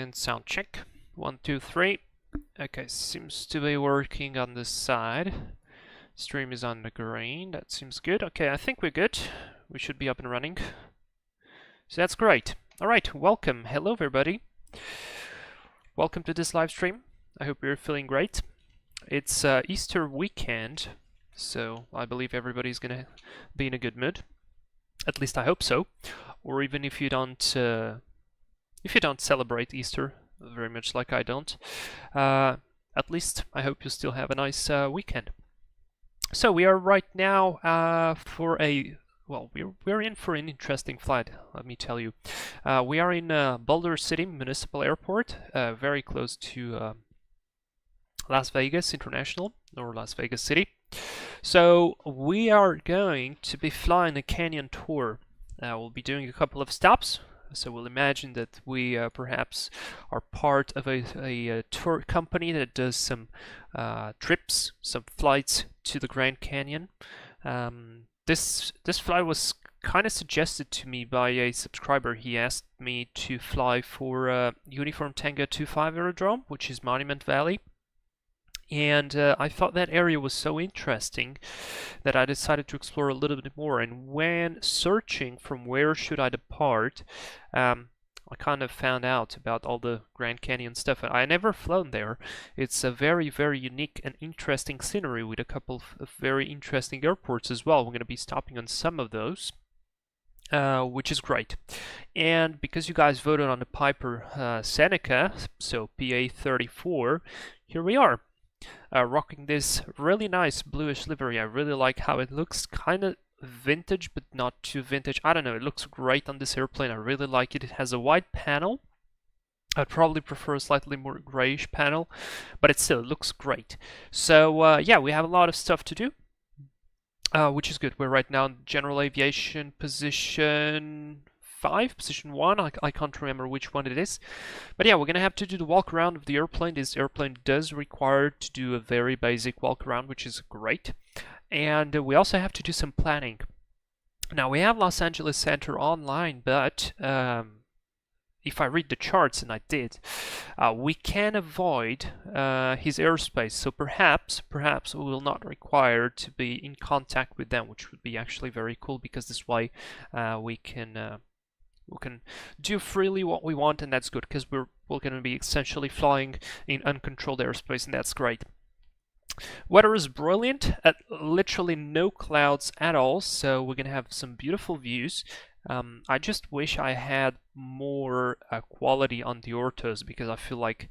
And sound check. 1, 2, 3. Okay, seems to be working on this side. Stream is on the green. That seems good. Okay, I think we're good. We should be up and running. So that's great. All right, welcome. Hello, everybody. Welcome to this live stream. I hope you're feeling great. It's Easter weekend, so I believe everybody's gonna be in a good mood. At least I hope so. Or even if you don't celebrate Easter very much like I don't, at least I hope you still have a nice weekend. So we are right now for a we're in for an interesting flight, let me tell you. We are in Boulder City Municipal Airport, very close to Las Vegas International, or Las Vegas City. So we are going to be flying a canyon tour. We'll be doing a couple of stops. So we'll imagine that we perhaps are part of a tour company that does some trips, some flights to the Grand Canyon. This flight was kind of suggested to me by a subscriber. He asked me to fly for Uniform Tango 25 Aerodrome, which is Monument Valley. And I thought that area was so interesting that I decided to explore a little bit more. And when searching from where should I depart, I kind of found out about all the Grand Canyon stuff. I never flown there. It's a very, very unique and interesting scenery with a couple of very interesting airports as well. We're going to be stopping on some of those, which is great. And because you guys voted on the Piper Seneca, so PA34, here we are. Rocking this really nice bluish livery. I really like how it looks, kind of vintage but not too vintage. I don't know, it looks great on this airplane. I really like it. It has a white panel. I'd probably prefer a slightly more grayish panel, but it still looks great. So yeah, we have a lot of stuff to do, which is good. We're right now in general aviation position 5, position 1, I can't remember which one it is. But yeah, we're gonna have to do the walk around of the airplane. This airplane does require to do a very basic walk around, which is great. And we also have to do some planning. Now we have Los Angeles Center online, but if I read the charts, and I did, we can avoid his airspace. So perhaps we will not require to be in contact with them, which would be actually very cool, because this way we can do freely what we want, and that's good, because we're going to be essentially flying in uncontrolled airspace, and that's great. Weather is brilliant, literally no clouds at all, so we're going to have some beautiful views. I just wish I had more quality on the orthos, because I feel like,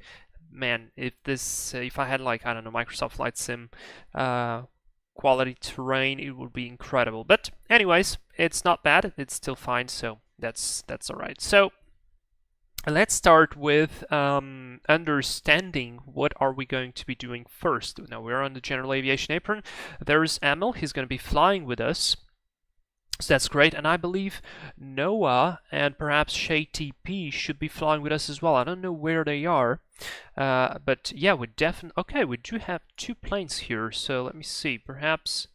man, if I had, like, I don't know, Microsoft Flight Sim quality terrain, it would be incredible. But anyways, it's not bad, it's still fine, so that's all right. So let's start with understanding what are we going to be doing first. Now we're on the general aviation apron. There's Emil, he's going to be flying with us. So that's great, and I believe Noah and perhaps Shay TP should be flying with us as well. I don't know where they are, but yeah, we definitely... Okay, we do have 2 planes here, so let me see, perhaps...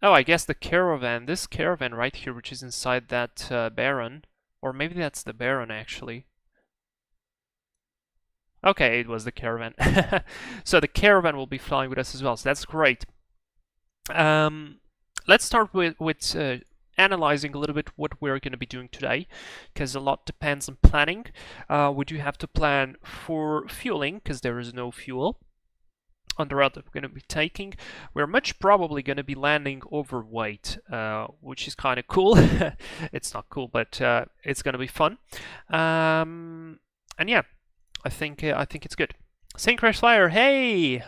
Oh, I guess the Caravan, this Caravan right here, which is inside that Baron, or maybe that's the Baron actually. Okay, it was the Caravan. So the Caravan will be flying with us as well, so that's great. Let's start with analyzing a little bit what we're going to be doing today, because a lot depends on planning. We do have to plan for fueling, because there is no fuel on the route that we're going to be taking. We're much probably going to be landing overweight, which is kind of cool. It's not cool, but it's going to be fun. And yeah, I think it's good. Syncrash Flyer, hey!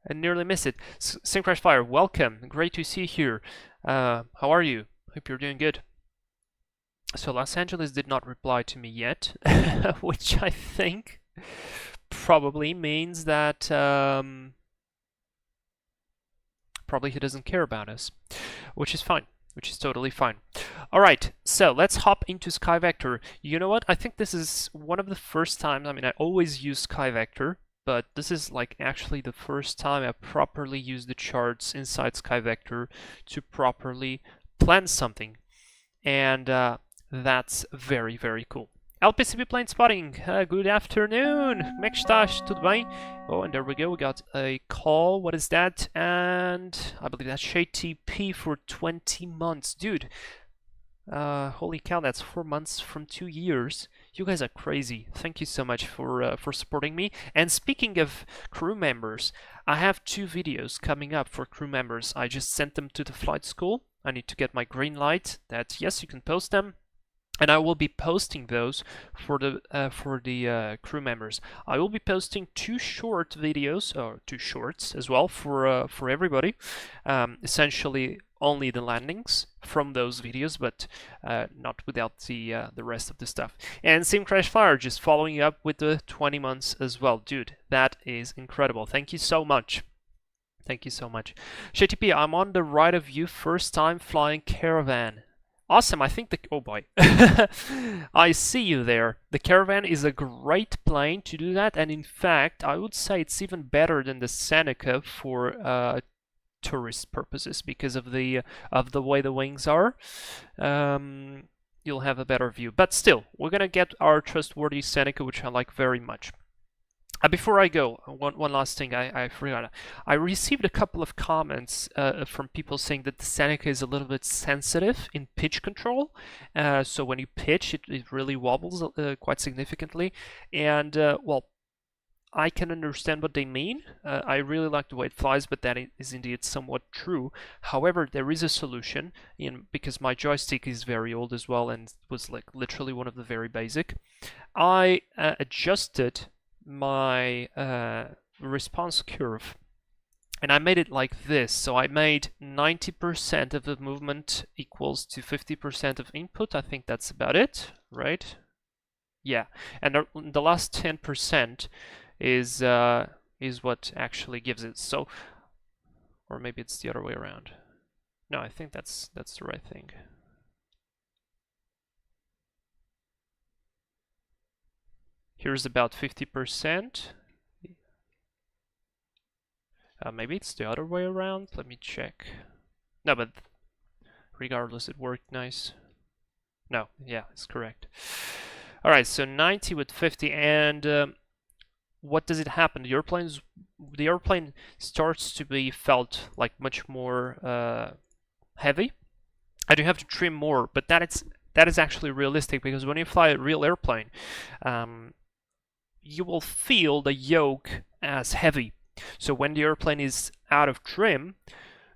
I nearly missed it. Syncrash Flyer, welcome. Great to see you here. How are you? Hope you're doing good. So Los Angeles did not reply to me yet, which I think probably means that probably he doesn't care about us, which is fine, which is totally fine. All right, so let's hop into SkyVector. You know what? I think this is one of the first times, I mean, I always use SkyVector, but this is like actually the first time I properly use the charts inside SkyVector to properly plan something. And that's very, very cool. LPCB plane spotting. Good afternoon. Como é que estás? Tudo bem? Oh, and there we go. We got a call. What is that? And I believe that's ShadeTP for 20 months. Dude, holy cow, that's 4 months from 2 years. You guys are crazy. Thank you so much for supporting me. And speaking of crew members, I have 2 videos coming up for crew members. I just sent them to the flight school. I need to get my green light that, yes, you can post them. And I will be posting those for the crew members. I will be posting 2 short videos, or 2 shorts as well for everybody. Essentially only the landings from those videos, but not without the rest of the stuff. And Sim Crash Fire just following up with the 20 months as well. Dude, that is incredible. Thank you so much. Thank you so much. ShadeTP, I'm on the right of you, first time flying Caravan. Awesome, I think oh boy, I see you there. The Caravan is a great plane to do that, and in fact, I would say it's even better than the Seneca for tourist purposes because of the way the wings are. You'll have a better view, but still, we're gonna get our trustworthy Seneca, which I like very much. Before I go, one last thing I forgot. I received a couple of comments from people saying that the Seneca is a little bit sensitive in pitch control. So when you pitch, it really wobbles quite significantly. And, well, I can understand what they mean. I really like the way it flies, but that is indeed somewhat true. However, there is a solution, because my joystick is very old as well and was like literally one of the very basic. I adjusted my response curve, and I made it like this. So I made 90% of the movement equals to 50% of input. I think that's about it, right? Yeah, and the last 10% is what actually gives it. So, or maybe it's the other way around. No, I think that's the right thing. Here's about 50%. Maybe it's the other way around. Let me check. No, but regardless, it worked nice. No, yeah, it's correct. All right, so 90 with 50, and what does it happen? The airplane starts to be felt like much more heavy. I do have to trim more, but that is actually realistic, because when you fly a real airplane, you will feel the yoke as heavy. So when the airplane is out of trim,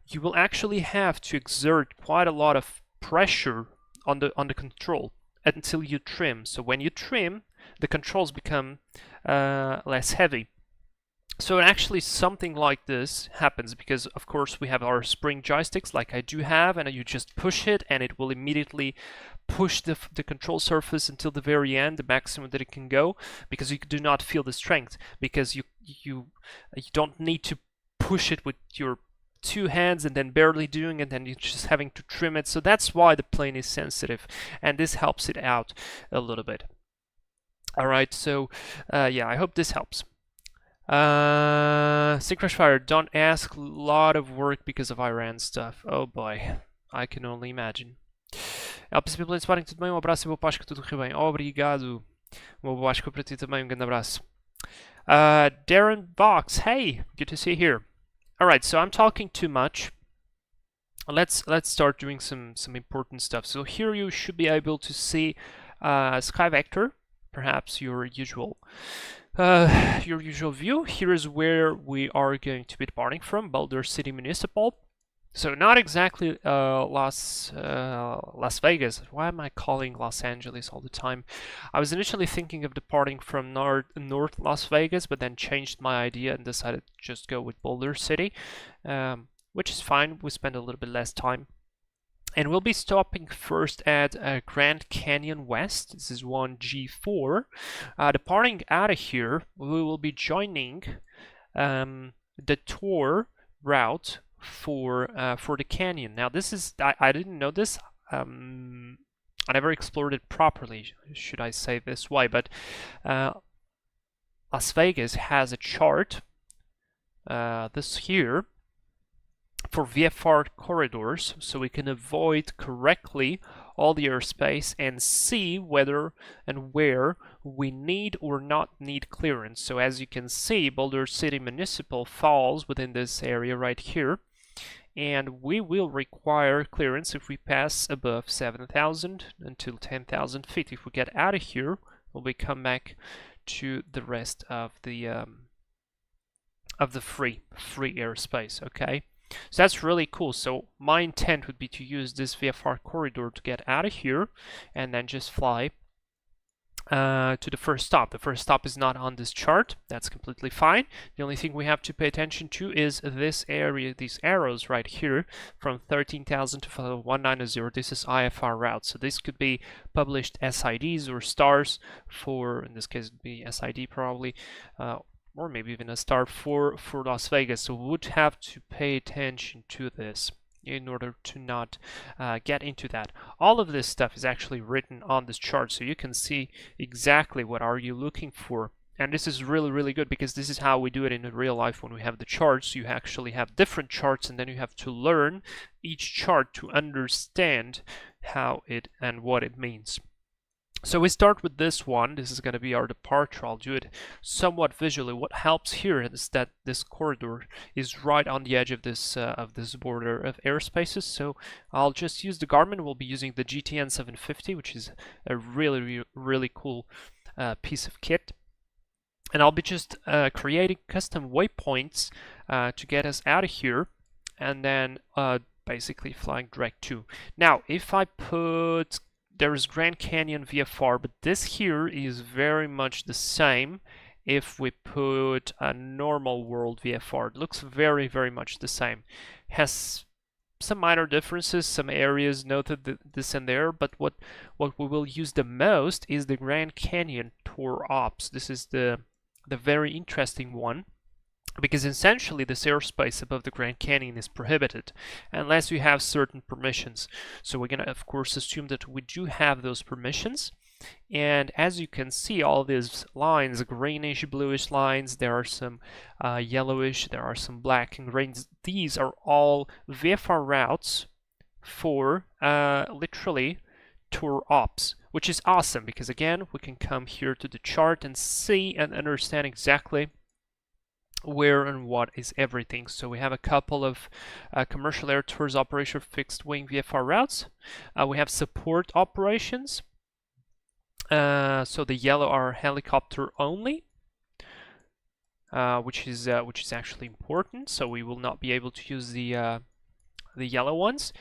you will actually have to exert quite a lot of pressure on the control until you trim. So when you trim, the controls become less heavy. So actually something like this happens, because of course we have our spring joysticks like I do have, and you just push it and it will immediately push the control surface until the very end, the maximum that it can go, because you do not feel the strength, because you don't need to push it with your 2 hands and then barely doing it, and then you're just having to trim it. So that's why the plane is sensitive, and this helps it out a little bit. All right, so yeah, I hope this helps. Crash Fire, don't ask, a lot of work because of Iran stuff. Oh boy, I can only imagine. LPCP Plane Spotting, tudo bem? Um abraço e boa Páscoa, tudo correu bem. Obrigado. Uma boa Páscoa para ti também, um grande abraço. Darren Box, hey, good to see you here. Alright, so I'm talking too much. Let's start doing some important stuff. So here you should be able to see Sky Vector, perhaps your usual view. Here is where we are going to be departing from, Boulder City Municipal. So not exactly Las Vegas. Why am I calling Los Angeles all the time? I was initially thinking of departing from North Las Vegas, but then changed my idea and decided to just go with Boulder City, which is fine. We spend a little bit less time. And we'll be stopping first at Grand Canyon West. This is 1G4. Departing out of here, we will be joining the tour route for the canyon. Now this is, I didn't know this. I never explored it properly, should I say this way, but Las Vegas has a chart, this here, for VFR corridors, so we can avoid correctly all the airspace and see whether and where we need or not need clearance. So as you can see, Boulder City Municipal falls within this area right here, and we will require clearance if we pass above 7,000 until 10,000 feet. If we get out of here, we'll come back to the rest of the free airspace. Okay, so that's really cool. So my intent would be to use this VFR corridor to get out of here and then just fly to the first stop. The first stop is not on this chart. That's completely fine. The only thing we have to pay attention to is this area, these arrows right here from 13,000 to 1990. This is IFR route. So this could be published SIDs or stars for, in this case, it would be SID probably, or maybe even a star for Las Vegas. So we would have to pay attention to this in order to not get into that. All of this stuff is actually written on this chart, so you can see exactly what are you looking for. And this is really, really good because this is how we do it in real life when we have the charts. You actually have different charts, and then you have to learn each chart to understand how it and what it means. So we start with this one. This is going to be our departure. I'll do it somewhat visually. What helps here is that this corridor is right on the edge of this border of airspaces. So I'll just use the Garmin. We'll be using the GTN750, which is a really, really cool piece of kit. And I'll be just creating custom waypoints to get us out of here, and then basically flying direct to. Now, if I put there is Grand Canyon VFR, but this here is very much the same if we put a normal world VFR. It looks very, very much the same. Has some minor differences, some areas noted this and there, but what we will use the most is the Grand Canyon Tour Ops. This is the very interesting one, because essentially this airspace above the Grand Canyon is prohibited unless you have certain permissions. So we're going to, of course, assume that we do have those permissions. And as you can see, all these lines, greenish, bluish lines, there are some yellowish, there are some black and greens. These are all VFR routes for literally tour ops, which is awesome because, again, we can come here to the chart and see and understand exactly where and what is everything. So we have a couple of commercial air tours operation fixed wing VFR routes. We have support operations. So the yellow are helicopter only, which is actually important. So we will not be able to use the yellow ones.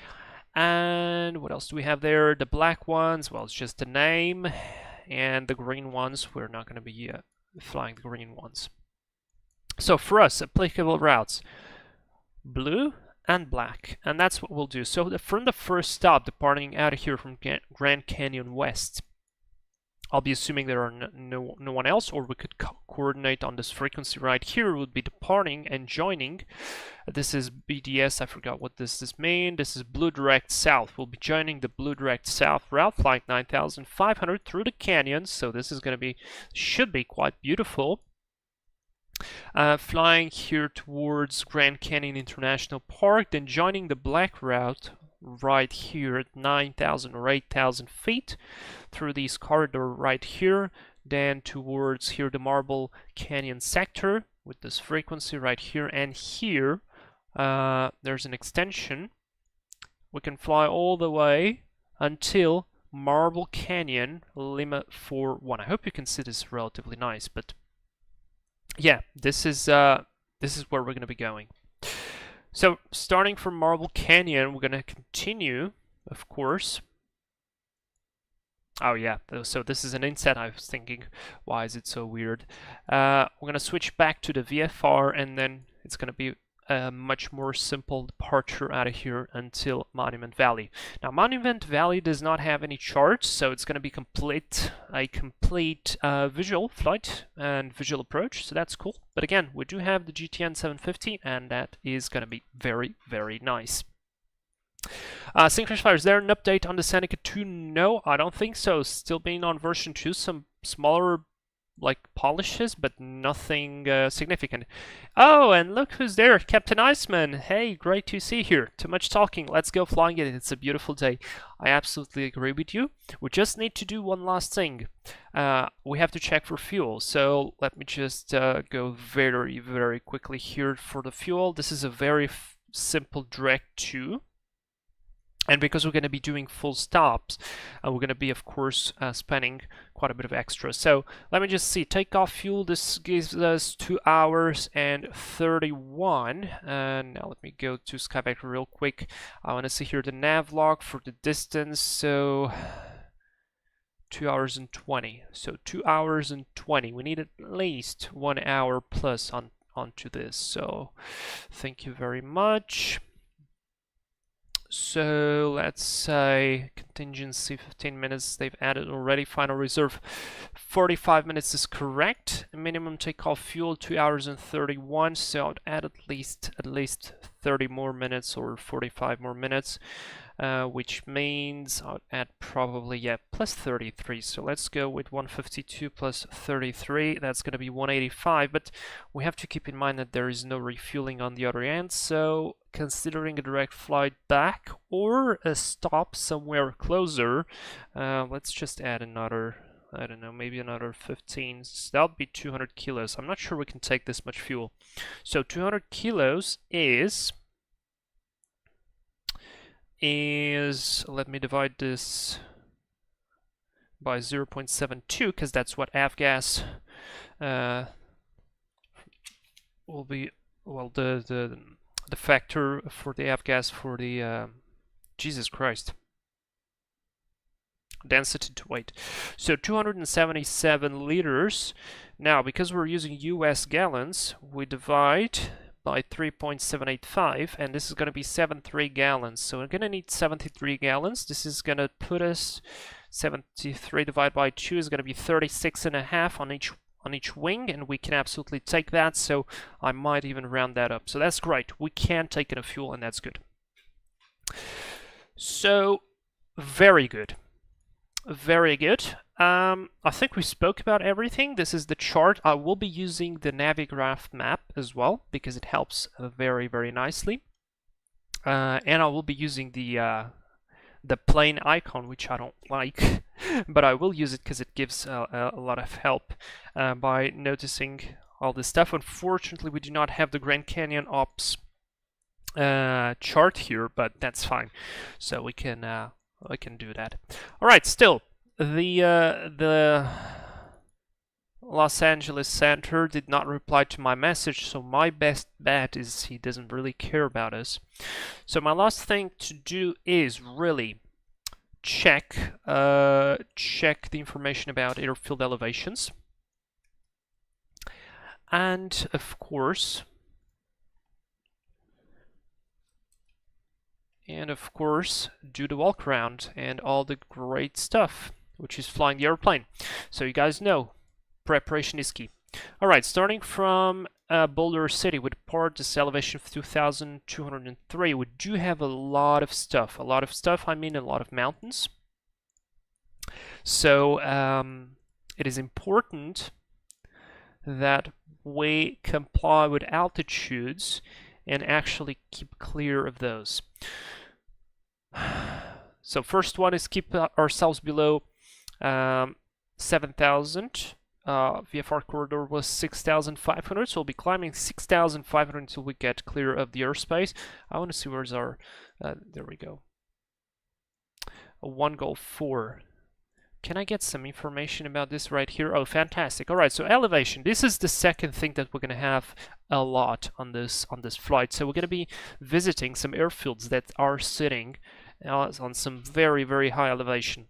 And what else do we have there? The black ones, well, it's just the name, and the green ones, we're not going to be flying the green ones. So for us, applicable routes, blue and black, and that's what we'll do. So from the first stop, departing out of here from Grand Canyon West, I'll be assuming there are no one else, or we could coordinate on this frequency right here. Would be departing and joining. This is BDS, I forgot what this means. This is Blue Direct South. We'll be joining the Blue Direct South route, flight 9500 through the canyons. So this is going to be, should be quite beautiful. Flying here towards Grand Canyon International Park, then joining the black route right here at 9,000 or 8,000 feet through this corridor right here, then towards here the Marble Canyon sector with this frequency right here, and here there's an extension. We can fly all the way until Marble Canyon Lima 41. I hope you can see this relatively nice, but yeah, this is where we're going to be going. So starting from Marble Canyon, we're going to continue, of course. Oh yeah, so this is an inset. I was thinking, why is it so weird? We're going to switch back to the VFR, and then it's going to be a much more simple departure out of here until Monument Valley. Now, Monument Valley does not have any charts, so it's going to be a complete visual flight and visual approach, so that's cool. But again, we do have the GTN750, and that is going to be very, very nice. Synchronous Fire, is there an update on the Seneca 2? No, I don't think so. Still being on version 2, some smaller like polishes, but nothing significant. Oh, and look who's there, Captain Iceman. Hey, great to see you here. Too much talking, let's go flying it. It's a beautiful day. I absolutely agree with you. We just need to do one last thing. We have to check for fuel. So let me just go very, very quickly here for the fuel. This is a very simple direct to. And because we're going to be doing full stops, we're going to be, of course, spending quite a bit of extra. So let me just see. Takeoff fuel, this gives us 2 hours and 31. And now let me go to Skyback real quick. I want to see here the nav log for the distance. So 2 hours and 20. So 2 hours and 20. We need at least 1 hour plus onto this. So thank you very much. So let's say contingency 15 minutes they've added already. Final reserve 45 minutes is correct. Minimum takeoff fuel 2 hours and 31. So I'd add at least 30 more minutes or 45 more minutes, which means I'll add probably plus 33. So let's go with 152 plus 33. That's going to be 185. But we have to keep in mind that there is no refueling on the other end. So considering a direct flight back or a stop somewhere closer, let's just add another, I don't know, maybe another 15. So that would be 200 kilos. I'm not sure we can take this much fuel. So 200 kilos is, let me divide this by 0.72 because that's what avgas will be. Well, the factor for the avgas for the Jesus Christ, density to weight. So 277 liters. Now, because we're using US gallons, we divide by 3.785, and this is going to be 73 gallons. So we're going to need 73 gallons. This is going to put us 73 divided by 2 is going to be 36.5 on each wing, and we can absolutely take that. So I might even round that up. So that's great. We can take enough fuel, and that's good. So very good. Very good. I think we spoke about everything. This is the chart. I will be using the Navigraph map as well because it helps very, very nicely. And I will be using the plane icon, which I don't like, but I will use it because it gives a lot of help by noticing all this stuff. Unfortunately, we do not have the Grand Canyon Ops chart here, but that's fine. So we can do that. All right. Still, the Los Angeles Center did not reply to my message, so my best bet is he doesn't really care about us. So my last thing to do is really check the information about airfield elevations, and of course do the walk around and all the great stuff, which is flying the airplane. So you guys know, preparation is key. All right, starting from Boulder City, we depart this elevation of 2,203. We do have a lot of stuff. I mean a lot of mountains. So it is important that we comply with altitudes and actually keep clear of those. So first one is keep ourselves below 7,000. VFR corridor was 6,500, so we'll be climbing 6,500 until we get clear of the airspace. I want to see where's our, there we go. 1 Golf 4. Can I get some information about this right here? Oh, fantastic. All right, so elevation. This is the second thing that we're going to have a lot on this flight. So we're going to be visiting some airfields that are sitting on some very, very high elevation.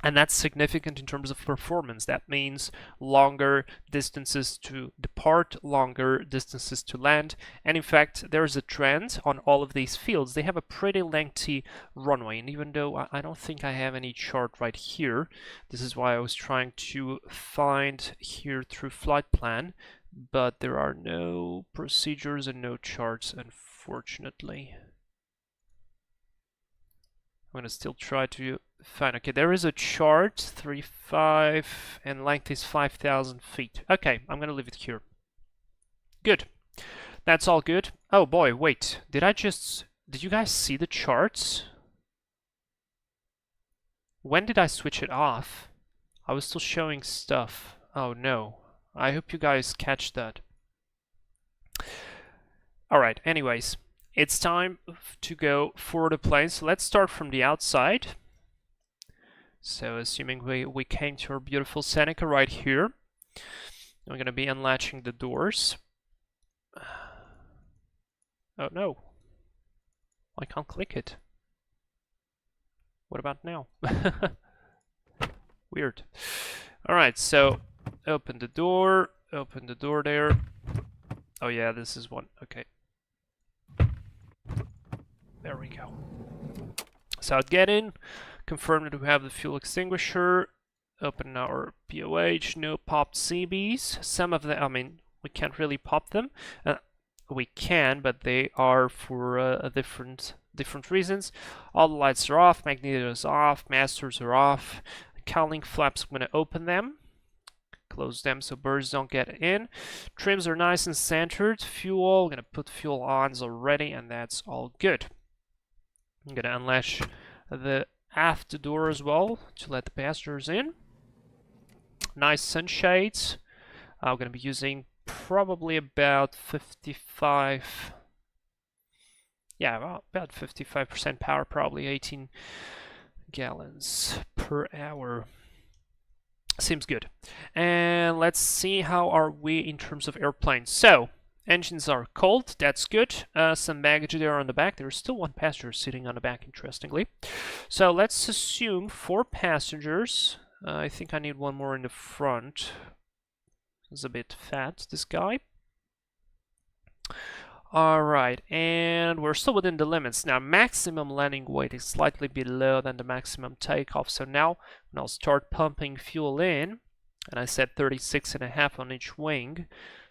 And that's significant in terms of performance. That means longer distances to depart, longer distances to land. And in fact, there's a trend on all of these fields. They have a pretty lengthy runway. And even though I don't think I have any chart right here, this is why I was trying to find here through flight plan. But there are no procedures and no charts, unfortunately. gonna still try to find. Okay, there is a chart, 3.5, and length is 5,000 feet. Okay, I'm gonna leave it here. Good. That's all good. Oh boy, wait. Did you guys see the charts? When did I switch it off? I was still showing stuff. Oh no. I hope you guys catch that. Alright, anyways. It's time to go for the plane. So let's start from the outside. So assuming we came to our beautiful Seneca right here. I'm going to be unlatching the doors. Oh no. I can't click it. What about now? Weird. Alright, so open the door there. Oh yeah, this is one. Okay. There we go. So get in, confirm that we have the fuel extinguisher, open our POH, no popped CBs. Some of them, I mean, we can't really pop them. We can, but they are for different reasons. All the lights are off, magnetos off, masters are off. Cowling flaps, I'm going to open them. Close them so birds don't get in. Trims are nice and centered. Fuel, I'm going to put fuel ons already, and that's all good. I'm going to unlatch the aft door as well to let the passengers in. Nice sunshades. I'm going to be using probably about 55, yeah, well, about 55% power, probably 18 gallons per hour. Seems good. And let's see how are we in terms of airplanes. So engines are cold, that's good. Some baggage there on the back. There's still one passenger sitting on the back, interestingly. So let's assume 4 passengers. I think I need one more in the front. He's a bit fat, this guy. Alright, and we're still within the limits. Now, maximum landing weight is slightly below than the maximum takeoff. So now, when I'll start pumping fuel in, and I said 36.5 on each wing,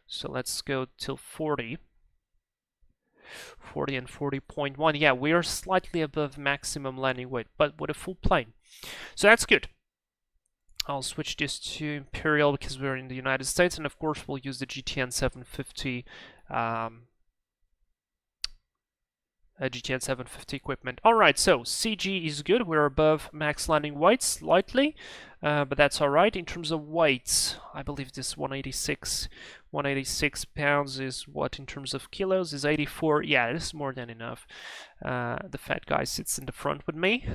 so let's go till 40. 40 and 40.1. Yeah, we are slightly above maximum landing weight, but with a full plane. So that's good. I'll switch this to Imperial because we're in the United States, and of course we'll use the GTN750 GTN750 equipment. Alright, so CG is good. We're above max landing weight slightly, but that's alright. In terms of weights, I believe this 186 pounds is what in terms of kilos is 84. Yeah, this is more than enough. The fat guy sits in the front with me.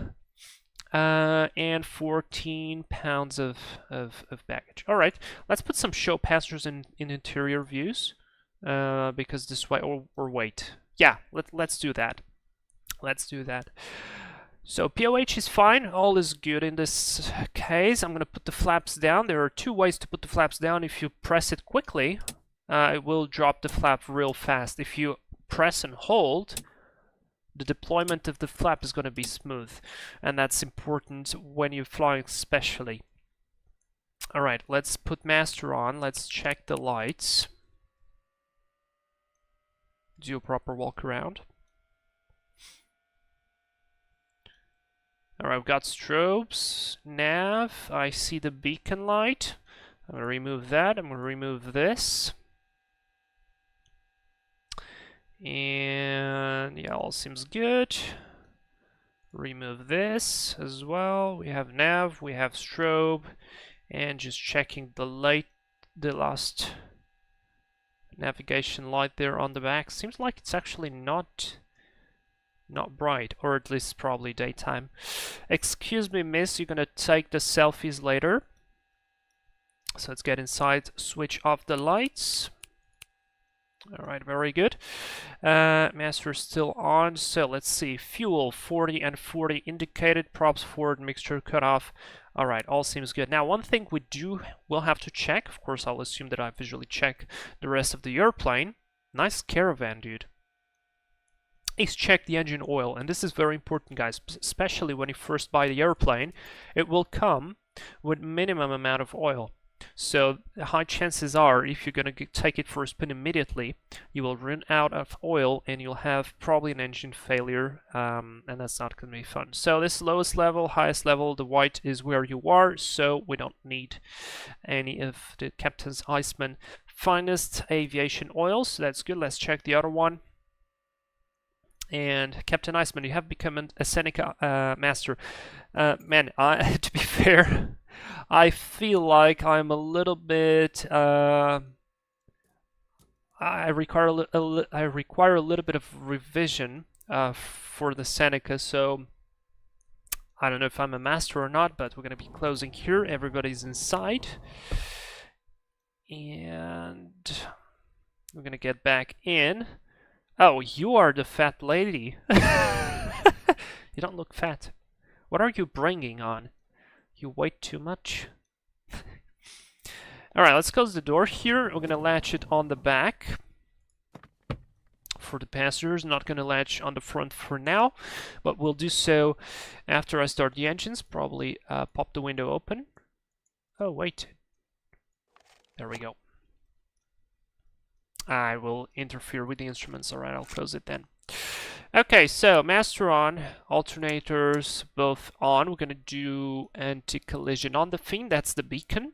And 14 pounds of baggage. Alright, let's put some show passengers in interior views, because this way, or wait. Yeah, let's do that. Let's do that. So POH is fine, all is good in this case. I'm gonna put the flaps down. There are 2 ways to put the flaps down. If you press it quickly, it will drop the flap real fast. If you press and hold, the deployment of the flap is going to be smooth, and that's important when you're flying especially. Alright, let's put master on, let's check the lights. Do a proper walk around. Alright, I've got strobes, nav, I see the beacon light. I'm going to remove that, I'm going to remove this. And yeah, all seems good. Remove this as well. We have nav, we have strobe, and just checking the last navigation light there on the back. Seems like it's actually not bright, or at least probably daytime. Excuse me, miss, you're gonna take the selfies later. So let's get inside, switch off the lights. Alright, very good. Master is still on, so let's see. Fuel, 40 and 40 indicated. Props forward, mixture cut off. Alright, all seems good. Now, one thing we'll have to check, of course I'll assume that I visually check the rest of the airplane. Nice Caravan, dude. Is check the engine oil, and this is very important, guys, especially when you first buy the airplane. It will come with minimum amount of oil. So the high chances are, if you're going to take it for a spin immediately, you will run out of oil and you'll have probably an engine failure, and that's not going to be fun. So this lowest level, highest level, the white is where you are, so we don't need any of the Captain's Iceman finest aviation oil, so that's good. Let's check the other one. And Captain Iceman, you have become a Seneca master. Man, to be fair, I feel like I'm a little bit. I require a little bit of revision for the Seneca, so I don't know if I'm a master or not. But we're gonna be closing here. Everybody's inside, and we're gonna get back in. Oh, you are the fat lady. You don't look fat. What are you bringing on? You weigh too much. Alright, let's close the door here. We're gonna latch it on the back for the passengers. Not gonna latch on the front for now, but we'll do so after I start the engines. Probably pop the window open. Oh, wait. There we go. I will interfere with the instruments. Alright, I'll close it then. Okay, so master on, alternators both on. We're gonna do anti-collision on the thing. That's the beacon.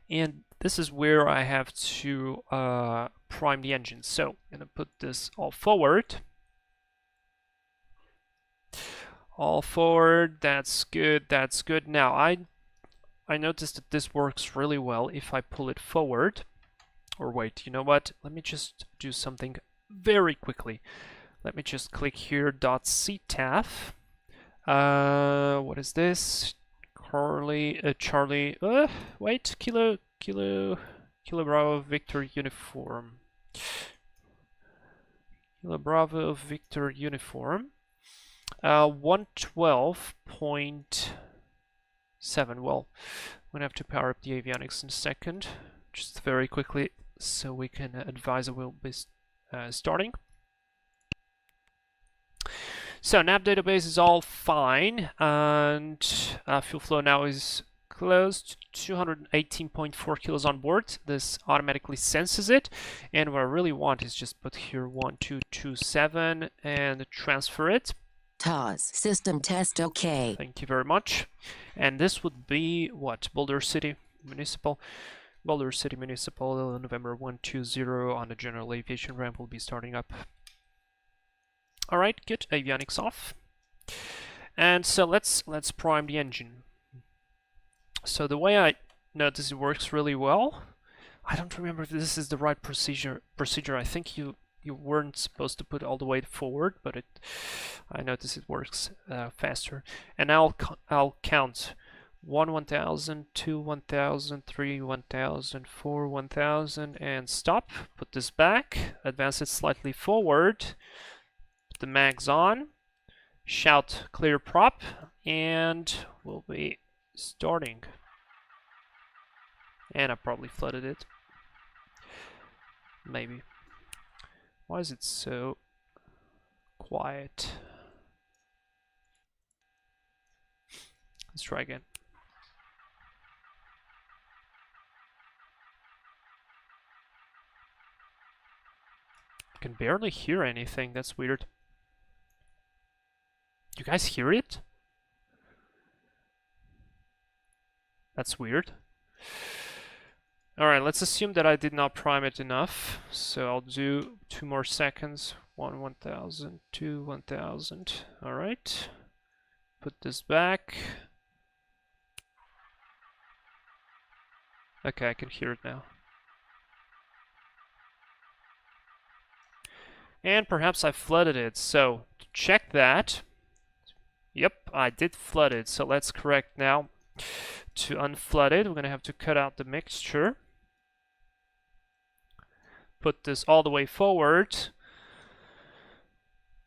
And this is where I have to prime the engine. So I'm gonna put this all forward. All forward, that's good, that's good. Now, I noticed that this works really well if I pull it forward. Or wait, you know what? Let me just do something very quickly. Let me just click here, .ctaf. What is this? Charlie, wait, Kilo Bravo Victor Uniform. Kilo Bravo Victor Uniform. 112.7. Well, I'm gonna have to power up the avionics in a second, just very quickly, so we can advise that we'll be starting. So nav database is all fine, and fuel flow now is closed. 218.4 kilos on board. This automatically senses it, and what I really want is just put here 1227 and transfer it. TAS system test okay. Thank you very much. And this would be what? Boulder City Municipal. Boulder City Municipal, November 120 on the general aviation ramp will be starting up. Alright, good. Avionics off. And so let's prime the engine. So the way I notice it works really well, I don't remember if this is the right procedure. I think you weren't supposed to put all the way forward, but I notice it works faster. And I'll count 1 1000, 2 1000, 3 1000, 4 1000, and stop. Put this back, advance it slightly forward, put the mags on, shout clear prop, and we'll be starting. And I probably flooded it. Maybe. Why is it so quiet? Let's try again. I can barely hear anything. That's weird. You guys hear it? That's weird. Alright, let's assume that I did not prime it enough. So I'll do 2 more seconds. 1 1000, 2 1000. Alright. Put this back. Okay, I can hear it now. And perhaps I flooded it. So, to check that. Yep, I did flood it. So let's correct now. To unflood it, we're going to have to cut out the mixture. Put this all the way forward.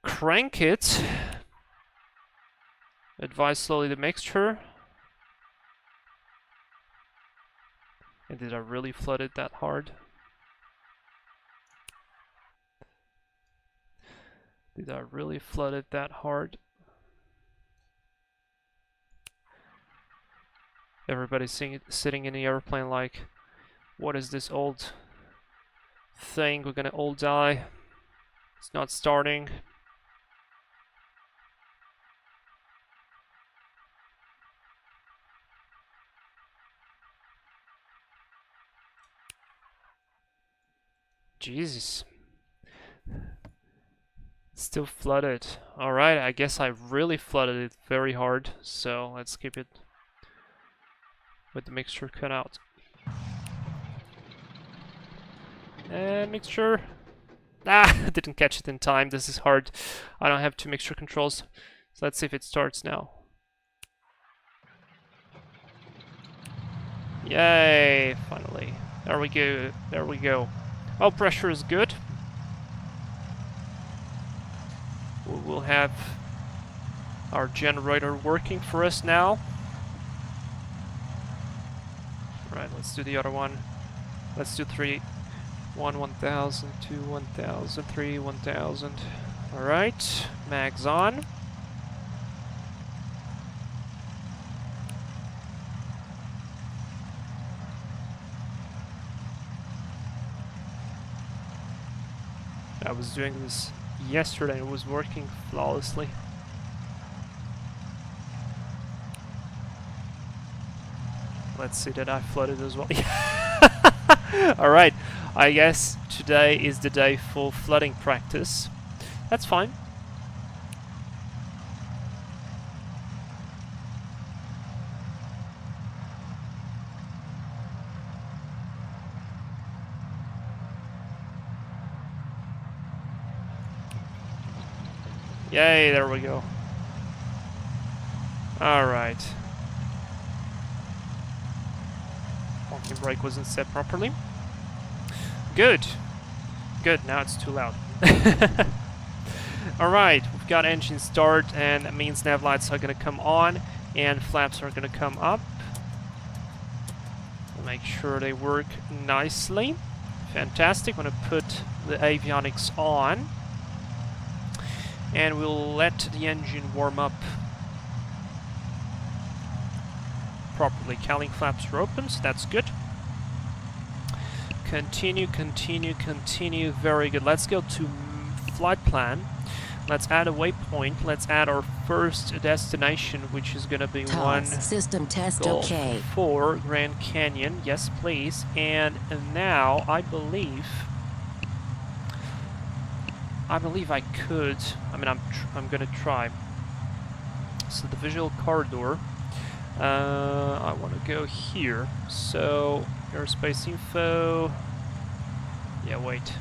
Crank it. Advise slowly the mixture. And did I really flood it that hard? Did I really flood it that hard? Everybody's sitting in the airplane like, what is this old thing? We're gonna all die. It's not starting. Jesus. Still flooded. Alright, I guess I really flooded it very hard, so let's keep it with the mixture cut out. And mixture. Ah, didn't catch it in time. This is hard. I don't have two mixture controls. So let's see if it starts now. Yay, finally. There we go. There we go. Oh, pressure is good. We will have our generator working for us now. Right, let's do the other one. Let's do 3. 1, 1000, 2, 1000, 3, 1000. Alright, mags on. I was doing this yesterday and it was working flawlessly. Let's see that I flooded as well. Alright, I guess today is the day for flooding practice. That's fine. Yay, there we go. Alright. Parking brake wasn't set properly. Good. Good, now it's too loud. Alright, we've got engine start, and that means nav lights are going to come on and flaps are going to come up. Make sure they work nicely. Fantastic. I'm going to put the avionics on. And we'll let the engine warm up properly. Cowling flaps are open, so that's good. Continue, continue, continue. Very good. Let's go to flight plan. Let's add a waypoint. Let's add our first destination, which is going to be one system test Gulf okay. 4 Grand Canyon. Yes, please. And now I believe I could. I mean, I'm gonna try. So the visual corridor. I want to go here. So airspace info. Yeah, wait.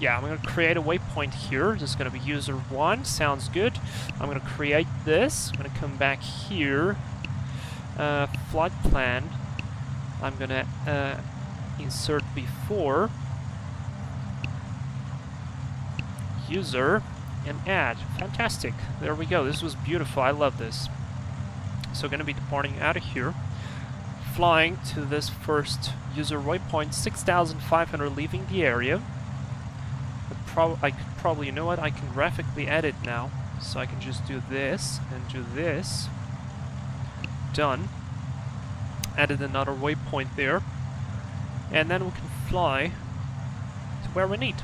Yeah, I'm gonna create a waypoint here. This is gonna be user 1. Sounds good. I'm gonna create this. I'm gonna come back here. Flight plan. I'm gonna insert before user and add. Fantastic. There we go. This was beautiful. I love this. So going to be departing out of here, flying to this first user waypoint, 6,500, leaving the area. I could probably, you know what, I can graphically edit now. So I can just do this and do this. Done. Added another waypoint there. And then we can fly to where we need.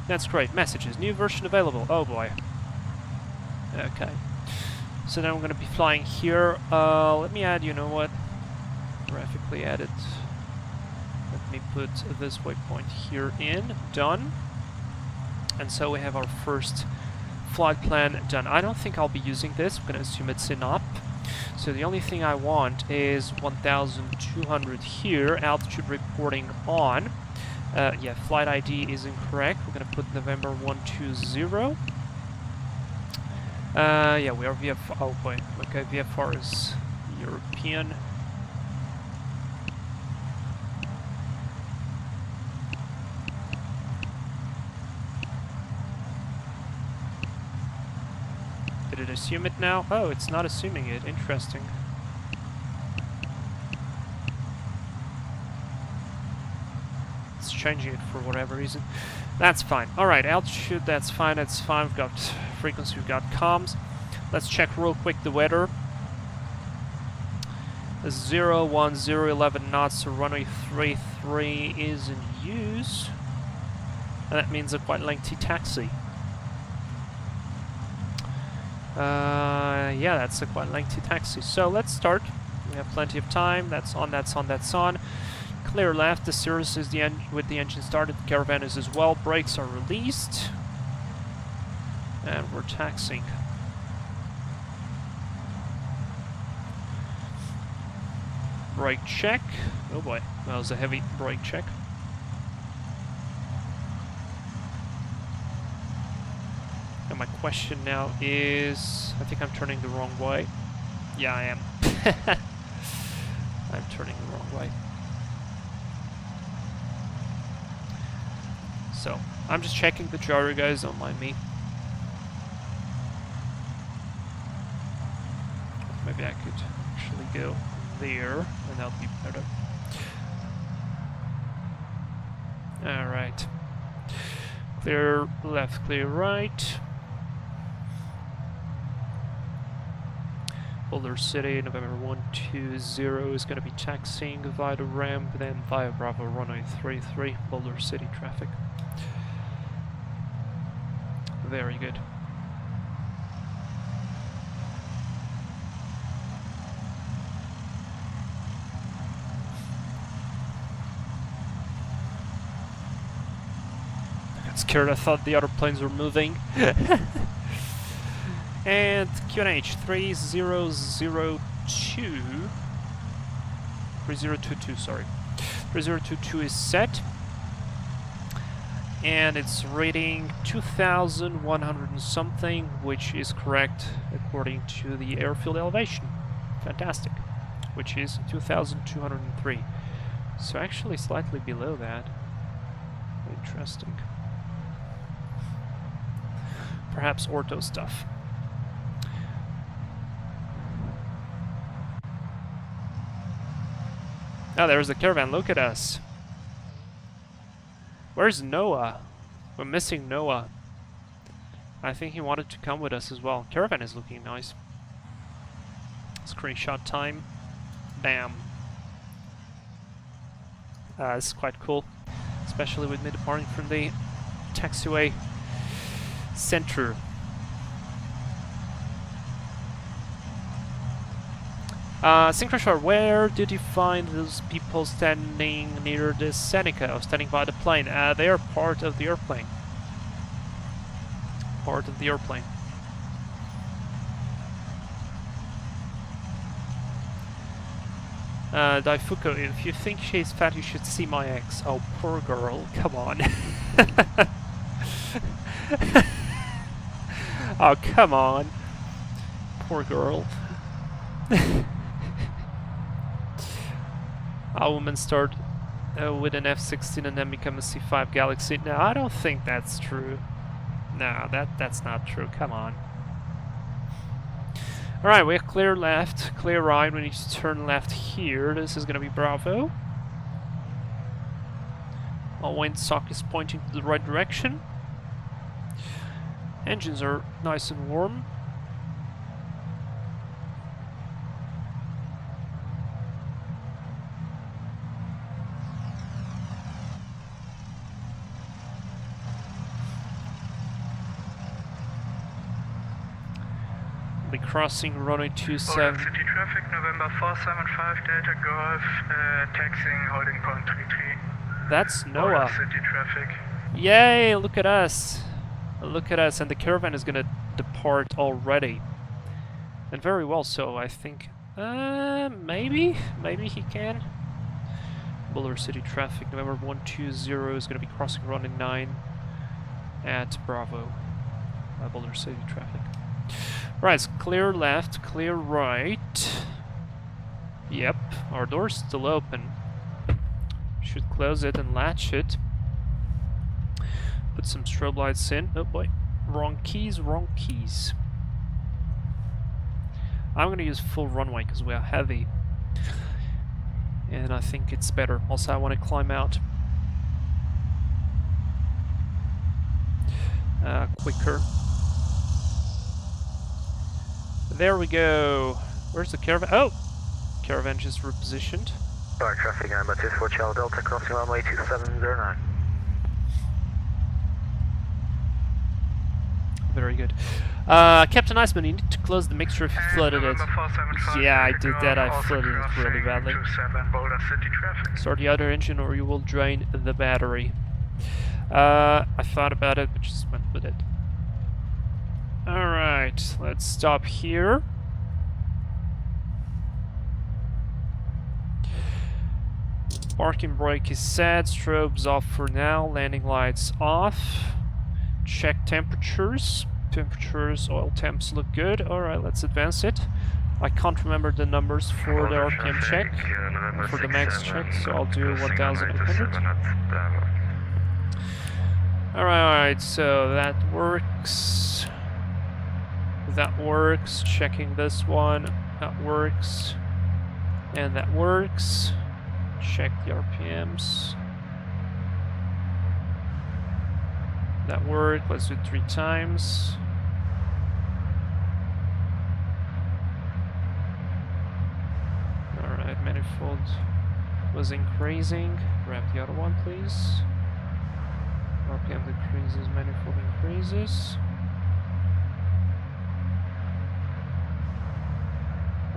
That's great. Messages. New version available. Oh boy. Okay. So then we're going to be flying here. Let me add, you know what? Graphically add it. Let me put this waypoint here in. Done. And so we have our first flight plan done. I don't think I'll be using this. I'm going to assume it's in up. So the only thing I want is 1,200 here, altitude reporting on. Yeah, flight ID is incorrect. We're going to put November 120. Yeah, we are VFR. Oh boy, okay, VFR is European. Did it assume it now? Oh, it's not assuming it. Interesting. It's changing it for whatever reason. That's fine. Alright, altitude, that's fine, that's fine. We've got frequency, we've got comms. Let's check real quick the weather. 01011 knots, so runway 33 is in use. And that means a quite lengthy taxi. Yeah, that's a quite lengthy taxi. So let's start. We have plenty of time. That's on, that's on, that's on. Clear left. The Cirrus is with the engine started. The Caravan is as well. Brakes are released. And we're taxiing. Brake check. Oh boy, that was a heavy brake check. And my question now is, I think I'm turning the wrong way. Yeah, I am. I'm turning the wrong way. So, I'm just checking the gyro, guys, don't mind me. Maybe I could actually go there, and that'll be better. Alright. Clear left, clear right. Boulder City, November 120 is going to be taxiing via the ramp, then via Bravo runway 33, Boulder City traffic. Very good. I got scared, I thought the other planes were moving. And QNH 3022, sorry. 3022 is set. And it's rating 2,100 and something, which is correct according to the airfield elevation. Fantastic. Which is 2,203. So actually slightly below that. Interesting. Perhaps ortho stuff. Oh, there's the Caravan. Look at us. Where's Noah? We're missing Noah. I think he wanted to come with us as well. Caravan is looking nice. Screenshot time. Bam. This is quite cool. Especially with me departing from the taxiway center. Synchroshore, where did you find those people standing near the Seneca, or standing by the plane? They are part of the airplane. Part of the airplane. Daifuku, if you think she's fat, you should see my ex. Oh, poor girl. Come on. Oh, come on. Poor girl. A woman start with an F-16 and then become a C-5 Galaxy. No, I don't think that's true. No, that's not true. Come on. Alright, we have clear left, clear right. We need to turn left here. This is going to be Bravo. Our windsock is pointing to the right direction. Engines are nice and warm. Be crossing runway 27. City traffic, November 475 Delta Golf, taxiing holding point 33. That's Noah. City traffic. Yay, look at us. Look at us, and the Caravan is gonna depart already. And very well so, I think. Maybe he can. Boulder City traffic, November 120 is gonna be crossing runway 9 at Bravo. Boulder City traffic. Right, it's clear left, clear right. Yep, our door's still open. Should close it and latch it. Put some strobe lights in. Oh boy, wrong keys, wrong keys. I'm gonna use full runway because we are heavy. And I think it's better. Also, I want to climb out quicker. There we go. Where's the caravan? Oh! Caravan just repositioned. Bar traffic number 24 Charlie Delta crossing runway 2709. Very good. Captain Iceman, you need to close the mixture if you flooded it. Yeah, I did that. I flooded it really badly. Start the other engine or you will drain the battery. I thought about it, but just went with it. Alright, let's stop here. Parking brake is set, strobes off for now, landing lights off. Check temperatures. Oil temps look good. Alright, let's advance it. I can't remember the numbers for the RPM check, for the max check, so I'll do 1800. Alright, so that works. That works. Checking this one. That works. And that works. Check the RPMs. That worked. Let's do it 3 times. Alright, manifold was increasing. Grab the other one, please. RPM decreases, manifold increases.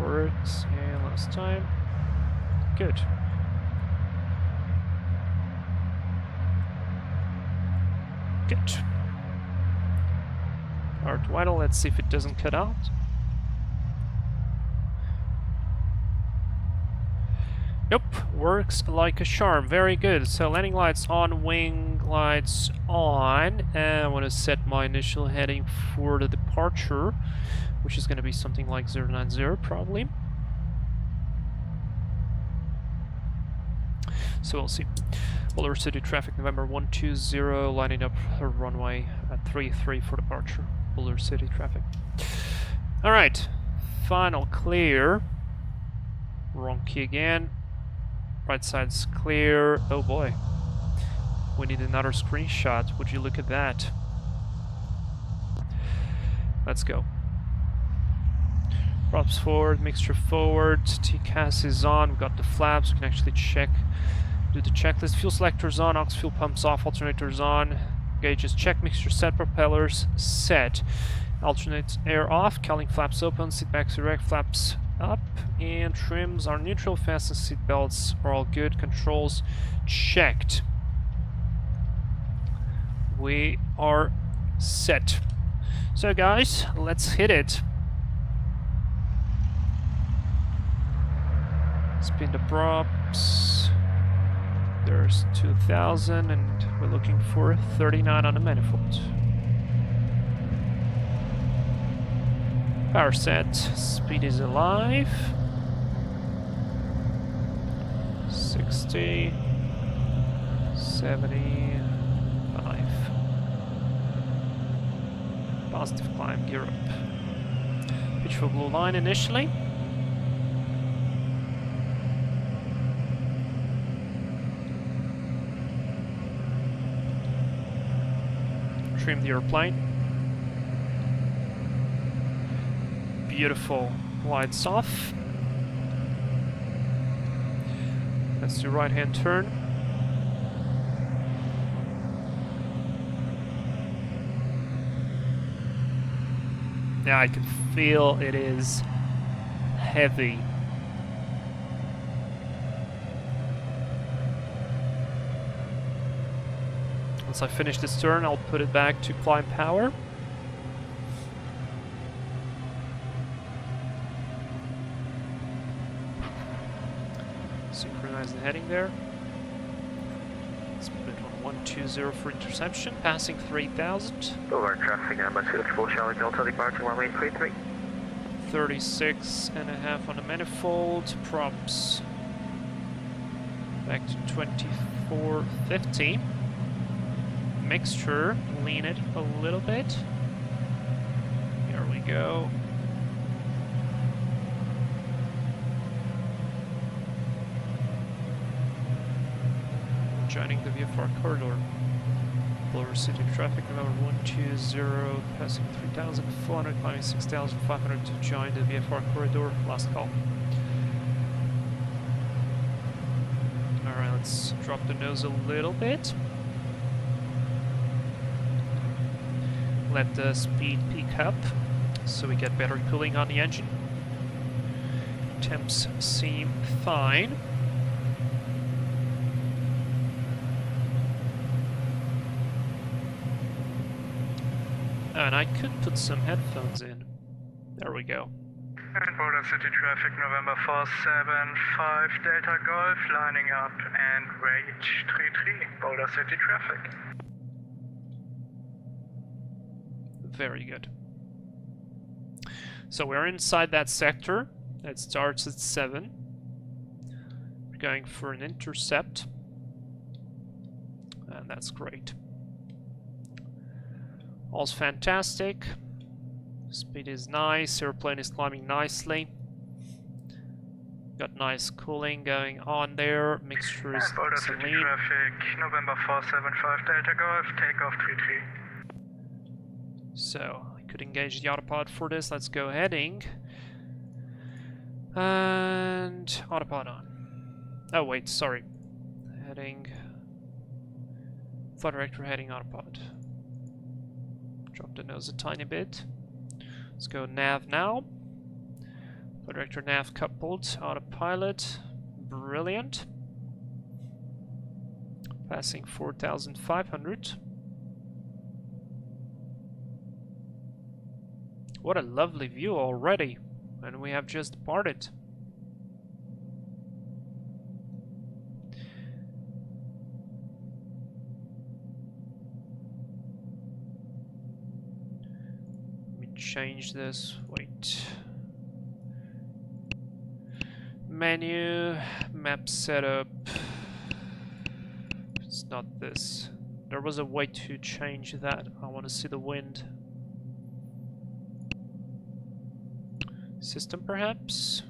Works. And last time. Good. Good. Alright, vital, let's see if it doesn't cut out. Nope, works like a charm. Very good. So landing lights on, wing lights on. And I want to set my initial heading for the departure, which is going to be something like 090 probably. So we'll see. Boulder City traffic November 120, lining up her runway at 33 for departure. Boulder City traffic. Alright, final clear. Wrong key again. Right side's clear. Oh boy. We need another screenshot. Would you look at that? Let's go. Props forward, mixture forward. TCAS is on. We've got the flaps. We can actually check. Do the checklist. Fuel selectors on, aux fuel pumps off, alternators on, gauges check, mixture set, propellers set, alternate air off, cowling flaps open, seat backs erect, flaps up, and trims are neutral, fasten seat belts are all good, controls checked. We are set. So guys, let's hit it. Spin the props. There's 2000 and we're looking for 39 on the manifold. Power set, speed is alive. 60, 75. Positive climb, gear up. Pitch for blue line initially. Trim the airplane. Beautiful. Lights off. Let's do right hand turn. Now I can feel it is heavy. Once I finish this turn, I'll put it back to climb power. Synchronize the heading there. Let's put it on 120 for interception, passing 3000. Boulevard traffic number 24 Charlie Delta departing runway 33. 36.5 on the manifold. Props back to 2450. Mixture, lean it a little bit. Here we go. Joining the VFR corridor. Pull over city traffic, November 120, passing 3,400, climbing 6,500 to join the VFR corridor. Last call. Alright, let's drop the nose a little bit. Let the speed peak up so we get better cooling on the engine. Temps seem fine. And I could put some headphones in. There we go. And Boulder City traffic, November 475 Delta Golf, lining up and rage 33, Boulder City traffic. Very good. So we're inside that sector. It starts at 7. We're going for an intercept. And that's great. All's fantastic. Speed is nice. Airplane is climbing nicely. Got nice cooling going on there. Mixture is Boulder City saline. traffic, November 475 Delta Golf, takeoff 33. So I could engage the autopilot for this. Let's go heading. And autopilot on. Oh wait, sorry. Heading. Flight director heading autopilot. Drop the nose a tiny bit. Let's go nav now. Flight director nav coupled. Autopilot. Brilliant. Passing 4,500. What a lovely view already, and we have just departed. Let me change this. Wait. Menu, map setup. It's not this. There was a way to change that. I want to see the wind. System perhaps.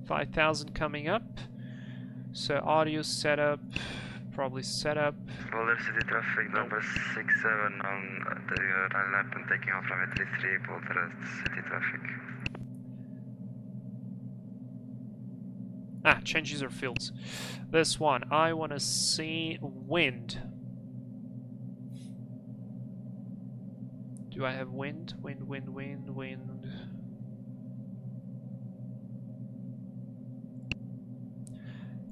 5,000 coming up. So audio setup, probably setup. Boulder City traffic number 67 on the run lap and taking off runway 33, Boulder City traffic. Ah, change user fields. This one, I want to see wind. Do I have wind? Wind, wind, wind, wind.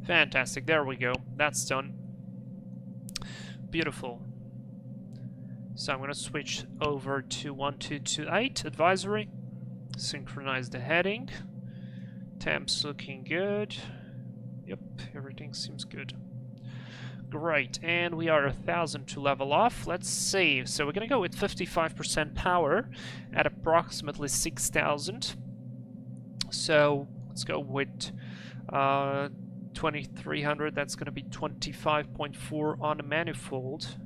Fantastic, there we go. That's done. Beautiful. So I'm going to switch over to 1228 advisory. Synchronize the heading. Temps looking good. Yep, everything seems good. Great, and we are 1,000 to level off. Let's see. So we're going to go with 55% power at approximately 6,000. So let's go with 2300. That's going to be 25.4 on the manifold.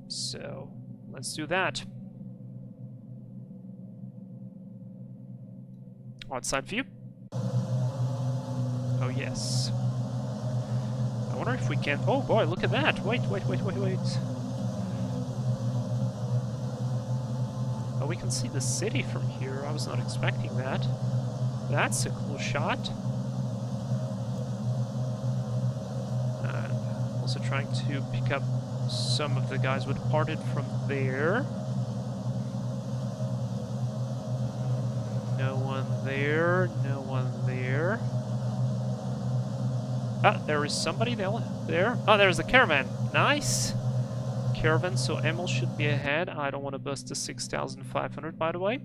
So let's do that. Outside view. Oh yes. I wonder if we can... Oh boy, look at that! Wait. Oh, we can see the city from here. I was not expecting that. That's a cool shot. And also trying to pick up some of the guys who departed from there. No one there, no one there. Ah, there is somebody there. Oh, there's the caravan. Nice. Caravan, so Emil should be ahead. I don't want to bust the 6,500, by the way.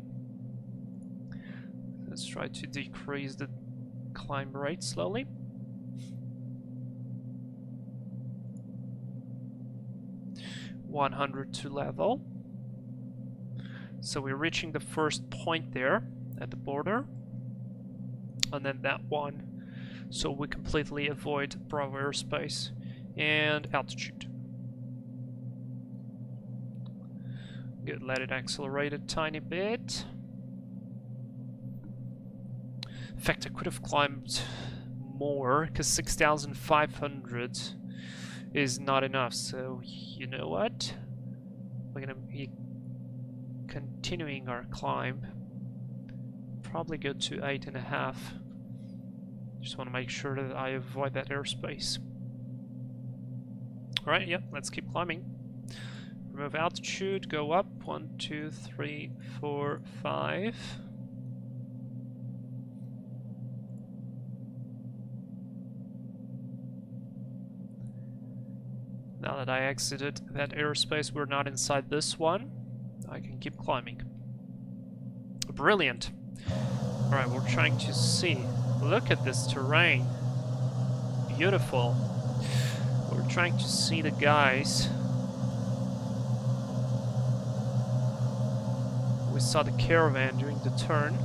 Let's try to decrease the climb rate slowly. $100 to level. So we're reaching the first point there at the border. And then that one. So we completely avoid Bravo airspace and altitude. Good, let it accelerate a tiny bit. In fact, I could have climbed more because 6,500 is not enough. So you know what? We're gonna be continuing our climb. Probably go to 8.5. Just want to make sure that I avoid that airspace. Alright, yep, let's keep climbing. Remove altitude, go up. 1, 2, 3, 4, 5. Now that I exited that airspace, we're not inside this one. I can keep climbing. Brilliant. Alright, we're trying to see. Look at this terrain. Beautiful. We're trying to see the guys. We saw the caravan doing the turn.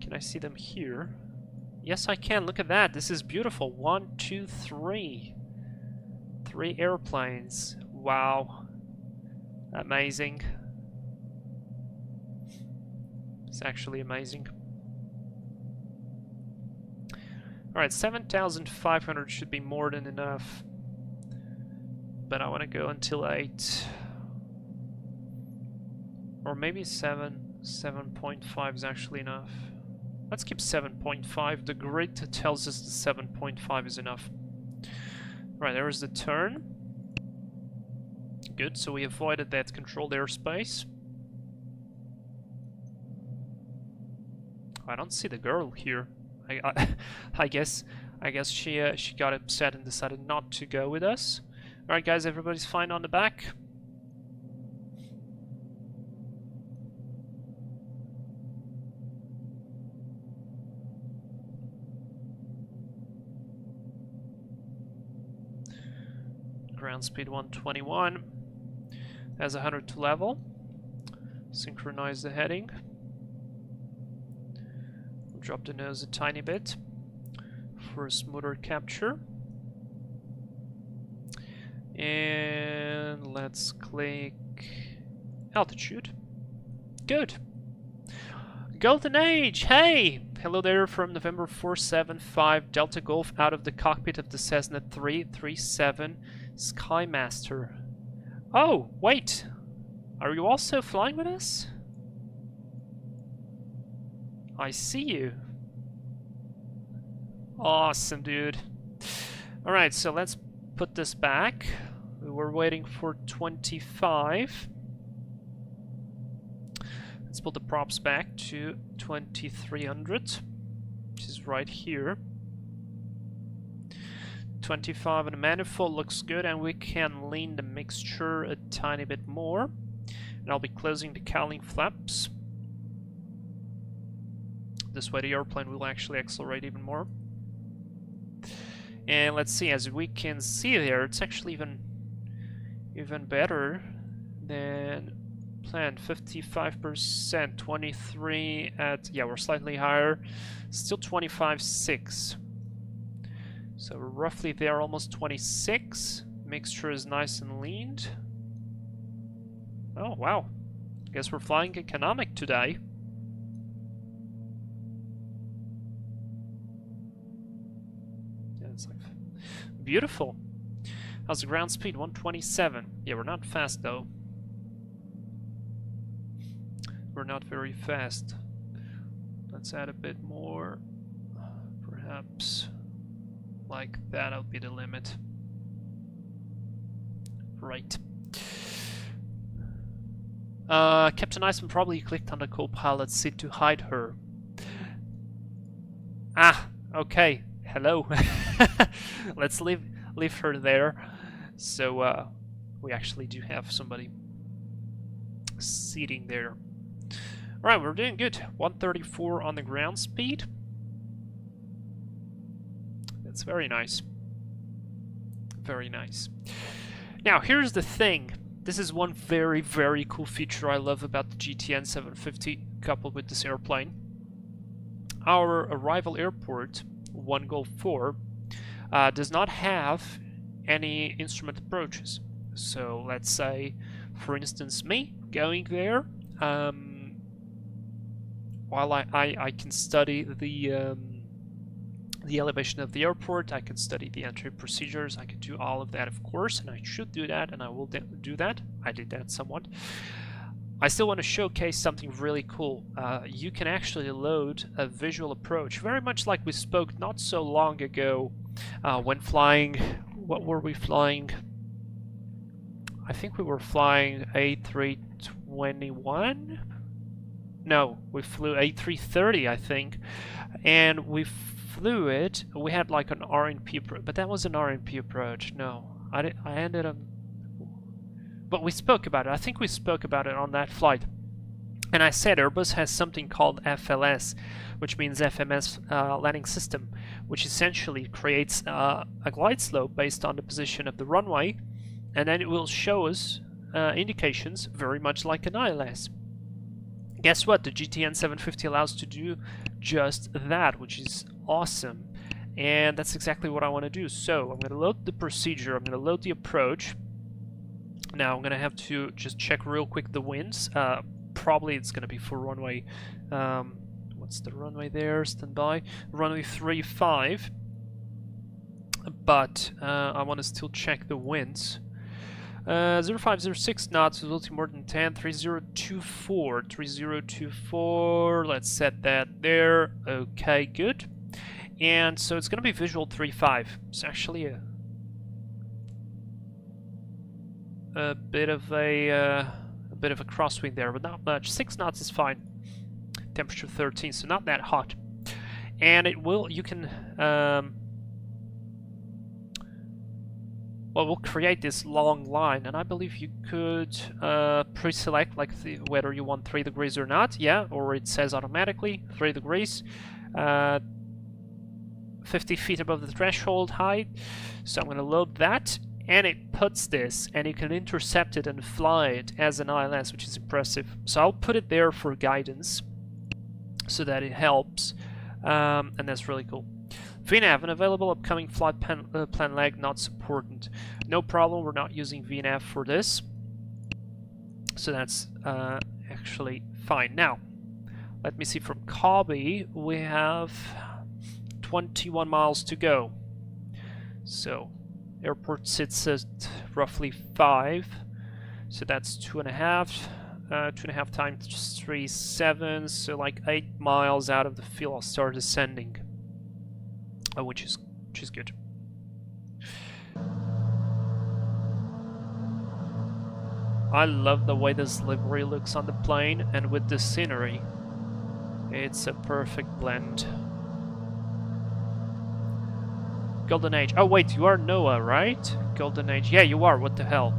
Can I see them here? Yes, I can. Look at that. This is beautiful. 1, 2, 3. 3 airplanes. Wow. Amazing. It's actually amazing. Alright, 7,500 should be more than enough. But I want to go until 8. Or maybe 7. 7.5 is actually enough. Let's keep 7.5. The grid tells us that 7.5 is enough. Right, there's the turn. Good, so we avoided that controlled airspace. I don't see the girl here. I guess she got upset and decided not to go with us. All right, guys, everybody's fine on the back. Ground speed 121. Has 100 to level. Synchronize the heading. Drop the nose a tiny bit for a smoother capture. And let's click altitude. Good. Golden Age, hey! Hello there from November 475 Delta Golf out of the cockpit of the Cessna 337 Skymaster. Oh, wait! Are you also flying with us? I see you. Awesome, dude. Alright, so let's put this back. We were waiting for 25. Let's put the props back to 2300, which is right here. 25 and a manifold looks good, and we can lean the mixture a tiny bit more. And I'll be closing the cowling flaps. This way the airplane will actually accelerate even more. And let's see, as we can see there, it's actually even better than planned. 55%, 23 at, yeah, we're slightly higher, still 25.6. So we're roughly there, almost 26. Mixture is nice and leaned. Oh, wow. Guess we're flying economic today. Yeah, it's like beautiful. How's the ground speed? 127. Yeah, we're not fast though. We're not very fast. Let's add a bit more. Perhaps like that'll be the limit. Right. Captain Iceman probably clicked on the co-pilot seat to hide her. Ah, okay. Hello. Let's leave her there. So we actually do have somebody seating there. Alright, we're doing good. 134 on the ground speed. That's very nice. Very nice. Now, here's the thing. This is one very, very cool feature I love about the GTN750 coupled with this airplane. Our arrival airport, 1 Golf 4, does not have any instrument approaches. So let's say, for instance, me going there, while I can study the the elevation of the airport, I can study the entry procedures, I can do all of that, of course, and I should do that, and I will do that. I did that somewhat. I still want to showcase something really cool. You can actually load a visual approach, very much like we spoke not so long ago when flying. What were we flying? I think we were flying A321? No, we flew A330, I think, and we flew it. We had like an RNP approach, but that was an RNP approach. No, I ended up. But we spoke about it. I think we spoke about it on that flight. And I said Airbus has something called FLS, which means FMS landing system, which essentially creates a glide slope based on the position of the runway, and then it will show us indications very much like an ILS. Guess what? The GTN750 allows to do just that, which is awesome. And that's exactly what I want to do. So I'm going to load the procedure, I'm going to load the approach. Now I'm going to have to just check real quick the winds. Probably it's going to be for runway, what's the runway there? Stand by. Runway 35. But I want to still check the winds. 0506 knots, resulting more than 10, 3024, 3024, let's set that there, okay, good. And so it's going to be visual 35. It's actually a bit of a crosswind there, but not much. 6 knots is fine. Temperature 13, so not that hot. And it will, you can, well, we'll create this long line, and I believe you could pre-select like whether you want 3 degrees or not, yeah, or it says automatically 3 degrees, 50 feet above the threshold height. So I'm going to load that, and it puts this, and you can intercept it and fly it as an ILS, which is impressive. So I'll put it there for guidance, so that it helps, and that's really cool. VNAV, an available upcoming flight plan lag not supported. No problem, we're not using VNAV for this. So that's actually fine. Now, let me see, from Cobby, we have 21 miles to go. So, airport sits at roughly 5. So that's 2.5. 2.5 times 3, 7. So like 8 miles out of the field, I'll start descending. Which is good. I love the way this livery looks on the plane, and with the scenery, it's a perfect blend. Golden Age. Oh wait, you are Noah, right? Golden Age. Yeah, you are. What the hell?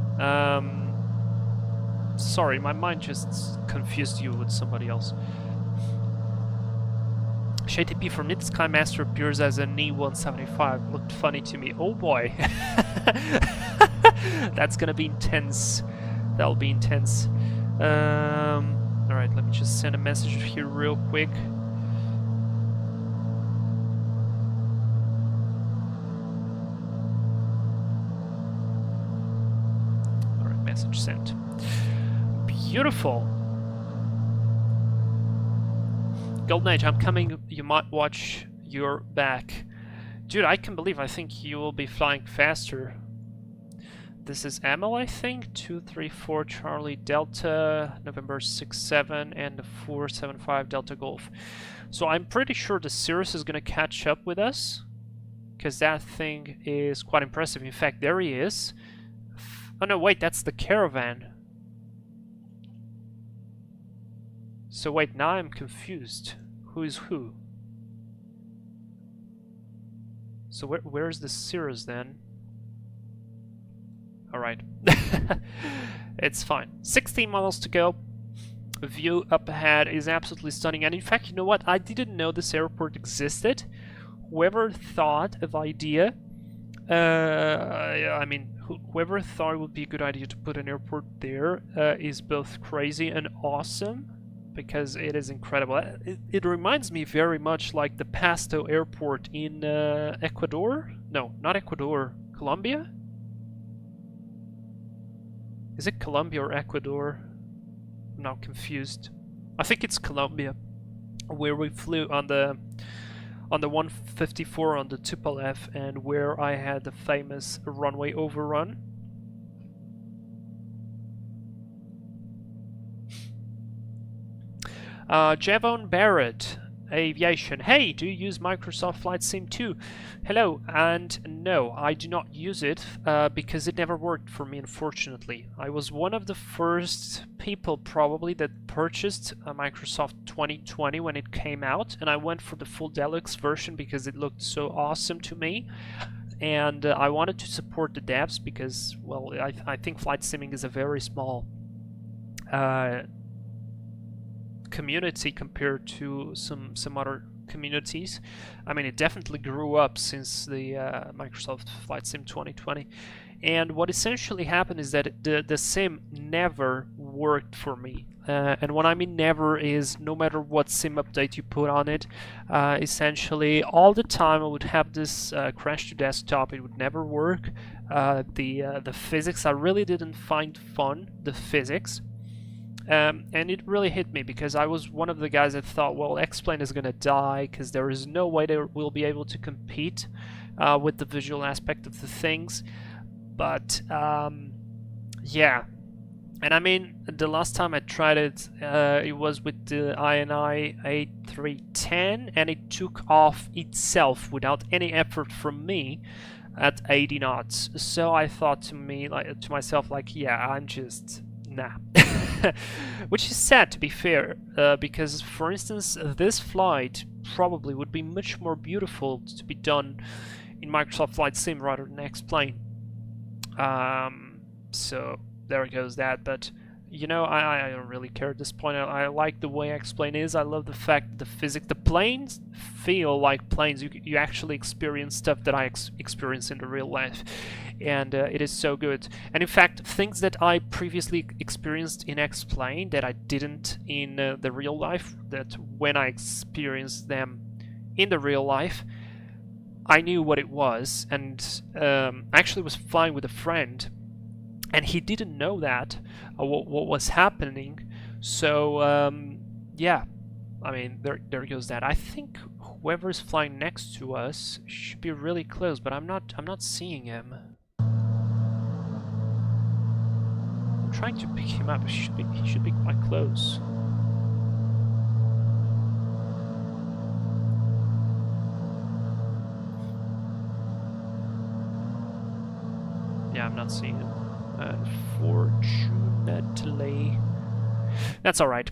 Sorry, my mind just confused you with somebody else. ShayTP from Nit Skymaster appears as an E175. Looked funny to me. Oh boy. That's gonna be intense. That'll be intense. Alright, let me just send a message here real quick. Alright, message sent. Beautiful. Golden Age, I'm coming. You might watch your back. Dude, I can believe, I think you will be flying faster. This is Emil, I think. 234 Charlie Delta, November 67, and the 475 Delta Golf. So I'm pretty sure the CIS is going to catch up with us, because that thing is quite impressive. In fact, there he is. Oh no, wait, that's the Caravan. So wait, now I'm confused. Who is who? So where's the CIS then? Alright. It's fine. 16 miles to go. View up ahead is absolutely stunning. And in fact, you know what? I didn't know this airport existed. Whoever thought of idea... I mean, whoever thought it would be a good idea to put an airport there is both crazy and awesome. Because it is incredible. It reminds me very much like the Pasto airport in Ecuador? No, not Ecuador. Colombia? Is it Colombia or Ecuador? I'm now confused. I think it's Colombia, where we flew on the on the 154 on the Tupolev, and where I had the famous runway overrun. Javon Barrett, Aviation. Hey, do you use Microsoft Flight Sim 2? Hello, and no, I do not use it because it never worked for me, unfortunately. I was one of the first people probably that purchased Microsoft 2020 when it came out, and I went for the full deluxe version because it looked so awesome to me. And I wanted to support the devs because, well, I think flight simming is a very small community compared to some other communities. I mean, it definitely grew up since the Microsoft Flight Sim 2020. And what essentially happened is that the sim never worked for me. And what I mean never is no matter what sim update you put on it, essentially all the time I would have this crash to desktop. It would never work. The physics, I really didn't find fun, the physics. And it really hit me because I was one of the guys that thought, well, X-Plane is gonna die because there is no way they will be able to compete with the visual aspect of the things. But yeah, and I mean, the last time I tried it, it was with the INI 8310, and it took off itself without any effort from me at 80 knots. So I thought to myself, like, yeah, I'm just nah. Which is sad, to be fair, because, for instance, this flight probably would be much more beautiful to be done in Microsoft Flight Sim rather than X-Plane. So there goes that, but you know, I don't really care at this point. I like the way X-Plane is. I love the fact that the physics, the planes feel like planes. You actually experience stuff that I experience in the real life, and it is so good. And in fact, things that I previously experienced in X-Plane that I didn't in the real life, that when I experienced them in the real life, I knew what it was. And I actually was flying with a friend, and he didn't know that what was happening. So yeah, I mean, there goes that. I think whoever's flying next to us should be really close, but I'm not seeing him. I'm trying to pick him up. He should be quite close. Yeah, I'm not seeing him. Unfortunately. That's alright.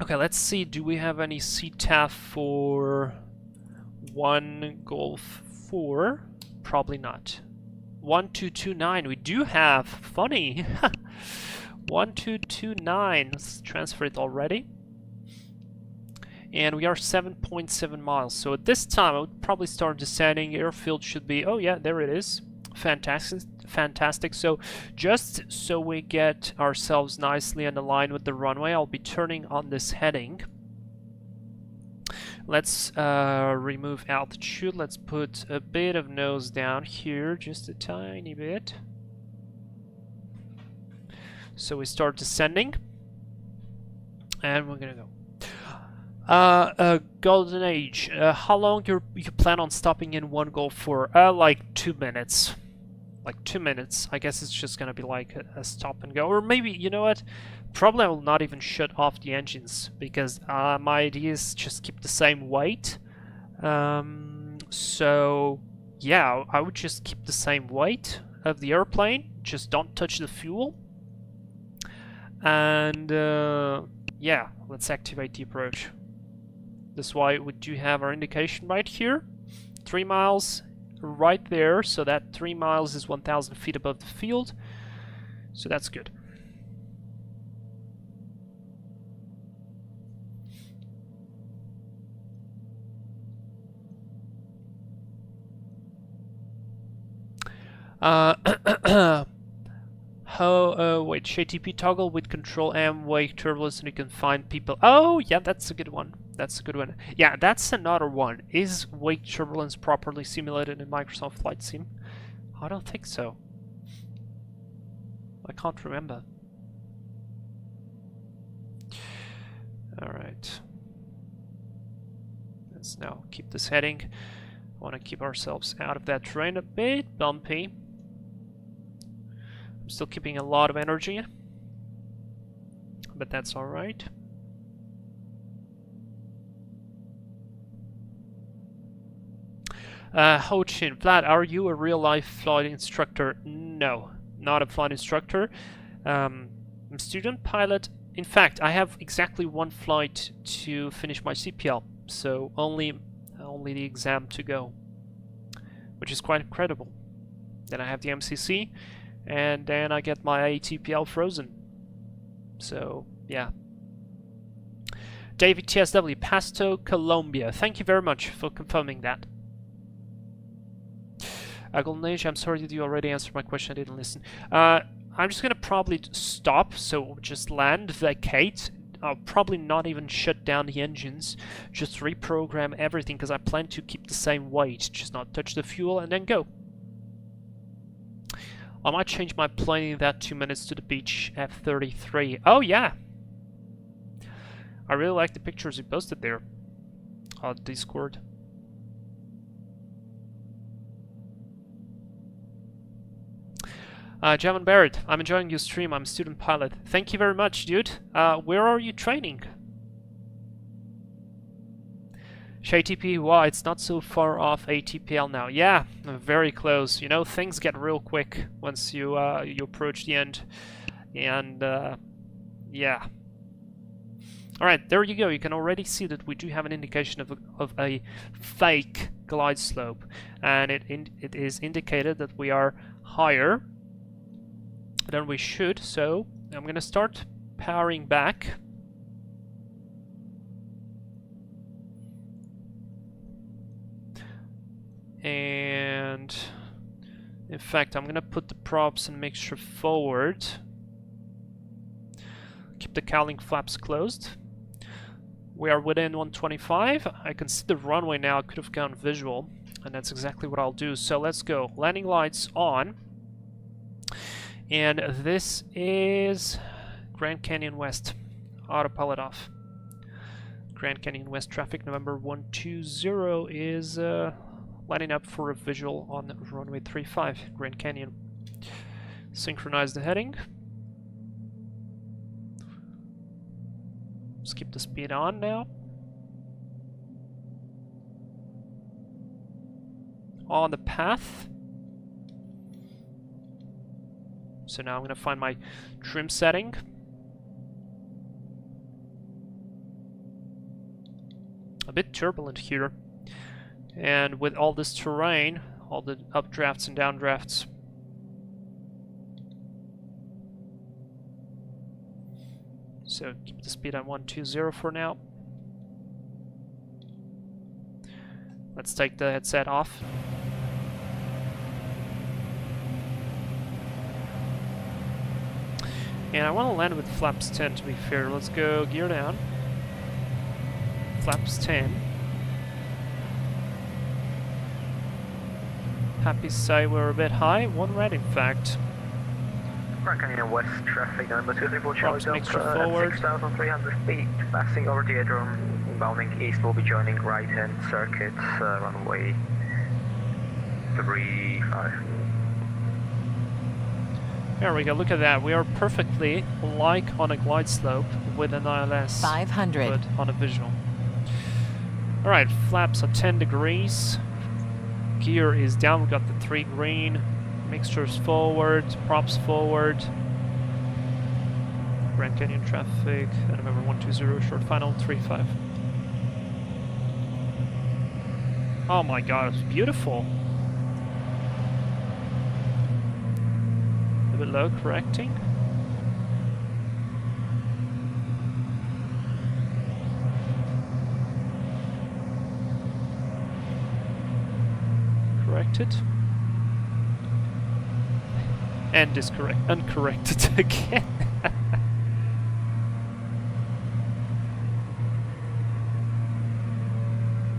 Okay, let's see. Do we have any CTAF for 1 Golf 4? Probably not. 1229. We do have. Funny. 1229. Let's transfer it already. And we are 7.7 miles. So at this time, I would probably start descending. Airfield should be. Oh, yeah, there it is. Fantastic. So just so we get ourselves nicely in line with the runway, I'll be turning on this heading. Let's remove altitude. Let's put a bit of nose down here, just a tiny bit. So we start descending, and we're gonna go. Golden Age. How long you plan on stopping in 1 Golf for? Like 2 minutes. Like 2 minutes. I guess it's just gonna be like a stop and go. Or maybe, you know what? Probably I will not even shut off the engines, because my idea is just keep the same weight. So yeah, I would just keep the same weight of the airplane. Just don't touch the fuel. And yeah, let's activate the approach. That's why we do have our indication right here. 3 miles right there, so that 3 miles is 1,000 feet above the field. So that's good. Wait, JTP toggle with control M, wake turbulence, and you can find people. Oh, yeah, that's a good one. That's a good one. Yeah, that's another one. Is wake turbulence properly simulated in Microsoft Flight Sim? I don't think so. I can't remember. Alright. Let's now keep this heading. I want to keep ourselves out of that terrain. A bit bumpy. I'm still keeping a lot of energy, but that's alright. Ho Chin, Vlad, are you a real-life flight instructor? No, not a flight instructor. I'm a student pilot. In fact, I have exactly one flight to finish my CPL, so only the exam to go, which is quite incredible. Then I have the MCC, and then I get my ATPL frozen. So, yeah. David TSW, Pasto, Colombia. Thank you very much for confirming that. Golden Age, I'm sorry that you already answered my question, I didn't listen. I'm just gonna probably stop, so just land, vacate. I'll probably not even shut down the engines, just reprogram everything, because I plan to keep the same weight, just not touch the fuel, and then go. I might change my plane in that 2 minutes to the beach F-33. Oh yeah! I really like the pictures you posted there on Discord. Javon Barrett, I'm enjoying your stream. I'm a student pilot. Thank you very much, dude. Where are you training? ShayTP, wow, it's not so far off ATPL now. Yeah, very close. You know, things get real quick once you you approach the end. And yeah. Alright, there you go. You can already see that we do have an indication of a fake glide slope. And it is indicated that we are higher than we should, so I'm gonna start powering back. And in fact, I'm gonna put the props and mixture forward. Keep the cowling flaps closed. We are within 125. I can see the runway now. I could have gone visual, and that's exactly what I'll do. So let's go. Landing lights on. And this is Grand Canyon West. Autopilot off. Grand Canyon West traffic, November 120 is lining up for a visual on runway 35, Grand Canyon. Synchronize the heading. Let's keep the speed on now. On the path. So now I'm going to find my trim setting. A bit turbulent here. And with all this terrain, all the updrafts and downdrafts. So keep the speed on 120 for now. Let's take the headset off. And I want to land with flaps 10 to be fair. Let's go gear down. Flaps 10. Happy to say we're a bit high. One red in fact. Grand Canyon West traffic number 234 Charlie Delta forward. 6,300 feet. Passing over the aerodrome, inbounding east, will be joining right-hand circuit, runway 35. There we go, look at that. We are perfectly like on a glide slope with an ILS. 500. But on a visual. Alright, flaps are 10 degrees. Gear is down, we got the 3 green. Mixtures forward, props forward. Grand Canyon traffic, November 120, short final 35. Oh my god, it's beautiful. A bit low, correcting. Corrected. And uncorrected again.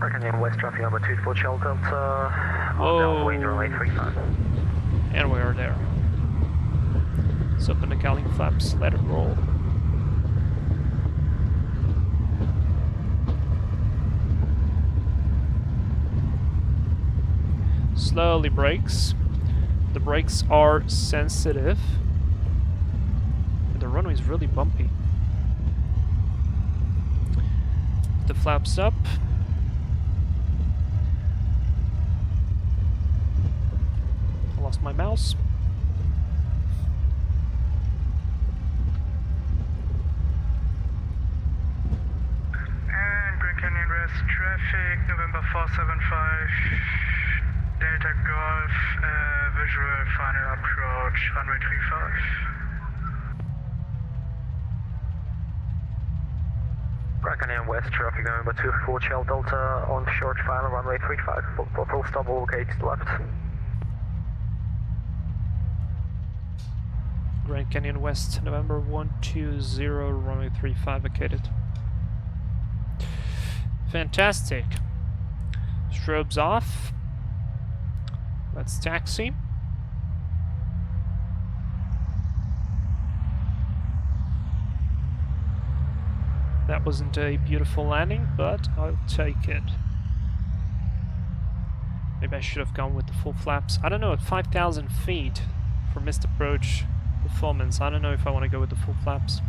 Canyon West traffic number 24 Charlie Delta, downwind runway 35. And we are there. So open the cowling flaps, let it roll. slowly brakes. The brakes are sensitive. And the runway is really bumpy. The flaps up. I lost my mouse. And Grand Canyon West traffic, November 475, Delta Golf, visual final approach, runway 35. Grand Canyon West traffic, November 24, Shell Delta on short final, runway 35, full stop, all gates left. Grand Canyon West, November 120, runway 35 vacated. Fantastic. Strobes off. Let's taxi. That wasn't a beautiful landing, but I'll take it. Maybe I should have gone with the full flaps. I don't know, at 5,000 feet for missed approach performance, I don't know if I want to go with the full flaps.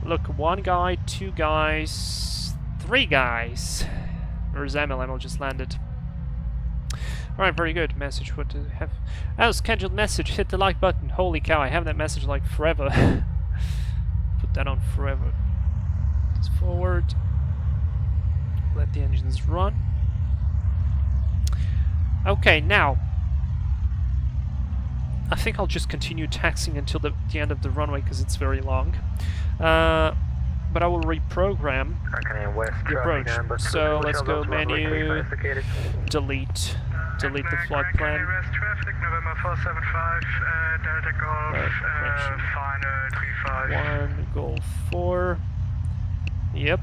Look, one guy, two guys, three guys. Where's Emil? Emil just landed. Alright, very good. Message, what do we have? Oh, scheduled message, hit the like button. Holy cow, I have that message like forever. Put that on forever. Let's forward. Let the engines run. Okay, now I think I'll just continue taxiing until the end of the runway because it's very long. But I will reprogram the approach. So let's go menu, delete the flight plan. West traffic, November 475, Delta Golf, final 35. 1 Golf 4. Yep.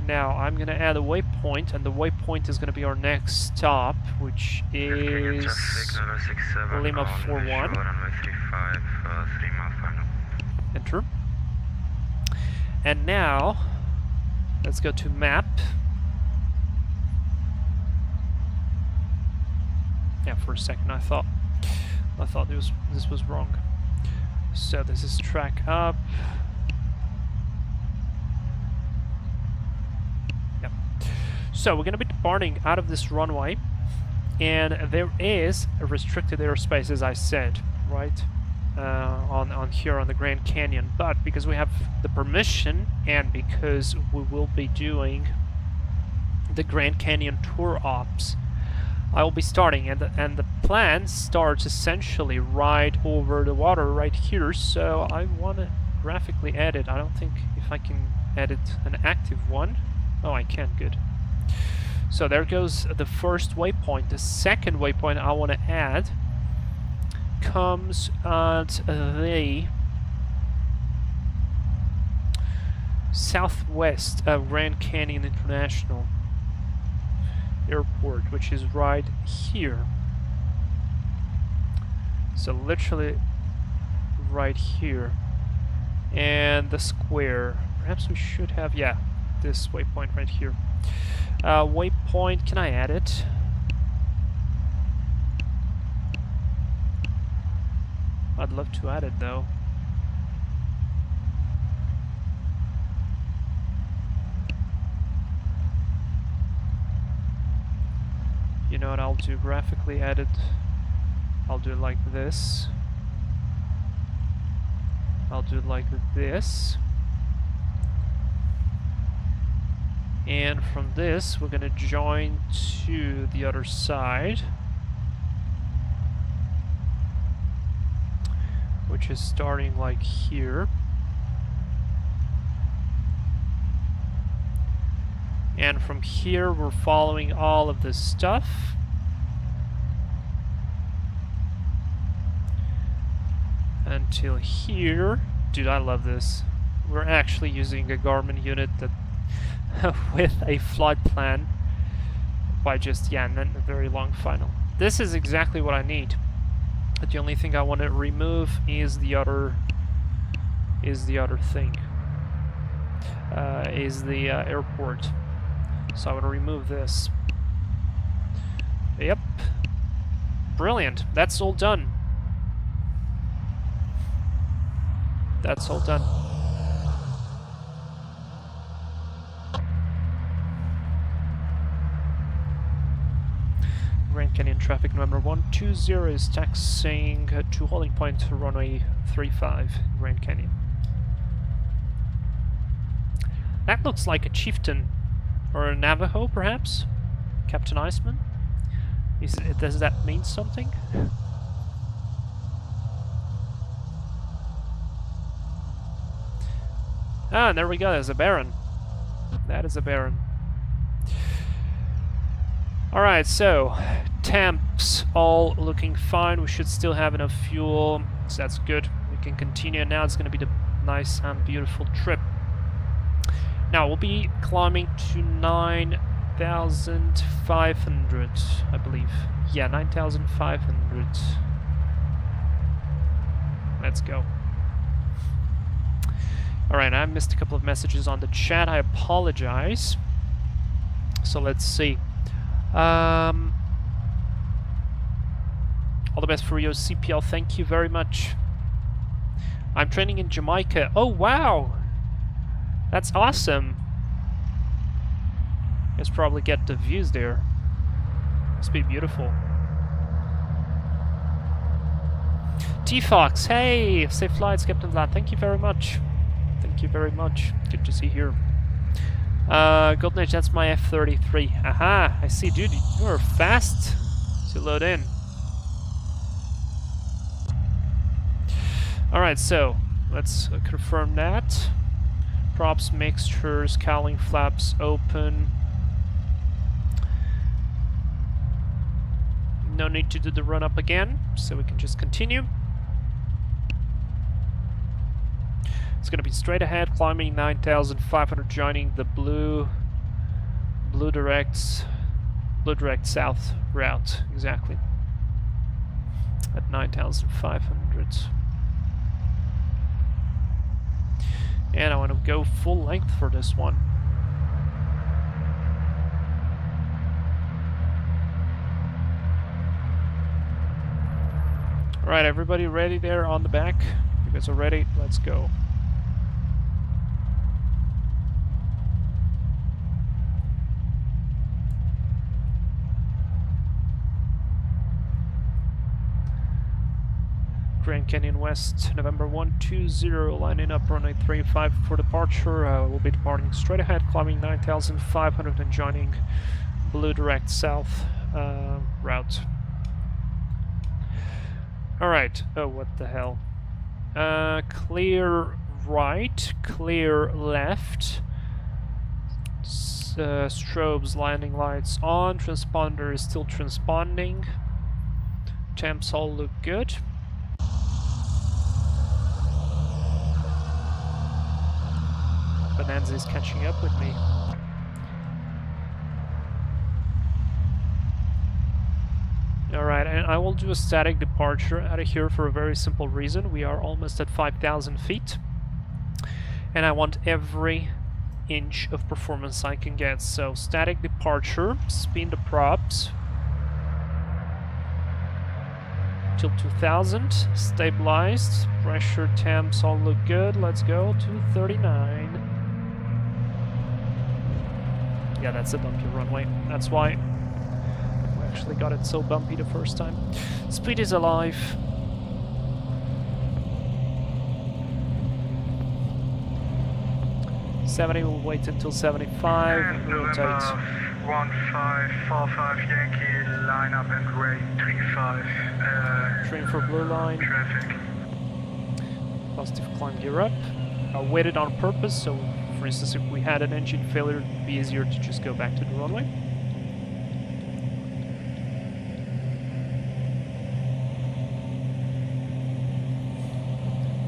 Now I'm gonna add a waypoint, and the waypoint is gonna be our next stop, which is Lima 41. Enter. And now let's go to map. Yeah, for a second I thought this was wrong. So this is track up. Yep. So we're gonna be departing out of this runway, and there is a restricted airspace, as I said, right? On here on the Grand Canyon, but because we have the permission and because we will be doing the Grand Canyon tour ops, I will be starting, and the plan starts essentially right over the water right here. So I want to graphically edit. I don't think if I can edit an active one. Oh, I can. Good. So there goes the first waypoint. The second waypoint I want to add comes at the southwest of Grand Canyon International Airport, which is right here. So literally right here. And the square. Perhaps we should have, yeah, this waypoint right here. Waypoint, can I add it? I'd love to add it though. You know what I'll do? Graphically edit. I'll do it like this. I'll do it like this. And from this, we're gonna join to the other side, which is starting like here. And from here, we're following all of this stuff. Until here. Dude, I love this. We're actually using a Garmin unit that with a flight plan by just, yeah, and then a very long final. This is exactly what I need. But the only thing I want to remove is the other thing. Is the airport. So I want to remove this. Yep. Brilliant. That's all done. That's all done. Grand Canyon traffic number 120 is taxiing to holding point runway 35, Grand Canyon. That looks like a chieftain or a Navajo, perhaps? Captain Iceman? Does that mean something? Ah, and there we go, there's a Baron. That is a Baron. Alright, so temps all looking fine. We should still have enough fuel, so that's good. We can continue. Now it's going to be the nice and beautiful trip. Now we'll be climbing to 9,500, I believe. Yeah, 9,500. Let's go. Alright, I missed a couple of messages on the chat. I apologize. So let's see. All the best for your CPL. Thank you very much. I'm training in Jamaica. Oh, wow! That's awesome. Let's probably get the views there. Must be beautiful. T-Fox, hey! Safe flights, Captain Vlad. Thank you very much. Thank you very much. Good to see you here. Golden Age, that's my F-33. Aha, I see, dude. You are fast to load in. Alright, so let's confirm that. Props, mixtures, cowling flaps open. No need to do the run up again, so we can just continue. It's gonna be straight ahead, climbing 9,500, joining the blue direct south route, exactly. At 9,500. And I want to go full length for this one. Alright, everybody ready there on the back? You guys are ready? Let's go. Grand Canyon West, November 120, lining up runway 35 for departure. We'll be departing straight ahead, climbing 9,500 and joining blue direct south route. Alright, oh what the hell. Clear right, clear left. Strobes, landing lights on, transponder is still transponding. Temps all look good. Bonanza is catching up with me. Alright, and I will do a static departure out of here for a very simple reason. We are almost at 5,000 feet. And I want every inch of performance I can get. So, static departure, spin the props. Till 2,000, stabilized, pressure, temps all look good. Let's go to 39. Yeah, that's a bumpy runway. That's why we actually got it so bumpy the first time. Speed is alive. '70 will wait until 75 and rotate. 1545 Yankee, line up and rate 35. Train for blue line. Traffic. Positive climb gear up. I waited on purpose, so for instance if we had an engine failure it would be easier to just go back to the runway.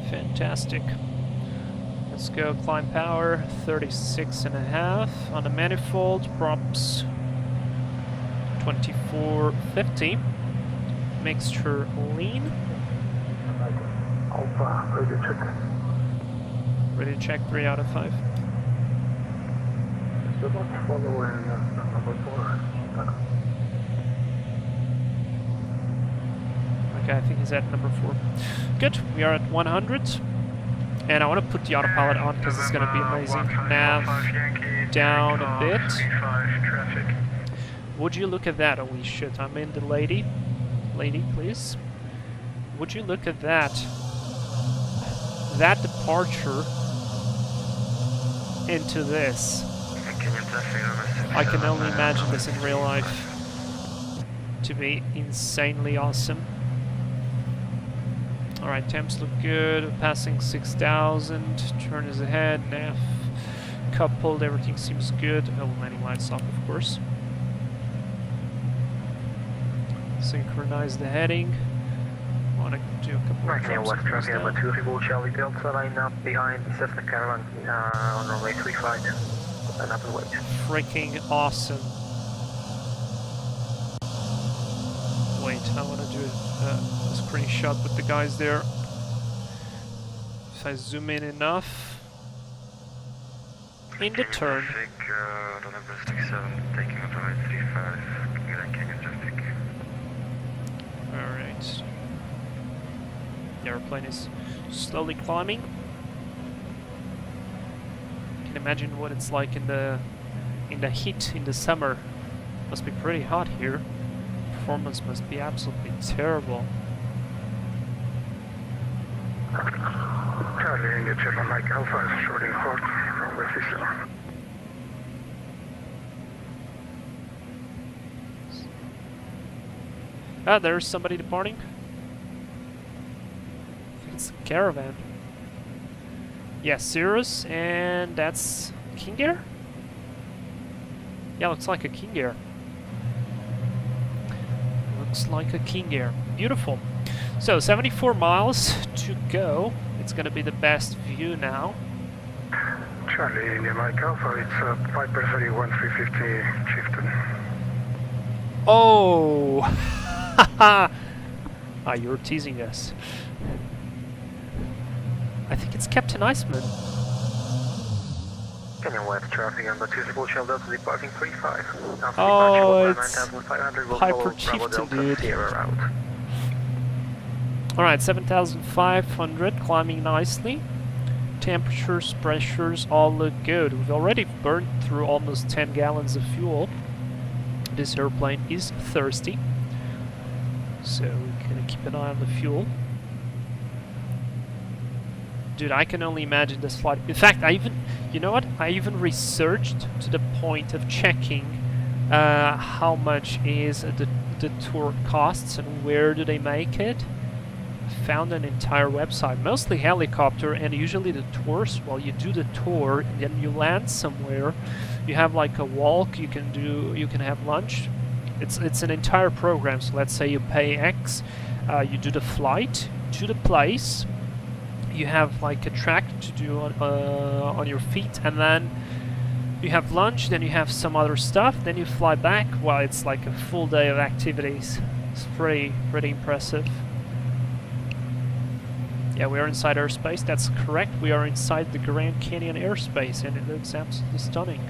Fantastic. Let's go, climb power, 36.5 on the manifold, props 2450, mixture lean. Alpha, ready to check. Ready to check, 3 out of 5. Good luck following number 4. Okay, I think he's at number 4. Good, we are at 100. And I want to put the autopilot on because it's going to be amazing. Nav down a bit. Would you look at that? Holy shit, I'm in the lady. Lady, please. Would you look at that? That departure into this. I can only imagine this in real life to be insanely awesome. Alright, temps look good, passing 6,000, turn is ahead, nav coupled, everything seems good. Oh, landing lights off, of course. Synchronize the heading. Want to do a couple of Right, West traffic number 2, Revolt Charlie Delta, line up behind the Cessna Caravan on runway 35, and up and wait. Freaking awesome. Wait, I want to do a screenshot with the guys there. If I zoom in enough. In the turn. Traffic, number 67, taking off runway 35, Grand Canyon traffic. Alright. The airplane is slowly climbing. You can imagine what it's like in the heat in the summer. Must be pretty hot here. Performance must be absolutely terrible. Charlie, engage on Mike Alpha, shorting hot, runway 37. Ah, there's somebody departing. I think it's a caravan. Yeah, Cirrus, and that's King Air? Yeah, looks like a King Air. Looks like a King Air. Beautiful. So, 74 miles to go. It's gonna be the best view now. Charlie, India Mike Alpha, it's Piper 31 350 Chieftain. Oh! Ah, you're teasing us. I think it's Captain Iceman. Canyon West traffic number 2, Revolt Charlie Delta, departing 35. Oh, it's 9500, will Piper follow Bravo Chieftain, Delta dude. Sierra route. Alright, 7,500, climbing nicely. Temperatures, pressures, all look good. We've already burned through almost 10 gallons of fuel. This airplane is thirsty, so we're gonna keep an eye on the fuel. Dude, I can only imagine this flight. In fact, you know what? I even researched to the point of checking how much is the tour costs and where do they make it. Found an entire website, mostly helicopter, and usually the tours. Well, you do the tour and then you land somewhere. You have like a walk. You can have lunch. It's an entire program. So let's say you pay X, you do the flight to the place. You have like a track to do on your feet, and then you have lunch. Then you have some other stuff. Then you fly back. Well, it's like a full day of activities. It's pretty impressive. Yeah, we are inside airspace. That's correct. We are inside the Grand Canyon airspace, and it looks absolutely stunning.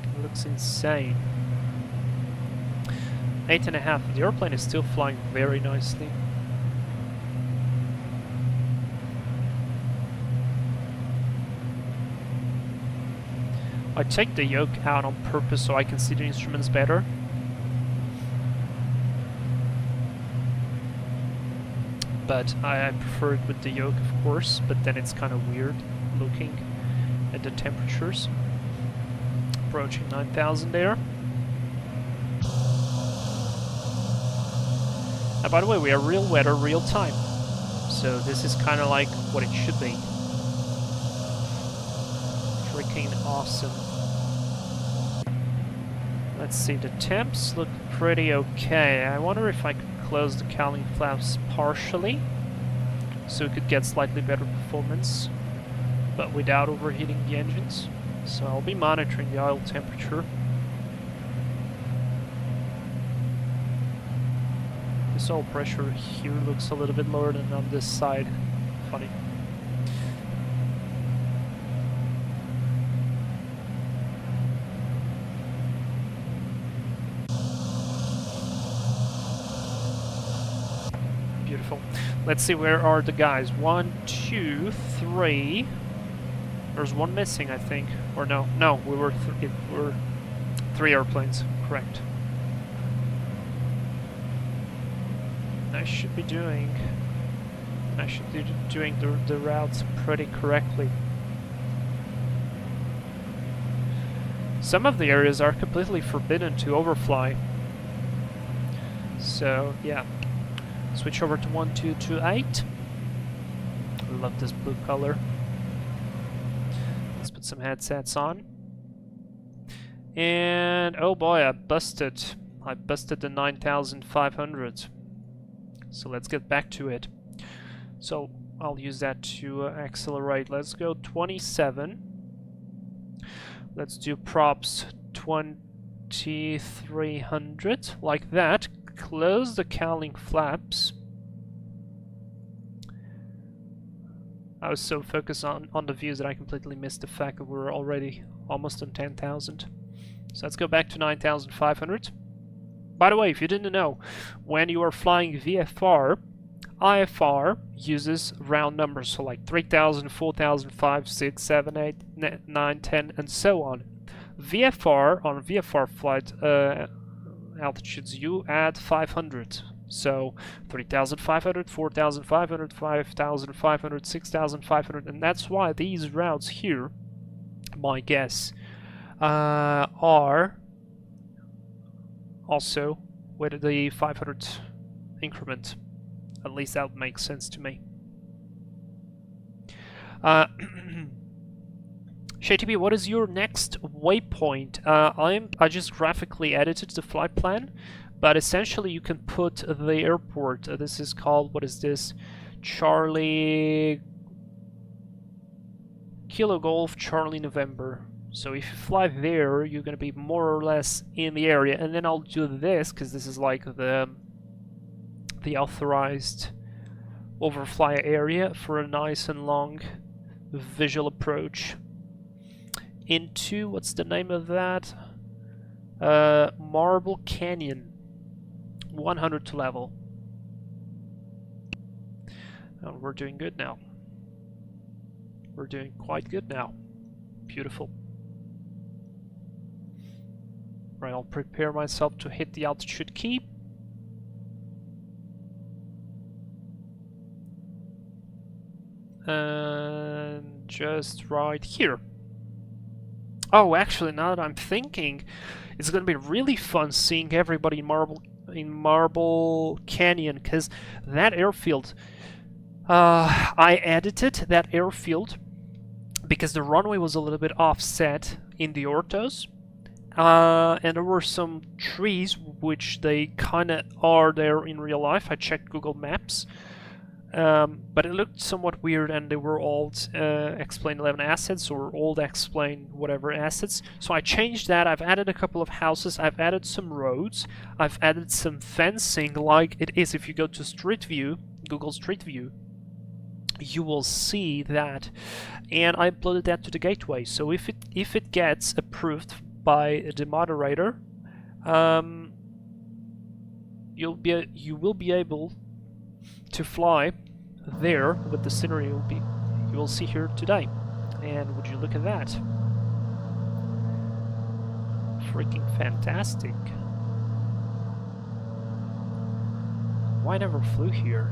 It looks insane. 8.5. The airplane is still flying very nicely. I take the yoke out on purpose so I can see the instruments better. But I prefer it with the yoke, of course, but then it's kind of weird looking at the temperatures. Approaching 9,000 there. And by the way, we are real weather, real time. So this is kind of like what it should be. Freaking awesome. Let's see, the temps look pretty okay. I wonder if I could close the cowling flaps partially, so we could get slightly better performance, but without overheating the engines. So I'll be monitoring the oil temperature. This oil pressure here looks a little bit lower than on this side. Funny. Beautiful. Let's see, where are the guys? 1, 2, 3. There's one missing, I think. Or no. No, we were 3 airplanes. Correct. I should be doing the routes pretty correctly. Some of the areas are completely forbidden to overfly. So, yeah. Switch over to 1228. I love this blue color. Let's put some headsets on. And, oh boy, I busted the 9500. So let's get back to it. So I'll use that to accelerate. Let's go 27. Let's do props 2300, like that. Close the cowling flaps. I was so focused on the views that I completely missed the fact that we're already almost on 10,000. So let's go back to 9500. By the way, if you didn't know, when you are flying VFR, IFR uses round numbers, so like 3,000, 4,000, 5, 6, 7, 8, 9, 10, and so on. VFR, on VFR flight altitudes, you add 500. So 3,500, 4,500, 5,500, 6,500, and that's why these routes here, my guess, are also with the 500 increment. At least that makes sense to me. ShayTB, what is your next waypoint? I just graphically edited the flight plan, but essentially you can put the airport. This is called, what is this? Charlie Kilo Golf Charlie November. So if you fly there, you're gonna be more or less in the area, and then I'll do this because this is like the authorized overfly area for a nice and long visual approach into, what's the name of that? Marble Canyon, 100 to level. And we're doing good now. We're doing quite good now. Beautiful. Right, I'll prepare myself to hit the altitude key. And just right here. Oh, actually, now that I'm thinking, it's gonna be really fun seeing everybody in Marble Canyon, because that airfield, I edited that airfield because the runway was a little bit offset in the orthos. And there were some trees, which they kind of are there in real life. I checked Google Maps, but it looked somewhat weird, and they were old X-Plane 11 assets, or old X-Plane whatever assets. So I changed that. I've added a couple of houses, I've added some roads, I've added some fencing, like it is if you go to Street View, Google Street View, you will see that. And I uploaded that to the gateway. So if it gets approved by the moderator, you will be able to fly there with the scenery you will see here today. And would you look at that? Freaking fantastic. Why never flew here?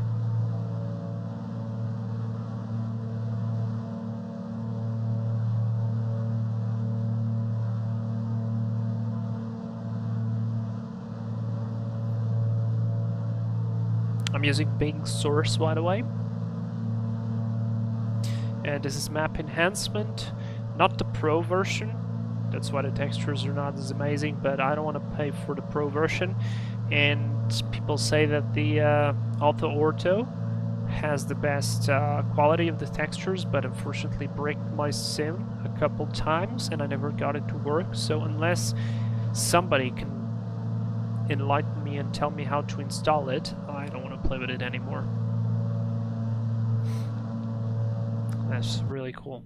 I'm using Bing Source, by the way. And this is map enhancement, not the pro version. That's why the textures are not as amazing, but I don't want to pay for the pro version. And people say that the Auto Ortho has the best quality of the textures, but unfortunately bricked my sim a couple times and I never got it to work. So unless somebody can enlighten me and tell me how to install it, I don't want to play with it anymore. That's really cool.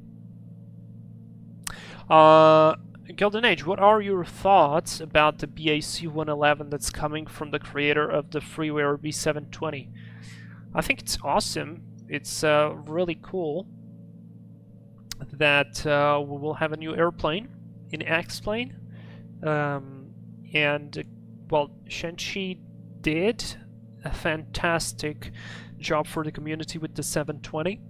Golden Age, what are your thoughts about the BAC 111 that's coming from the creator of the freeware B720? I think it's awesome. It's really cool that we will have a new airplane in X-Plane. And well, Shenchi did a fantastic job for the community with the 720.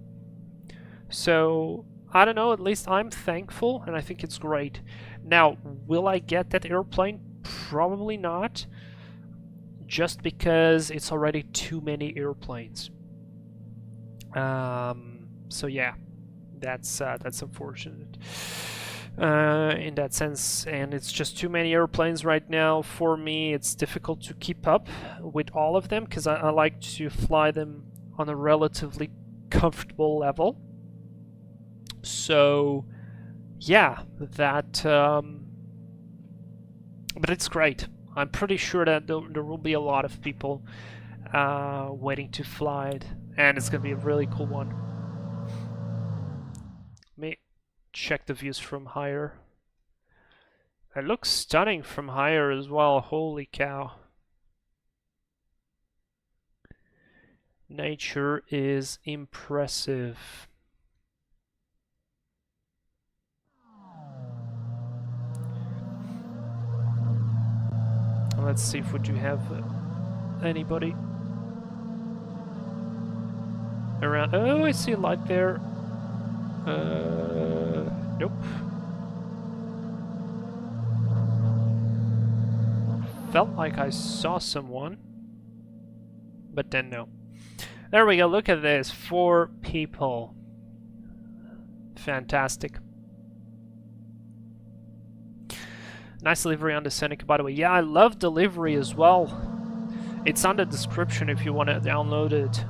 So I don't know, at least I'm thankful, and I think it's great. Now, will I get that airplane? Probably not, just because it's already too many airplanes. So yeah, that's unfortunate in that sense, and it's just too many airplanes right now for me. It's difficult to keep up with all of them because I like to fly them on a relatively comfortable level. So yeah, that but it's great. I'm pretty sure that there will be a lot of people waiting to fly it, and it's gonna be a really cool one. Let me check the views from higher. It looks stunning from higher as well. Holy cow. Nature is impressive. Let's see if we do have anybody around. Oh, I see a light there. Nope. Felt like I saw someone, but then no. There we go, look at this. 4 people. Fantastic. Nice delivery on the Seneca, by the way. Yeah, I love delivery as well. It's on the description if you want to download it.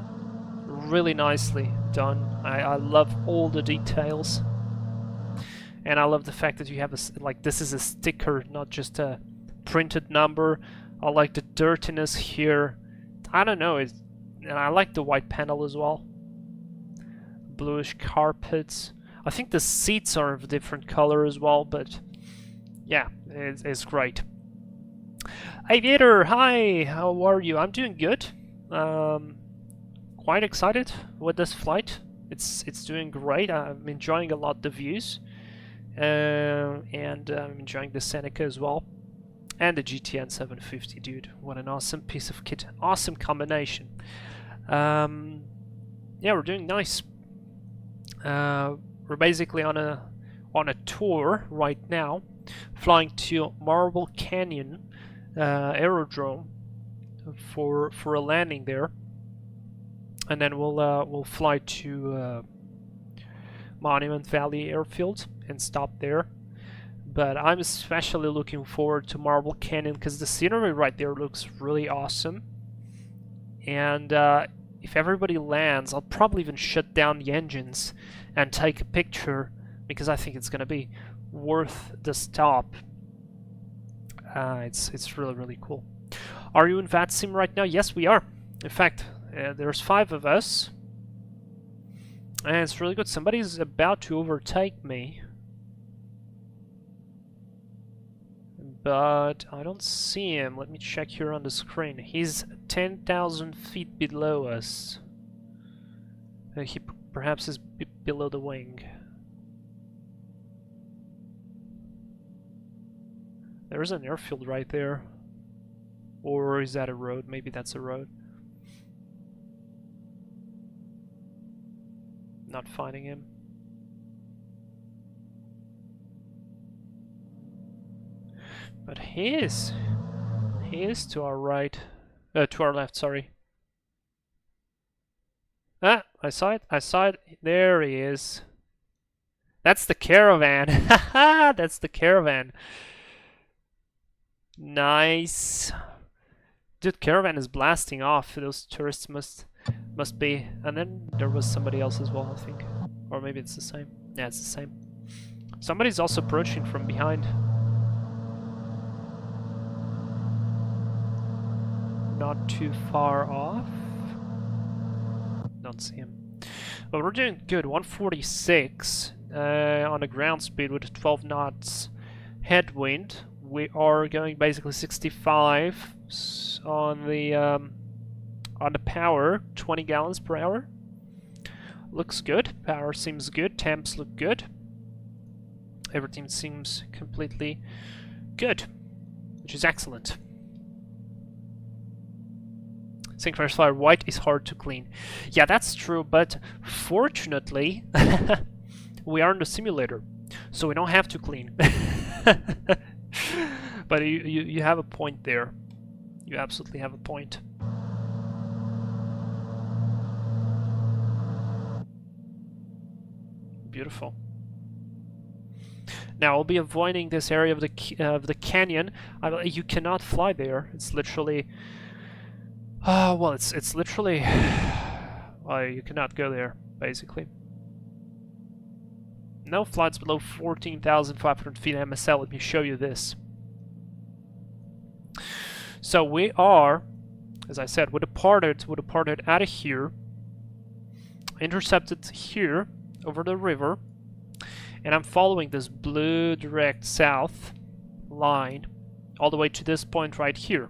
Really nicely done. I love all the details. And I love the fact that you have like, this is a sticker, not just a printed number. I like the dirtiness here. I don't know, and I like the white panel as well. Bluish carpets. I think the seats are of a different color as well, but yeah, it's great. Aviator, hi, how are you? I'm doing good. Quite excited with this flight. It's doing great. I'm enjoying a lot the views, and I'm enjoying the Seneca as well, and the GTN750. Dude, what an awesome piece of kit! Awesome combination. Yeah, we're doing nice. We're basically on a tour right now, flying to Marble Canyon aerodrome for a landing there, and then we'll fly to Monument Valley Airfield and stop there. But I'm especially looking forward to Marble Canyon because the scenery right there looks really awesome. And if everybody lands, I'll probably even shut down the engines and take a picture because I think it's gonna be worth the stop. It's really cool. Are you in VATSIM right now? Yes, we are. In fact, there's 5 of us, and it's really good. Somebody's about to overtake me, but I don't see him. Let me check here on the screen. He's 10,000 feet below us. He perhaps is below the wing. There's an airfield right there. Or is that a road? Maybe that's a road. Not finding him. But he is to our right. To our left, sorry. Ah, I saw it. There he is. That's the caravan. Haha, that's the caravan. Nice. Dude, caravan is blasting off. Those tourists must be. And then there was somebody else as well, I think. Or maybe it's the same. Yeah, it's the same. Somebody's also approaching from behind. Not too far off. Don't see him. But we're doing good. 146 on a ground speed with 12 knots headwind. We are going basically 65 on the On the power, 20 gallons per hour. Looks good. Power seems good. Temps look good. Everything seems completely good, which is excellent. Synchronous fire white is hard to clean. Yeah, that's true, but fortunately, we are in the simulator, so we don't have to clean. But you have a point there. You absolutely have a point. Beautiful. Now I'll be avoiding this area of the canyon. You cannot fly there. It's literally. Well, it's literally. You cannot go there, basically. No flights below 14,500 feet MSL. Let me show you this. So we are, as I said, we departed out of here, intercepted here over the river, and I'm following this blue direct south line all the way to this point right here.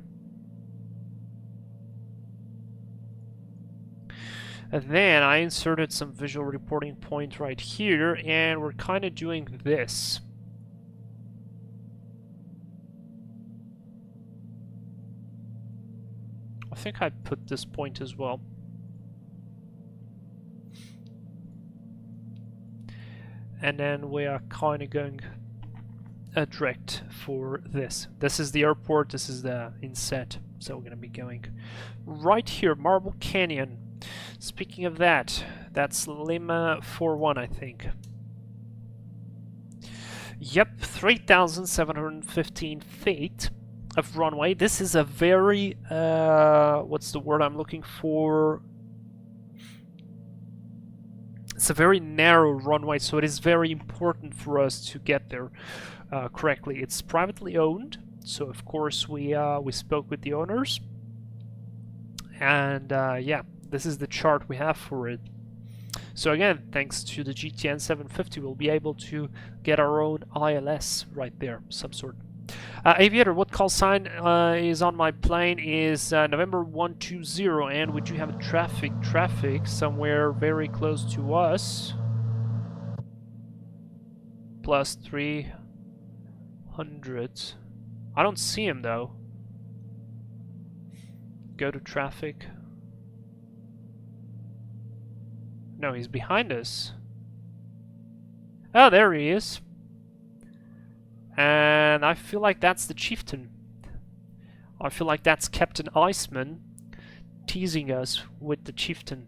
And then I inserted some visual reporting point right here, and we're kind of doing this. I think I put this point as well. And then we are kind of going direct for this. This is the airport, this is the inset. So we're going to be going right here, Marble Canyon. Speaking of that, that's Lima 41, I think. Yep, 3,715 feet of runway. This is a very, what's the word I'm looking for? It's a very narrow runway, so it is very important for us to get there correctly. It's privately owned, so of course we spoke with the owners, and yeah, this is the chart we have for it. So again, thanks to the GTN750, we'll be able to get our own ILS right there, some sort. Aviator, what call sign is on my plane is November 120, and we do have a traffic somewhere very close to us. Plus 300. I don't see him though. Go to traffic. No, he's behind us. Oh, there he is. And I feel like that's the chieftain. I feel like that's Captain Iceman teasing us with the chieftain.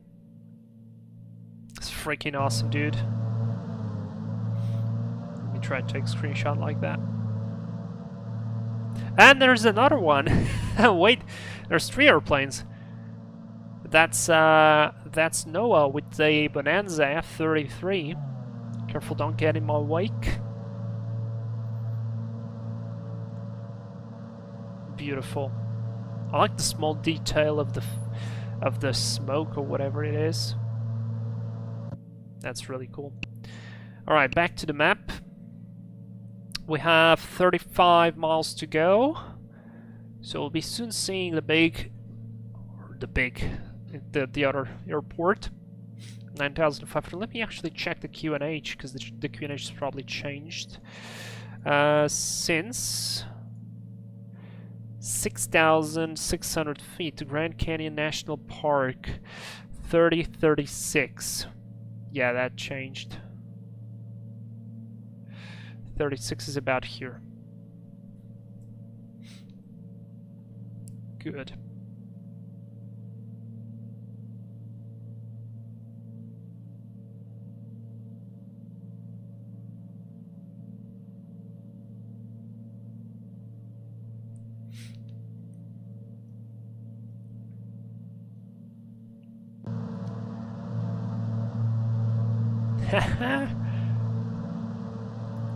It's freaking awesome, dude. Let me try to take a screenshot like that. And there's another one. Wait, there's 3 airplanes. That's Noah with the Bonanza F-33. Careful, don't get in my wake. Beautiful. I like the small detail of the smoke or whatever it is. That's really cool. All right, back to the map. We have 35 miles to go, so we'll be soon seeing the other airport. 9,500. Let me actually check the QNH, because the QNH has probably changed since 6,600 feet to Grand Canyon National Park. 3036. Yeah, that changed. 36 is about here. Good.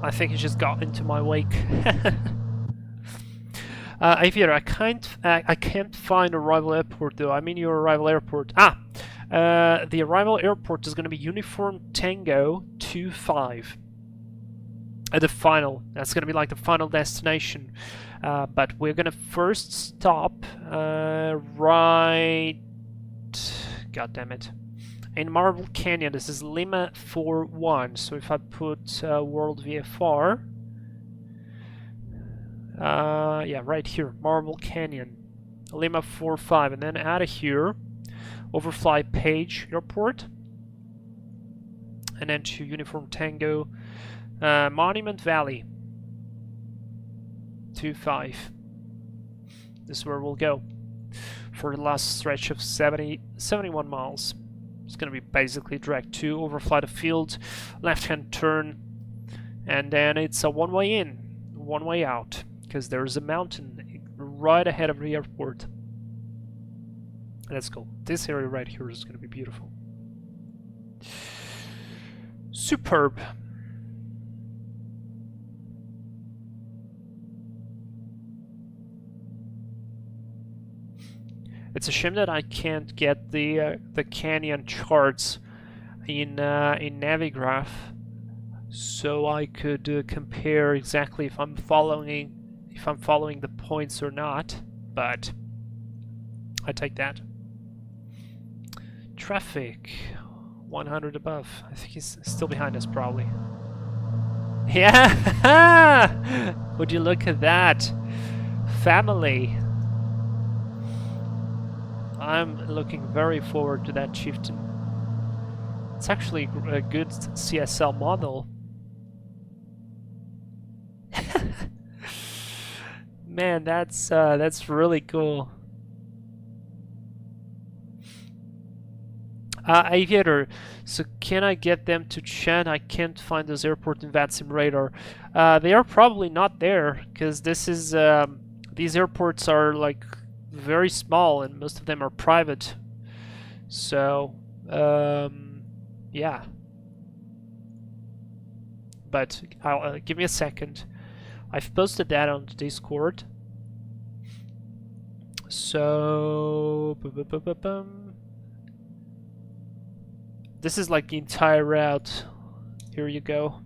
I think he just got into my wake. Aviator, I can't find arrival airport though. I mean your arrival airport. The arrival airport is going to be Uniform Tango 25. The final. That's going to be like the final destination. But we're going to first stop right God damn it. In Marble Canyon, this is Lima 41. So if I put World VFR, yeah, right here, Marble Canyon, Lima 45, and then out of here, overfly Page Airport, and then to Uniform Tango, Monument Valley, 25. This is where we'll go for the last stretch of 71 miles. It's going to be basically direct to overfly the field, left-hand turn, and then it's a one-way in, one-way out, because there's a mountain right ahead of the airport. Let's go. This area right here is going to be beautiful. Superb. It's a shame that I can't get the canyon charts in Navigraph, so I could compare exactly if I'm following the points or not. But I take that. Traffic 100 above. I think he's still behind us, probably. Yeah! Would you look at that? Family. I'm looking very forward to that, Chieftain. It's actually a good CSL model. Man, that's really cool. Aviator, so can I get them to Chen? I can't find this airport in VATSIM radar. They are probably not there, because this is these airports are like very small and most of them are private. So yeah. But I'll give me a second. I've posted that on the Discord. So this is like the entire route. Here you go.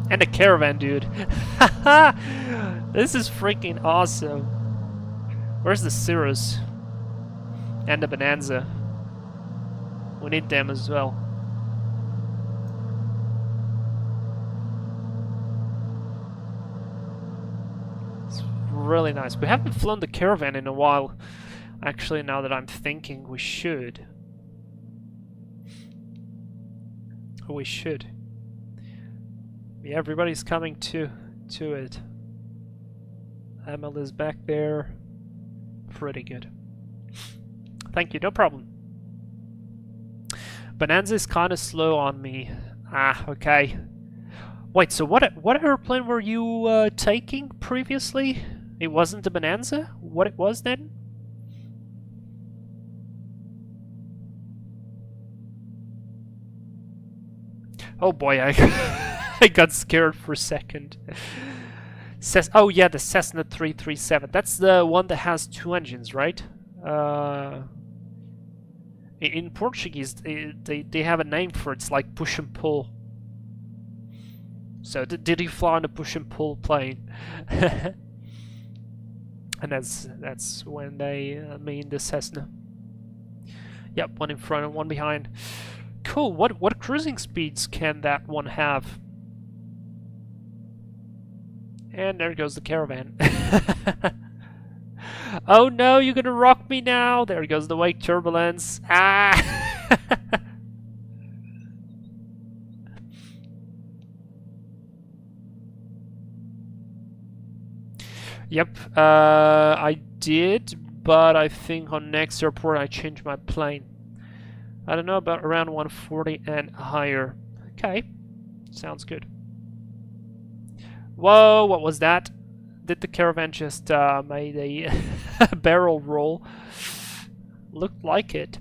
And a caravan, dude. This is freaking awesome. Where's the Cirrus? And the Bonanza. We need them as well. It's really nice. We haven't flown the caravan in a while. Actually, now that I'm thinking, we should. We should. Yeah, everybody's coming to it. Emil is back there. Pretty good. Thank you, no problem. Bonanza is kind of slow on me. Ah, okay. Wait, so what airplane were you taking previously? It wasn't the Bonanza? What it was then? Oh boy, I got scared for a second. Oh yeah, the Cessna 337. That's the one that has two engines, right? In Portuguese, they have a name for it. It's like push and pull. So did he fly on a push and pull plane? And that's when they mean the Cessna. Yep, one in front and one behind. Cool. What cruising speeds can that one have? And there goes the caravan. Oh no, you're gonna rock me now! There goes the wake turbulence. Ah! Yep, I did, but I think on next airport I changed my plane. I don't know, about around 140 and higher. Okay, sounds good. Whoa, what was that? Did the caravan just made a barrel roll? Looked like it.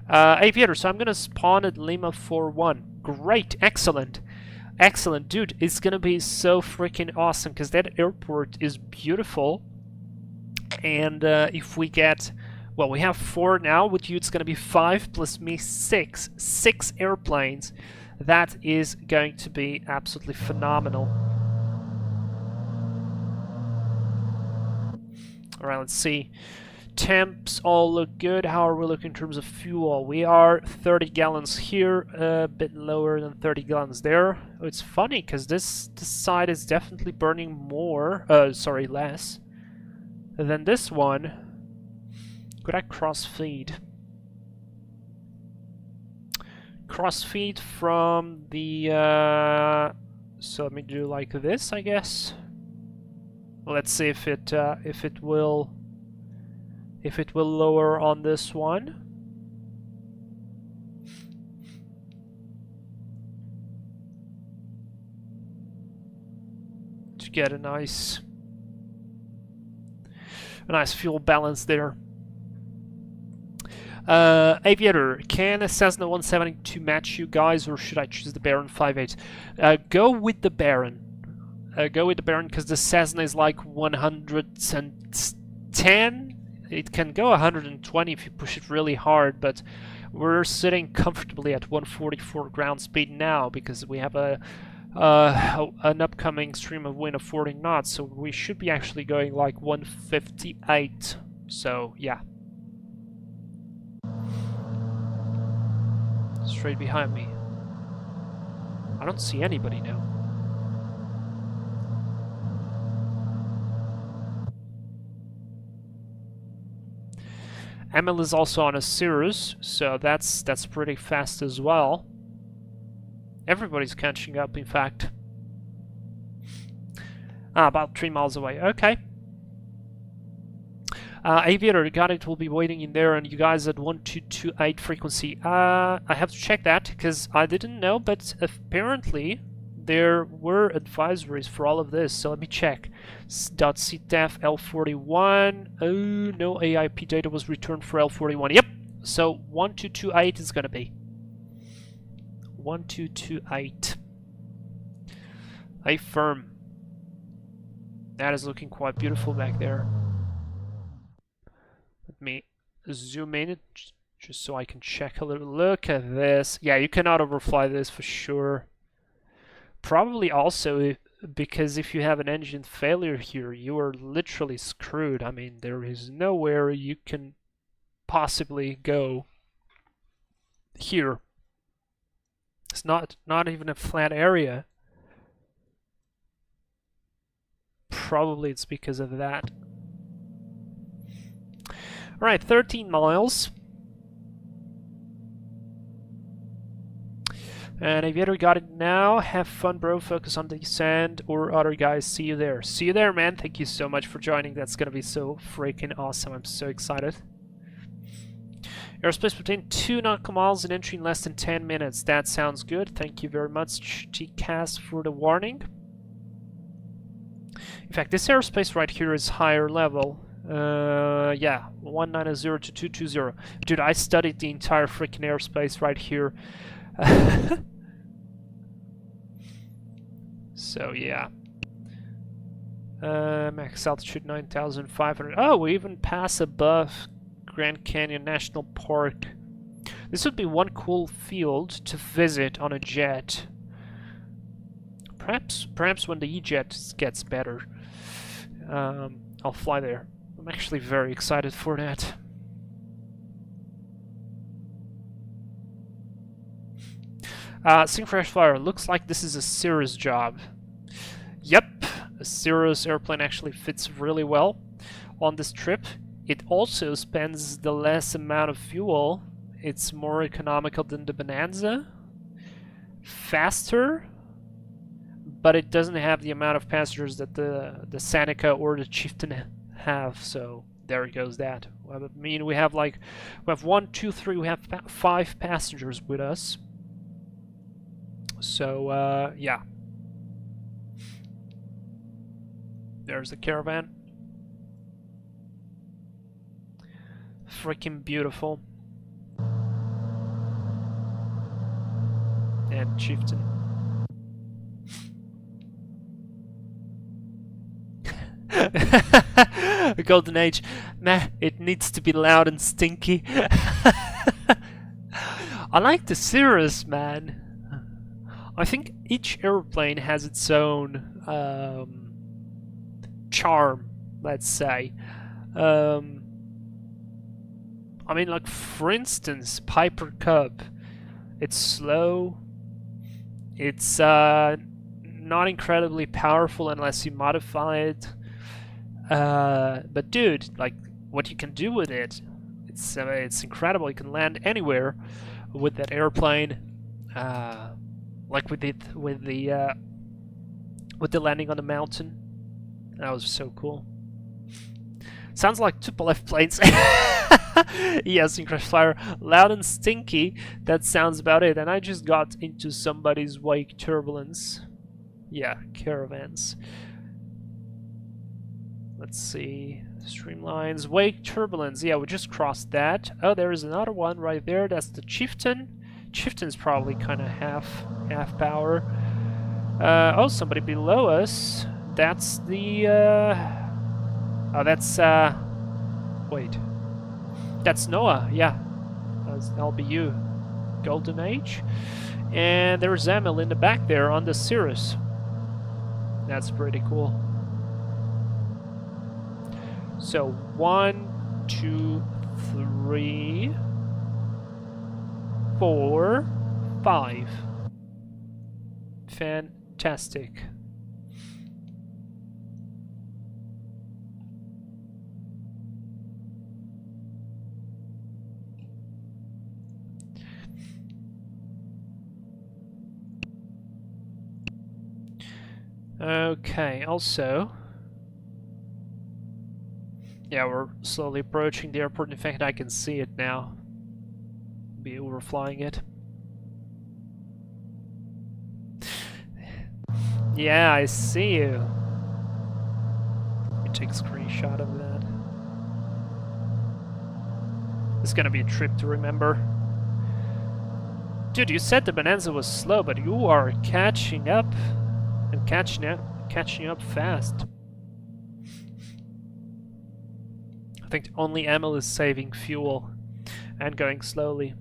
Aviator, so I'm gonna spawn at Lima 41. Great, excellent. Excellent, dude, it's gonna be so freaking awesome because that airport is beautiful. And if we get, well, we have 4 now. With you, it's gonna be 5 plus me 6. 6 airplanes. That is going to be absolutely phenomenal. Alright, let's see. Temps all look good. How are we looking in terms of fuel? We are 30 gallons here, a bit lower than 30 gallons there. Oh, it's funny because this side is definitely burning more, sorry, less than this one. Could I cross-feed? Cross-feed from the, so let me do like this, I guess. Let's see if it will lower on this one. To get a nice fuel balance there. Aviator, can a Cessna 172 match you guys, or should I choose the Baron 5.8? Go with the Baron. Go with the Baron because the Cessna is like 110. It can go 120 if you push it really hard, but we're sitting comfortably at 144 ground speed now because we have an upcoming stream of wind of 40 knots, so we should be actually going like 158. So yeah, straight behind me. I don't see anybody now. Emil is also on a Cirrus, so that's pretty fast as well. Everybody's catching up, in fact. About 3 miles away. Okay. Aviator, got it. We'll be waiting in there, and you guys at 1228 frequency. I have to check that because I didn't know, but apparently there were advisories for all of this. So let me check. .ctef L41. Oh no, AIP data was returned for L41. Yep. So 1228 is gonna be 1228. A firm. That is looking quite beautiful back there. Let me zoom in just so I can check a little. Look at this. Yeah, you cannot overfly this for sure. Probably also because if you have an engine failure here, you are literally screwed. I mean, there is nowhere you can possibly go here. It's not even a flat area. Probably it's because of that. Alright, 13 miles. And Aviator got it now. Have fun, bro. Focus on the descent or other guys. See you there. See you there, man. Thank you so much for joining. That's gonna be so freaking awesome. I'm so excited. Airspace between 2 nautical miles and entry in less than 10 minutes. That sounds good. Thank you very much, TCAS, for the warning. In fact, this airspace right here is higher level. Yeah, 190 to 220. Dude, I studied the entire freaking airspace right here. So yeah, max altitude 9,500. Oh, we even pass above Grand Canyon National Park. This would be one cool field to visit on a jet. Perhaps when the E-jet gets better, I'll fly there. I'm actually very excited for that. Sing Fresh Flyer, looks like this is a Cirrus job. Yep, a Cirrus airplane actually fits really well on this trip. It also spends the less amount of fuel. It's more economical than the Bonanza. Faster, but it doesn't have the amount of passengers that the Seneca or the Chieftain have, so there goes that. I mean, we have 1, 2, 3, we have 5 passengers with us. So, yeah. There's the caravan. Freaking beautiful. And Chieftain. Golden Age. Nah, it needs to be loud and stinky. I like the Cirrus, man. I think each airplane has its own charm, let's say. I mean, like, for instance, Piper Cub. It's slow. It's not incredibly powerful unless you modify it. But dude, like, what you can do with it, it's incredible. You can land anywhere with that airplane. Like we did with the landing on the mountain. That was so cool. Sounds like Tupolev planes. Yes, in Crash Flyer, loud and stinky. That sounds about it. And I just got into somebody's wake turbulence. Yeah, caravans. Let's see. Streamlines, wake turbulence. Yeah, we just crossed that. Oh, there is another one right there. That's the Chieftain. Chieftain's probably kind of half power. Oh, somebody below us. That's the. Oh, that's. Wait. That's Noah. Yeah, that's LBU, Golden Age, and there's Emil in the back there on the Cirrus. That's pretty cool. So 1, 2, 3, 4, 5. Fantastic. Okay, also, yeah, we're slowly approaching the airport. In fact, I can see it now. Be overflying it. Yeah, I see you. Let me take a screenshot of that. It's gonna be a trip to remember. Dude, you said the Bonanza was slow, but you are catching up. And catching up fast. I think only Emil is saving fuel and going slowly.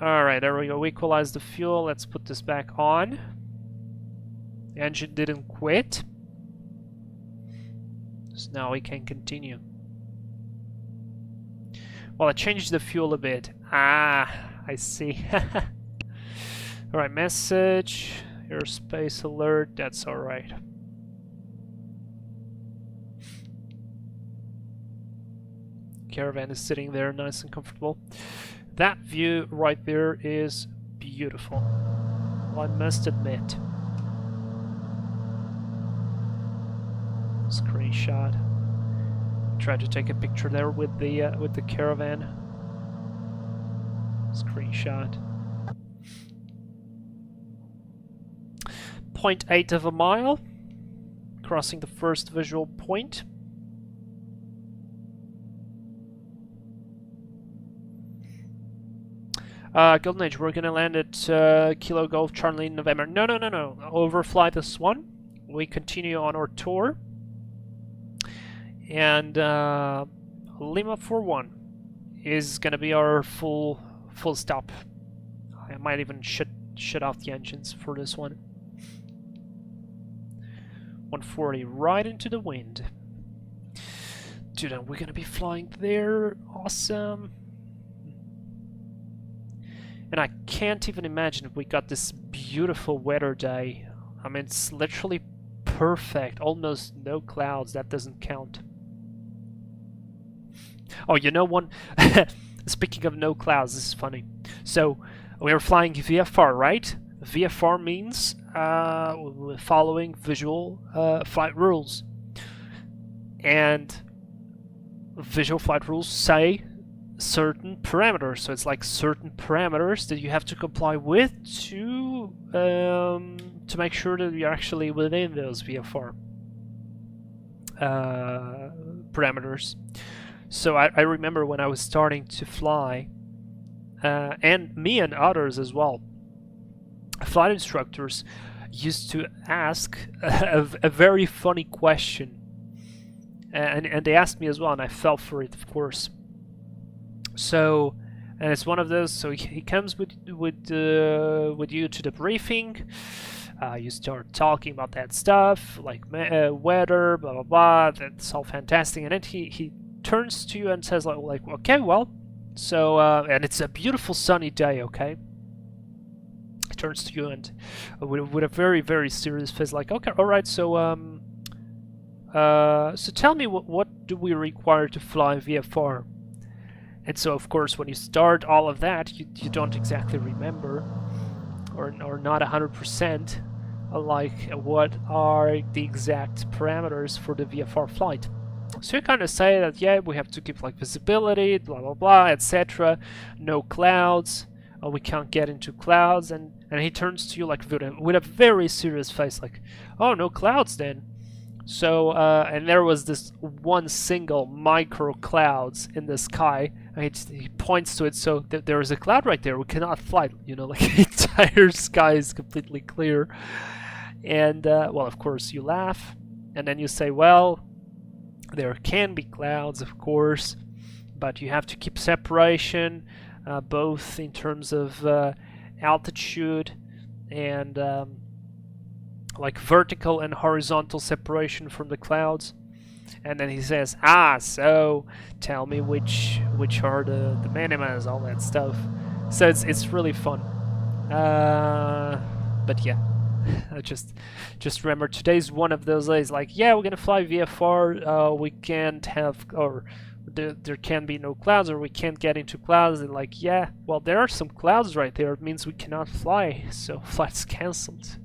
Alright, there we go. We equalize the fuel. Let's put this back on. The engine didn't quit. So now we can continue. Well, I changed the fuel a bit. Ah, I see. Alright, message, airspace alert, that's alright. Caravan is sitting there nice and comfortable. That view right there is beautiful, I must admit. Screenshot. Tried to take a picture there with the caravan. Screenshot. 0.8 of a mile, crossing the first visual point. Golden Age, we're gonna land at Kilo Golf Charlie in November. No. Overfly this one. We continue on our tour. And Lima 41 is gonna be our full stop. I might even shut off the engines for this one. 140 right into the wind. Dude, and we're gonna be flying there. Awesome. And I can't even imagine if we got this beautiful weather day. I mean, it's literally perfect. Almost no clouds. That doesn't count. Oh, you know one... Speaking of no clouds, this is funny. So, we were flying VFR, right? VFR means following visual flight rules. And visual flight rules say certain parameters. So it's like certain parameters that you have to comply with to make sure that you're actually within those VFR parameters. So I remember when I was starting to fly, and me and others as well, flight instructors used to ask a very funny question, and they asked me as well, and I fell for it, of course. So, and it's one of those. So he comes with you to the briefing. You start talking about that stuff, like weather, blah blah blah. That's all fantastic, and then he turns to you and says like okay, well, so and it's a beautiful sunny day, okay. He turns to you and with a very very serious face, like okay, all right, so so tell me what do we require to fly VFR? And so of course when you start all of that, you don't exactly remember, or not 100%, like what are the exact parameters for the VFR flight. So you kind of say that yeah, we have to keep like visibility, blah blah blah, etc. No clouds, we can't get into clouds, and he turns to you like with a very serious face, like oh, no clouds then. So and there was this one single micro clouds in the sky, and he points to it, so there is a cloud right there, we cannot fly, you know, like the entire sky is completely clear. And well, of course you laugh, and then you say, well, there can be clouds, of course, but you have to keep separation, both in terms of altitude and like vertical and horizontal separation from the clouds. And then he says, so tell me which are the minimas, all that stuff. So it's really fun. But yeah, I just remember today's one of those days, like yeah, we're gonna fly VFR, we can't have, or there can be no clouds, or we can't get into clouds. And like yeah, well, there are some clouds right there, it means we cannot fly, so flight's cancelled.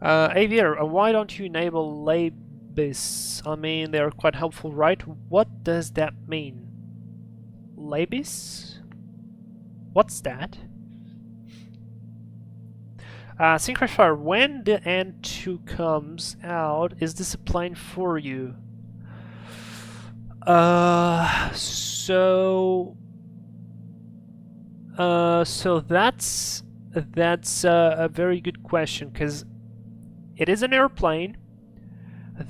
Aviator, why don't you enable labis? I mean, they're quite helpful, right? What does that mean? Labis? What's that? Synchrosphere, when the N2 comes out, is this a plane for you? So that's a very good question, because it is an airplane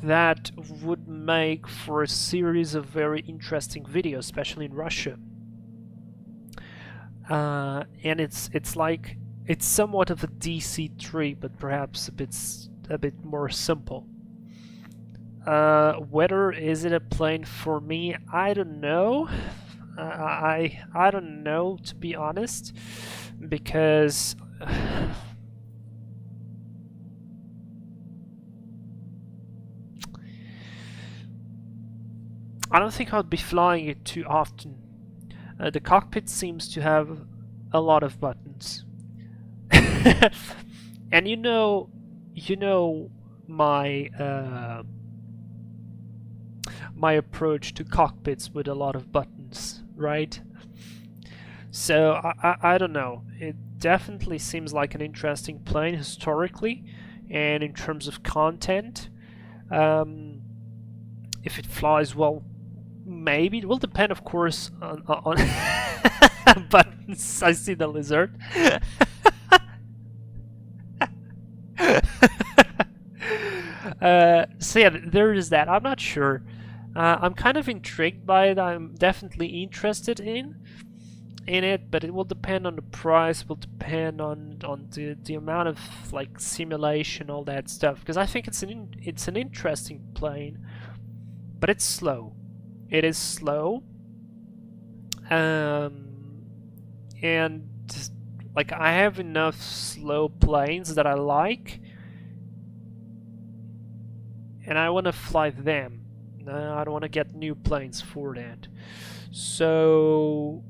that would make for a series of very interesting videos, especially in Russia. And it's like, it's somewhat of a DC-3, but perhaps a bit more simple. Whether is it a plane for me, I don't know. I don't know, to be honest, because I don't think I'll be flying it too often. The cockpit seems to have a lot of buttons. And you know my my approach to cockpits with a lot of buttons, right? So I don't know. It definitely seems like an interesting plane historically, and in terms of content. If it flies well, maybe. It will depend, of course, on buttons. I see the lizard. So yeah, there is that. I'm not sure. I'm kind of intrigued by it. I'm definitely interested in it, but it will depend on the price. It will depend on the amount of like simulation, all that stuff. Because I think it's an interesting plane, but it's slow. It is slow, and like I have enough slow planes that I like, and I want to fly them. I don't want to get new planes for that. So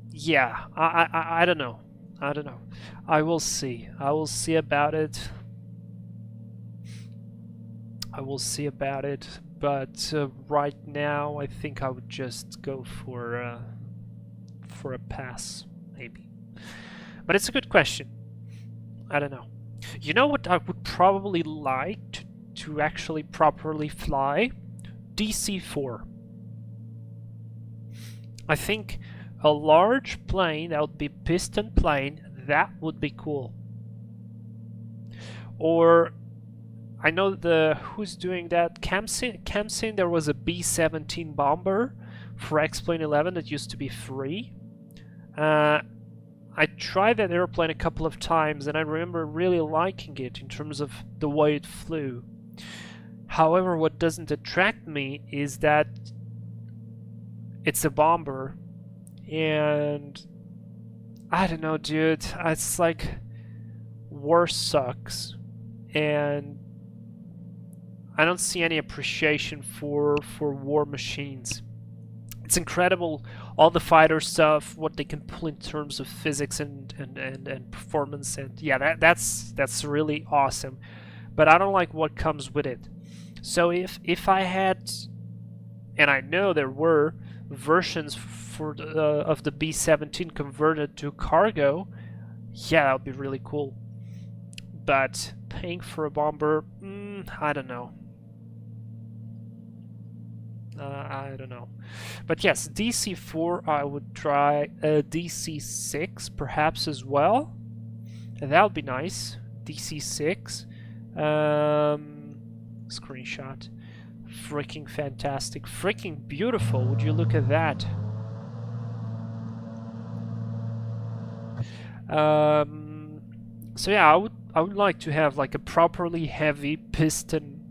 yeah, I don't know. I don't know. I will see. I will see about it. I will see about it. But right now, I think I would just go for a pass, maybe. But it's a good question. I don't know. You know what I would probably like to actually properly fly? DC-4. I think a large plane that would be piston plane, that would be cool. Or I know who's doing that. Kamsin, there was a B-17 bomber for X-Plane 11 that used to be free. I tried that airplane a couple of times and I remember really liking it in terms of the way it flew. However, what doesn't attract me is that it's a bomber, and I don't know, dude, it's like war sucks, and I don't see any appreciation for war machines. It's incredible, all the fighter stuff, what they can pull in terms of physics and performance, and yeah, that's really awesome. But I don't like what comes with it. So if I had, and I know there were versions for of the B-17 converted to cargo, yeah, that would be really cool. But paying for a bomber, I don't know. I don't know. But yes, DC-4, I would try a DC-6 perhaps as well. That would be nice. DC-6. Screenshot. Freaking fantastic. Freaking beautiful. Would you look at that? So yeah, I would like to have like a properly heavy piston,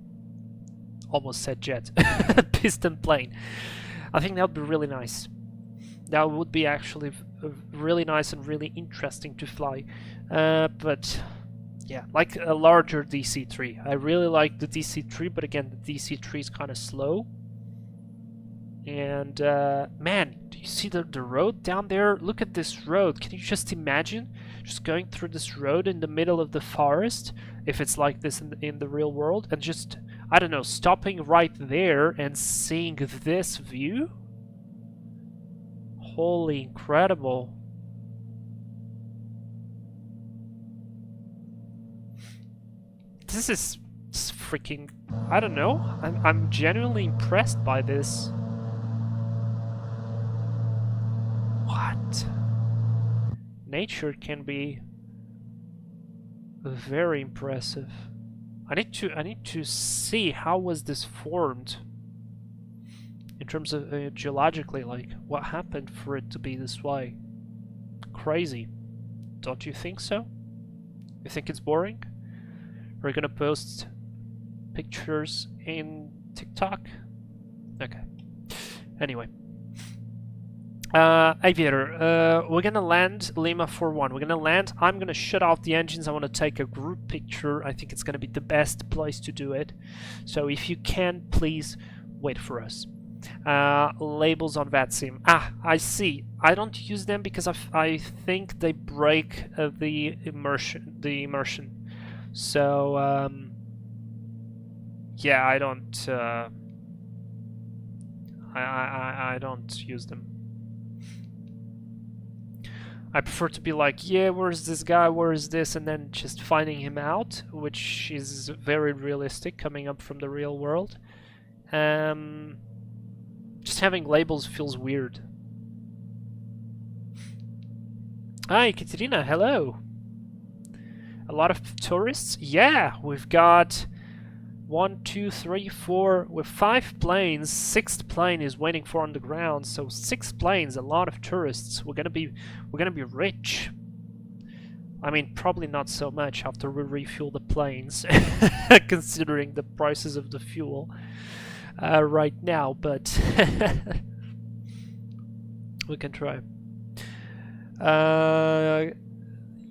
almost said jet, piston plane. I think that would be really nice. That would be actually really nice and really interesting to fly. But yeah, like a larger DC-3. I really like the DC-3, but again, the DC-3 is kind of slow. And man, do you see the road down there? Look at this road. Can you just imagine just going through this road in the middle of the forest, if it's like this in the real world, and just, I don't know, stopping right there and seeing this view? Holy incredible. This is freaking, I don't know, I'm genuinely impressed by this. What? Nature can be very impressive. I need to see how was this formed in terms of geologically, like what happened for it to be this way. Crazy. Don't you think so? You think it's boring? We're gonna post pictures in TikTok? Okay. Anyway. Aviator, we're gonna land Lima 41. We're gonna land. I'm gonna shut off the engines. I want to take a group picture. I think it's gonna be the best place to do it. So if you can, please wait for us. Labels on VATSIM. Ah, I see. I don't use them because I think they break the immersion. So yeah, I don't. I don't use them. I prefer to be like, yeah, where's this guy, where is this, and then just finding him out, which is very realistic, coming up from the real world. Just having labels feels weird. Hi, Katerina, hello. A lot of tourists? Yeah, we've got 1, 2, 3, 4, with 5 planes. 6th plane is waiting for on the ground, so 6 planes, a lot of tourists. We're gonna be rich. I mean, probably not so much after we refuel the planes, considering the prices of the fuel right now, but we can try.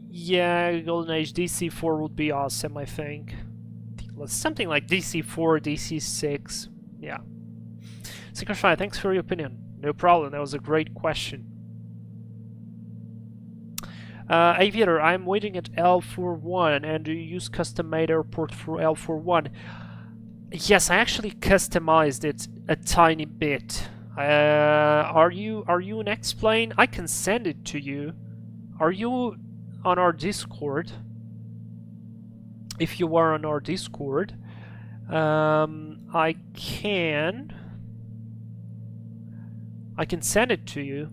Yeah, Golden Age DC-4 would be awesome, I think. Something like DC-4, DC-6, yeah. Synchronify, thanks for your opinion. No problem, that was a great question. Aviator, I'm waiting at L41, and do you use custom-made airport for L41? Yes, I actually customized it a tiny bit. Are you an X-Plane? I can send it to you. Are you on our Discord? If you are on our Discord, I can send it to you,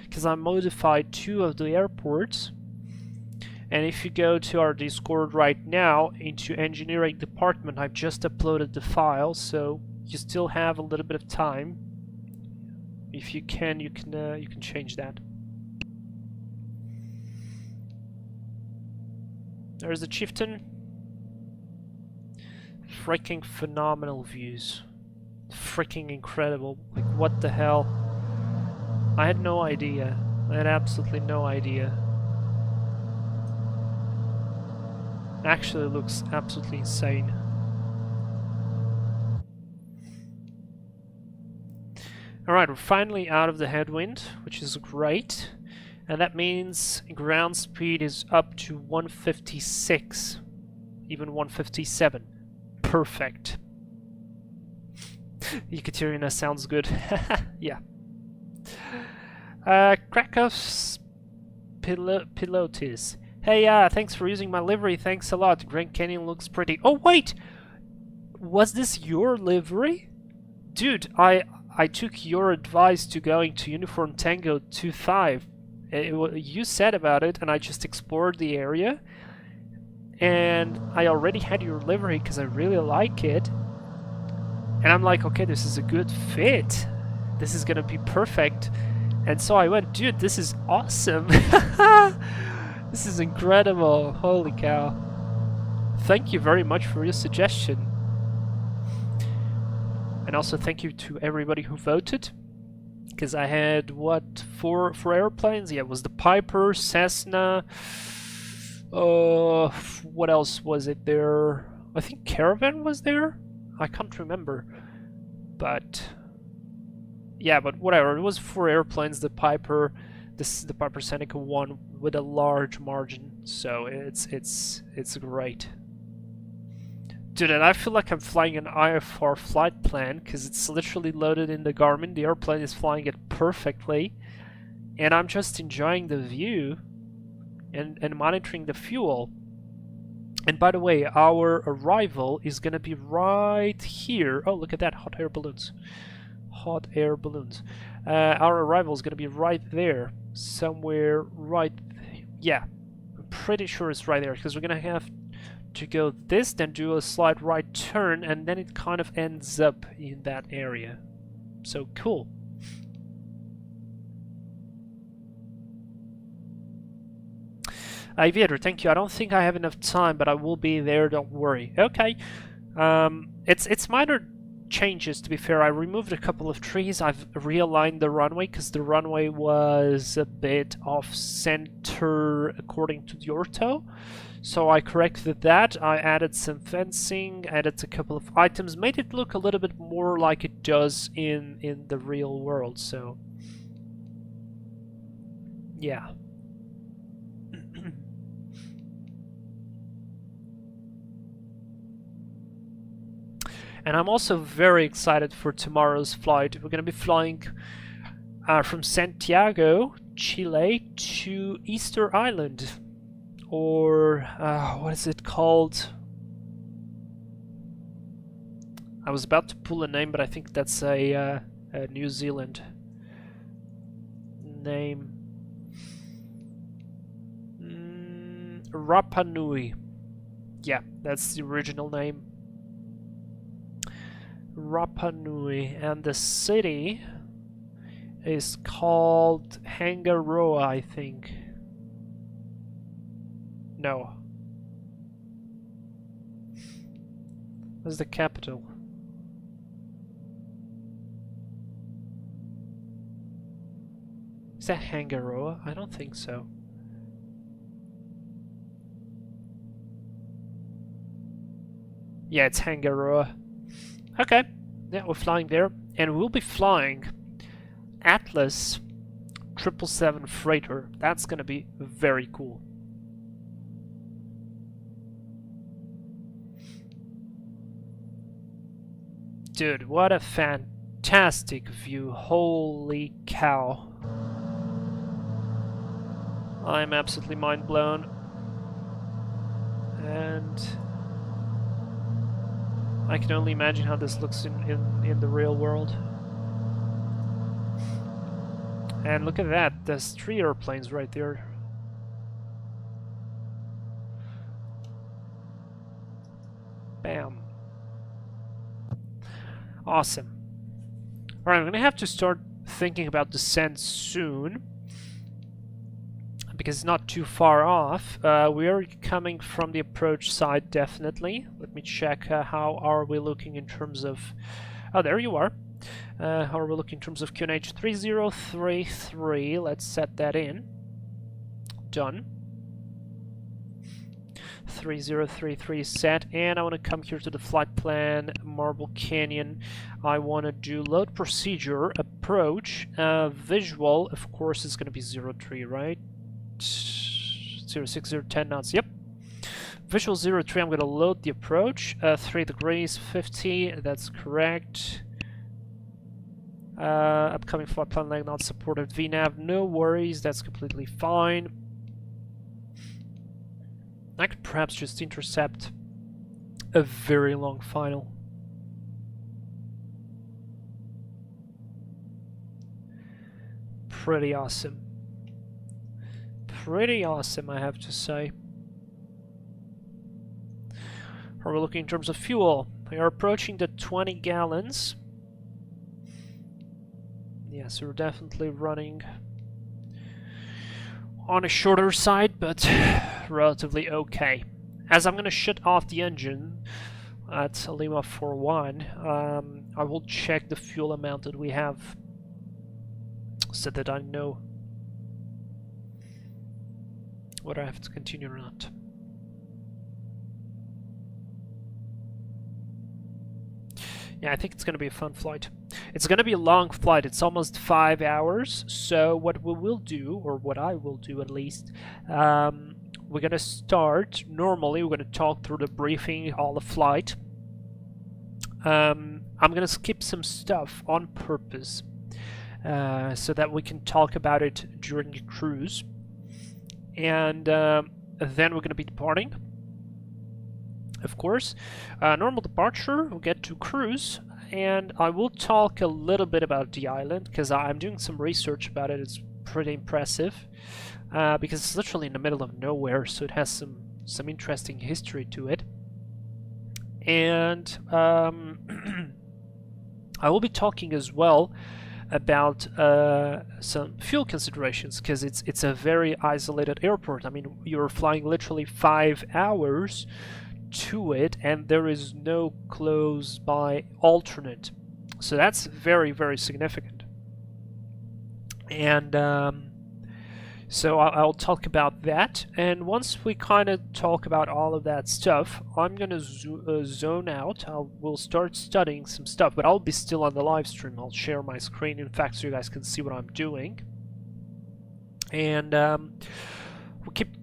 because I modified 2 of the airports, And if you go to our Discord right now, into engineering department, I've just uploaded the file, so you still have a little bit of time. If you can change that. There's the Chieftain. Freaking phenomenal views. Freaking incredible. Like, what the hell? I had no idea. I had absolutely no idea. Actually, it looks absolutely insane. Alright, we're finally out of the headwind, which is great. And that means ground speed is up to 156. Even 157. Perfect. Ekaterina sounds good. Yeah. Krakow's Pilotis. Hey, thanks for using my livery. Thanks a lot. Grand Canyon looks pretty. Oh, wait! Was this your livery? Dude, I took your advice to going to Uniform Tango 25. You said about it, and I just explored the area. And I already had your livery because I really like it. And I'm like, okay, this is a good fit. This is gonna be perfect. And so I went, dude, this is awesome. This is incredible. Holy cow. Thank you very much for your suggestion. And also thank you to everybody who voted. Because I had, what, four airplanes? Yeah, it was the Piper, Cessna. What else was it there? I think Caravan was there? I can't remember. But yeah, but whatever. It was 4 airplanes. The Piper, the Piper Seneca won with a large margin. So it's great. Dude, and I feel like I'm flying an IFR flight plan because it's literally loaded in the Garmin. The airplane is flying it perfectly, and I'm just enjoying the view and monitoring the fuel. And by the way, our arrival is gonna be right here. Oh, look at that, hot air balloons. Hot air balloons. Our arrival is gonna be right there, somewhere right. Yeah, I'm pretty sure it's right there because we're gonna have to go this, then do a slight right turn, and then it kind of ends up in that area. So cool. Aviator, thank you. I don't think I have enough time, but I will be there, don't worry. Okay. It's minor changes, to be fair. I removed a couple of trees. I've realigned the runway because the runway was a bit off-center according to the ortho. So I corrected that. I added some fencing, added a couple of items, made it look a little bit more like it does in the real world. So yeah. And I'm also very excited for tomorrow's flight. We're going to be flying from Santiago, Chile to Easter Island. Or, what is it called? I was about to pull a name, but I think that's a New Zealand name. Rapa Nui. Yeah, that's the original name. Rapa Nui, and the city is called Hangaroa, I think. No. What's the capital? Is that Hangaroa? I don't think so. Yeah, it's Hangaroa. Okay, yeah, we're flying there, and we'll be flying Atlas 777 freighter. That's gonna be very cool. Dude, what a fantastic view. Holy cow. I'm absolutely mind blown. And I can only imagine how this looks in the real world. And look at that, there's 3 airplanes right there. Bam. Awesome. Alright, I'm gonna have to start thinking about descent soon, because it's not too far off. We are coming from the approach side, definitely. Let me check how are we looking in terms of... Oh, there you are. How are we looking in terms of QNH? 3033. Let's set that in. Done. 3033 set, and I want to come here to the flight plan, Marble Canyon. I want to do load procedure, approach, visual, of course, is going to be 03, right? 06010 knots, yep. Visual 03, I'm going to load the approach, 3 degrees, 50, that's correct. Upcoming flight plan leg not supported, VNAV, no worries, that's completely fine. I could perhaps just intercept a very long final. Pretty awesome. Pretty awesome, I have to say. Are we looking in terms of fuel? We are approaching the 20 gallons. Yes, we're definitely running on a shorter side, but relatively okay. As I'm going to shut off the engine at Lima 41, I will check the fuel amount that we have so that I know whether I have to continue or not. Yeah, I think it's going to be a fun flight. It's going to be a long flight. It's almost 5 hours. So what we will do, or what I will do at least, we're going to start. Normally, we're going to talk through the briefing, all the flight. I'm going to skip some stuff on purpose so that we can talk about it during the cruise. And then we're going to be departing. Of course, normal departure, we'll get to cruise, and I will talk a little bit about the island, because I'm doing some research about it. It's pretty impressive, because it's literally in the middle of nowhere, so it has some interesting history to it. And I will be talking as well about some fuel considerations, because it's a very isolated airport. I mean, you're flying literally 5 hours to it, and there is no close by alternate, so that's very, very significant. And so I'll talk about that, and once we kind of talk about all of that stuff, I'm gonna zone out. We'll start studying some stuff, but I'll be still on the live stream. I'll share my screen, in fact, so you guys can see what I'm doing. And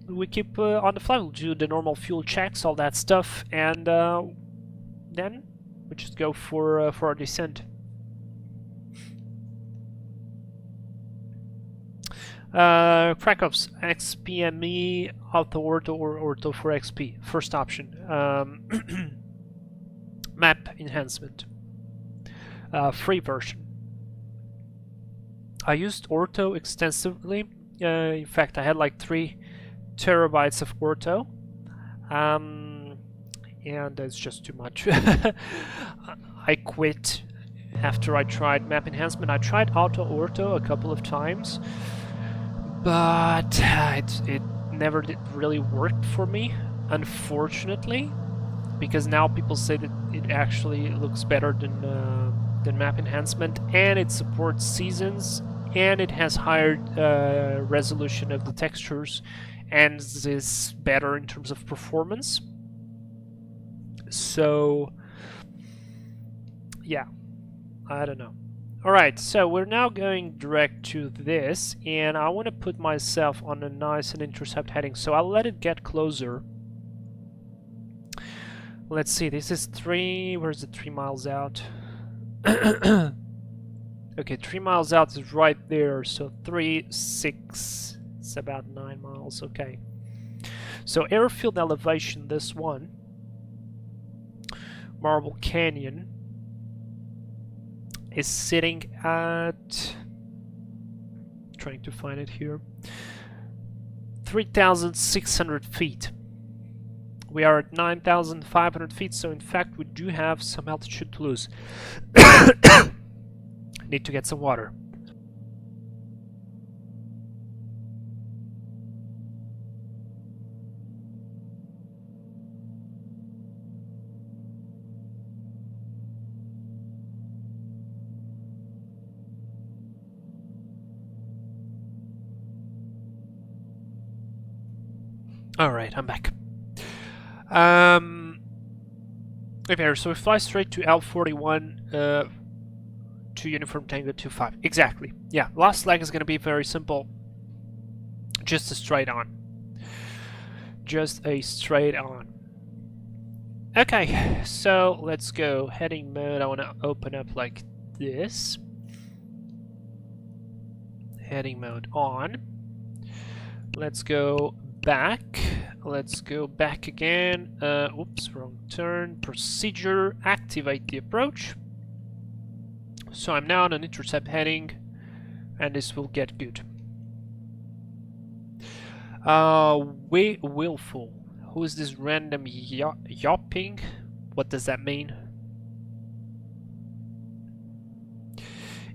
we keep on the fly. We'll do the normal fuel checks, all that stuff, and then we just go for our descent. Krakow's XPME, Auto Orto, or Orto for XP. First option. Map enhancement. Free version. I used Orto extensively. In fact, I had like 3 terabytes of Orto, and it's just too much. I quit after I tried map enhancement. I tried Auto Orto a couple of times, but it never did really work for me, unfortunately, because now people say that it actually looks better than map enhancement, and it supports seasons, and it has higher resolution of the textures, and is better in terms of performance. So yeah, I don't know. Alright, so we're now going direct to this, and I want to put myself on a nice and intercept heading, so I'll let it get closer. Let's see, this is 3, where's it, 3 miles out? Okay, 3 miles out is right there, so 3, 6, it's about 9 miles, okay. So airfield elevation, this one, Marble Canyon, is sitting at, trying to find it here, 3,600 feet, We are at 9,500 feet, so in fact we do have some altitude to lose. Need to get some water. Alright, I'm back. Okay, so we fly straight to L41 to Uniform Tango 25. Exactly. Yeah, last leg is going to be very simple. Just a straight on. Just a straight on. Okay, so let's go. Heading mode, I want to open up like this. Heading mode on. Let's go back. Let's go back again. Oops, wrong turn. Procedure, activate the approach. So I'm now on an intercept heading, and this will get good. Willful. Who is this random yopping? What does that mean?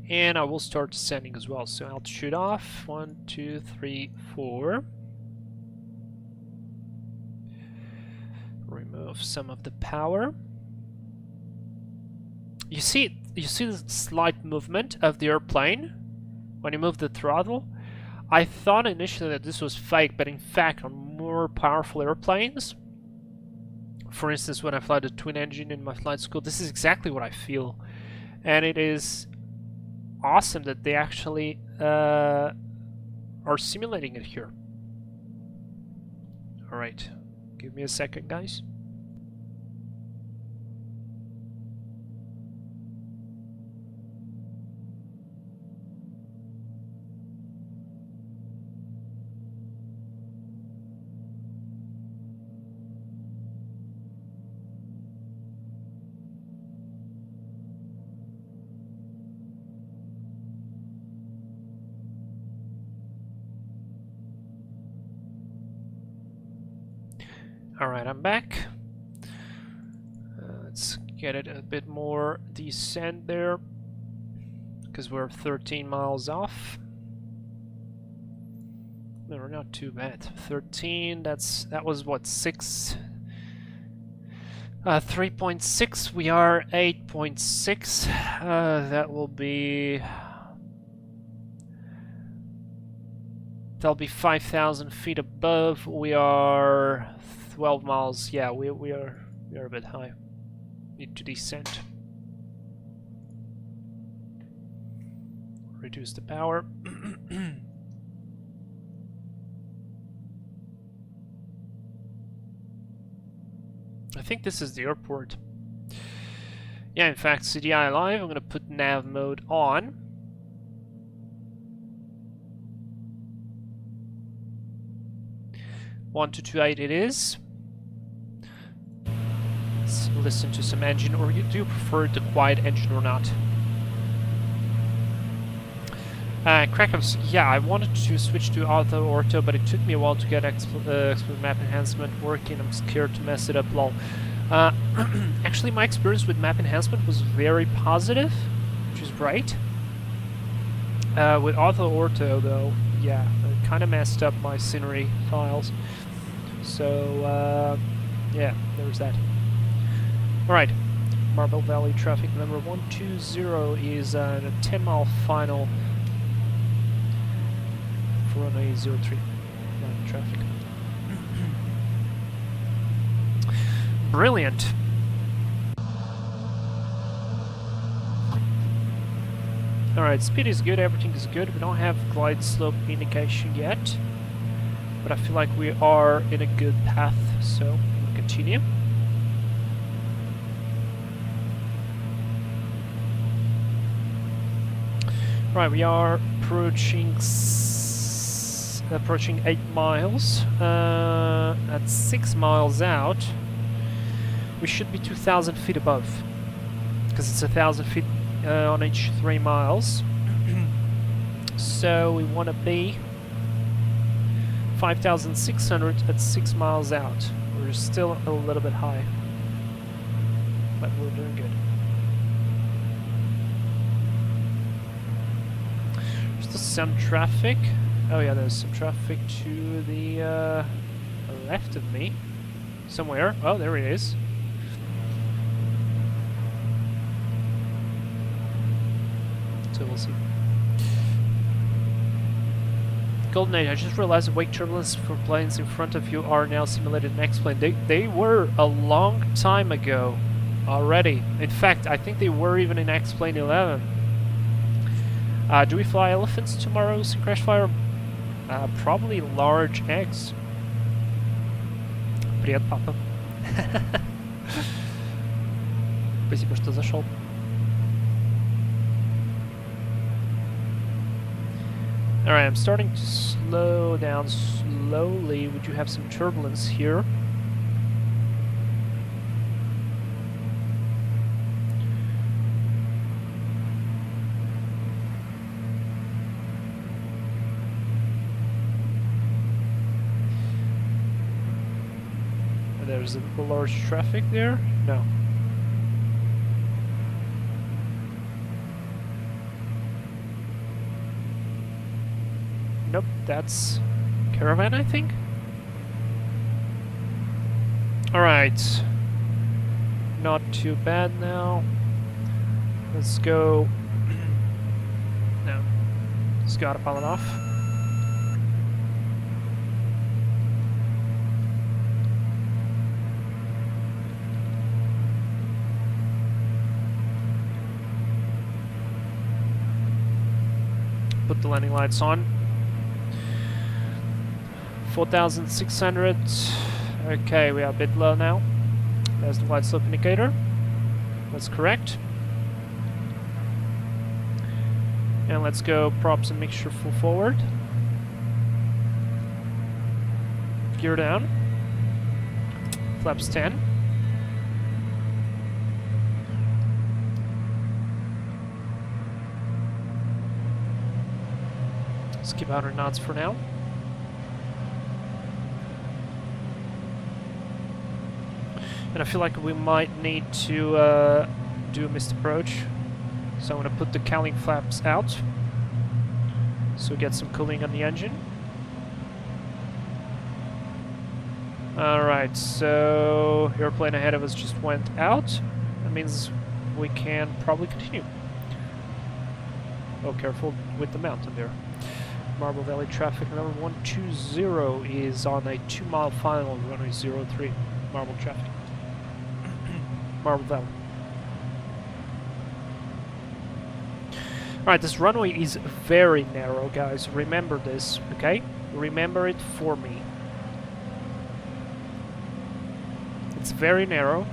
And I will start descending as well. So altitude off. 1, 2, 3, 4. Remove some of the power. You see the slight movement of the airplane when you move the throttle. I thought initially that this was fake, but in fact on more powerful airplanes, for instance when I fly the twin engine in my flight school, this is exactly what I feel. And it is awesome that they actually are simulating it here. Alright. Give me a second, guys. Alright, I'm back. Let's get it a bit more descent there, because we're 13 miles off. No, we're not too bad. 13, that was what, 6? 3.6, we are 8.6. That will be... That'll be 5,000 feet above. We are 12 miles. Yeah, we are a bit high. Need to descend. Reduce the power. I think this is the airport. Yeah, in fact, CDI live. I'm gonna put nav mode on. One to 28 it is. Let's listen to some engine, or do you prefer the quiet engine or not? Crackups, yeah, I wanted to switch to auto ortho, but it took me a while to get explicit map enhancement working. I'm scared to mess it up, lol. Actually, my experience with map enhancement was very positive, which is great. With auto ortho, though, yeah, it kind of messed up my scenery files. So, yeah, there's that. Alright, Marble Valley traffic number 120 is a 10-mile final for runway 03 traffic. Brilliant. Alright, speed is good, everything is good. We don't have glide slope indication yet, but I feel like we are in a good path, so we'll continue. Right, we are approaching 8 miles. At 6 miles out, we should be 2,000 feet above, because it's 1,000 feet on each 3 miles. So we want to be 5,600 at 6 miles out. We're We're still a little bit high, but we're doing good. There's still some traffic. Oh yeah, there's some traffic to the left of me. Somewhere. Oh, there it is. So we'll see. Golden Age, I just realized the wake turbulence for planes in front of you are now simulated in X-plane. They were a long time ago already. In fact, I think they were even in X-plane 11. Do we fly elephants tomorrow in Crashfire? Probably large eggs. Привет, папа. Спасибо, что зашел. Alright, I'm starting to slow down slowly. Would you have some turbulence here? There's a large traffic there? No. Nope, that's caravan, I think. Alright. Not too bad now. Let's go. No. Just gotta pile it off. Put the landing lights on. 4,600. Okay, we are a bit low now. There's the light slope indicator. That's correct. And let's go props and mixture full forward. Gear down. Flaps 10. Skip outer knots for now. And I feel like we might need to do a missed approach. So I'm going to put the cowling flaps out. So we get some cooling on the engine. Alright, so airplane ahead of us just went out. That means we can probably continue. Oh, careful with the mountain there. Marble Valley traffic number 120 is on a 2-mile final, runway 03. Marble traffic. Marble Valley. Alright, this runway is very narrow, guys. Remember this, okay? Remember it for me. It's very narrow.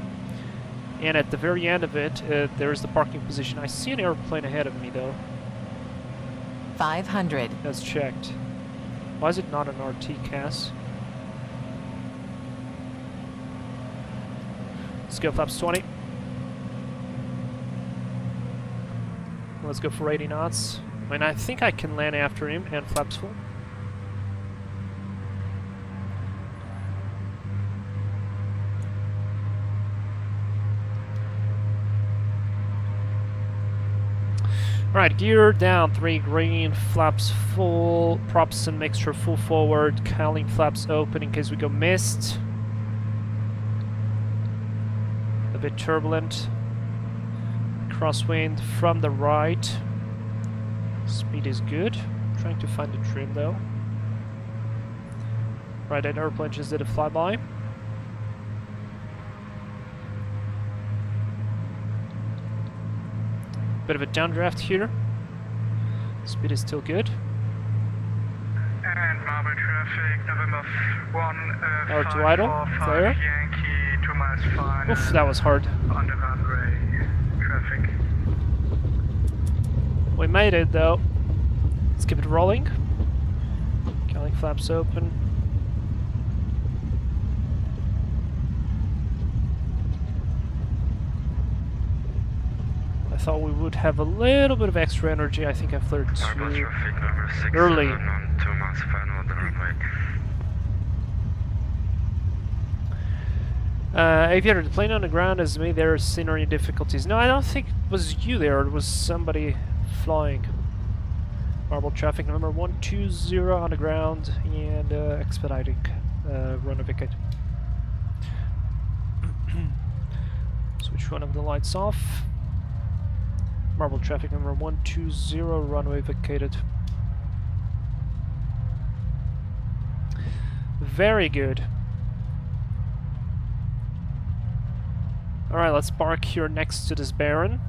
And at the very end of it, there is the parking position. I see an airplane ahead of me, though. 500. That's checked. Why is it not an RT CAS? Let's go flaps 20. Let's go for 80 knots. I mean, I think I can land after him and flaps full. Alright, gear down, 3 green, flaps full, props and mixture full forward, cowling flaps open in case we go missed. A bit turbulent. Crosswind from the right. Speed is good. Trying to find the trim though. Right, that airplane just did a flyby. Bit of a downdraft here. Speed is still good. And marble traffic, November 1, Or to idle, flare. Yankee, 2 miles final. Oof, that was hard. On the runway, traffic. We made it though. Let's keep it rolling. Cowling flaps open. I thought we would have a little bit of extra energy. I think I flared too Traffic number 6 early. on 2 miles final on the runway. Aviator, the plane on the ground has made their scenery difficulties. No, I don't think it was you there. It was somebody flying. Marble traffic number 120 on the ground and expediting. Run a vacate. Switch one of the lights off. Marble traffic number 120, runway vacated. Very good. Alright, let's park here next to this Baron.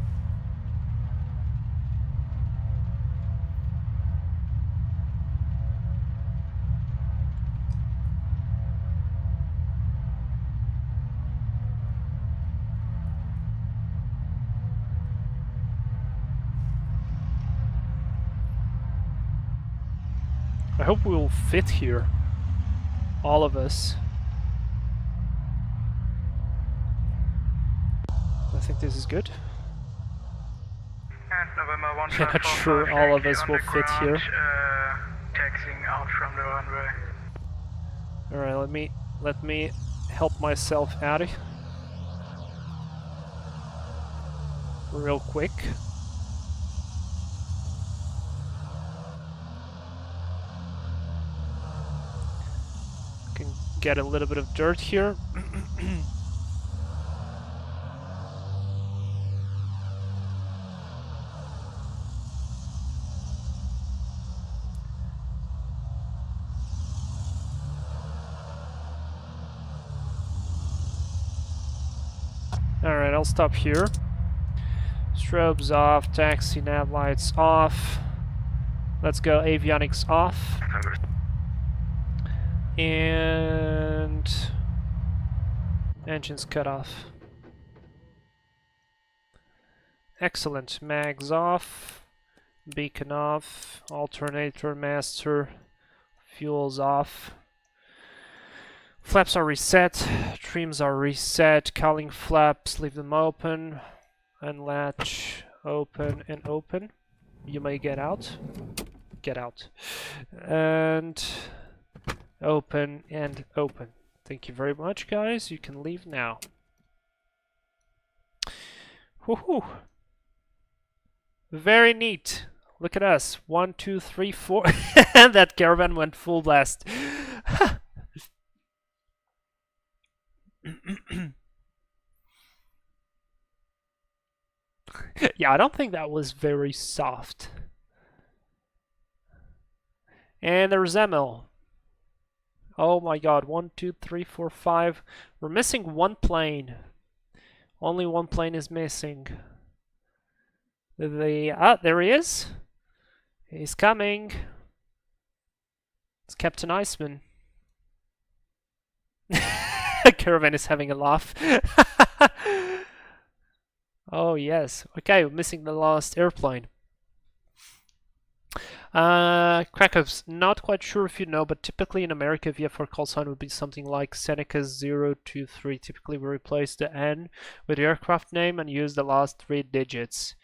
I hope we will fit here. All of us. I think this is good. And November I'm not sure all of us will fit here. Taxiing out from the runway. Alright, let me help myself out real quick. Can get a little bit of dirt here. Alright, I'll stop here. Strobes off, taxi nav lights off. Let's go avionics off. And engines cut off. Excellent. Mags off. Beacon off. Alternator master. Fuels off. Flaps are reset. Trims are reset. Cowling flaps, leave them open. Unlatch, open and open. You may get out. Get out. And open and open. Thank you very much, guys. You can leave now. Woohoo! Very neat. Look at us. 1, 2, 3, 4. And that caravan went full blast. Yeah, I don't think that was very soft. And there's Emil. Oh my god, 1, 2, 3, 4, 5. We're missing one plane. Only one plane is missing. There he is. He's coming. It's Captain Iceman. Caravan is having a laugh. Oh yes. Okay, we're missing the last airplane. Krakow's not quite sure if you know, but typically in America, VFR call sign would be something like Seneca 023. Typically, we replace the N with the aircraft name and use the last 3 digits.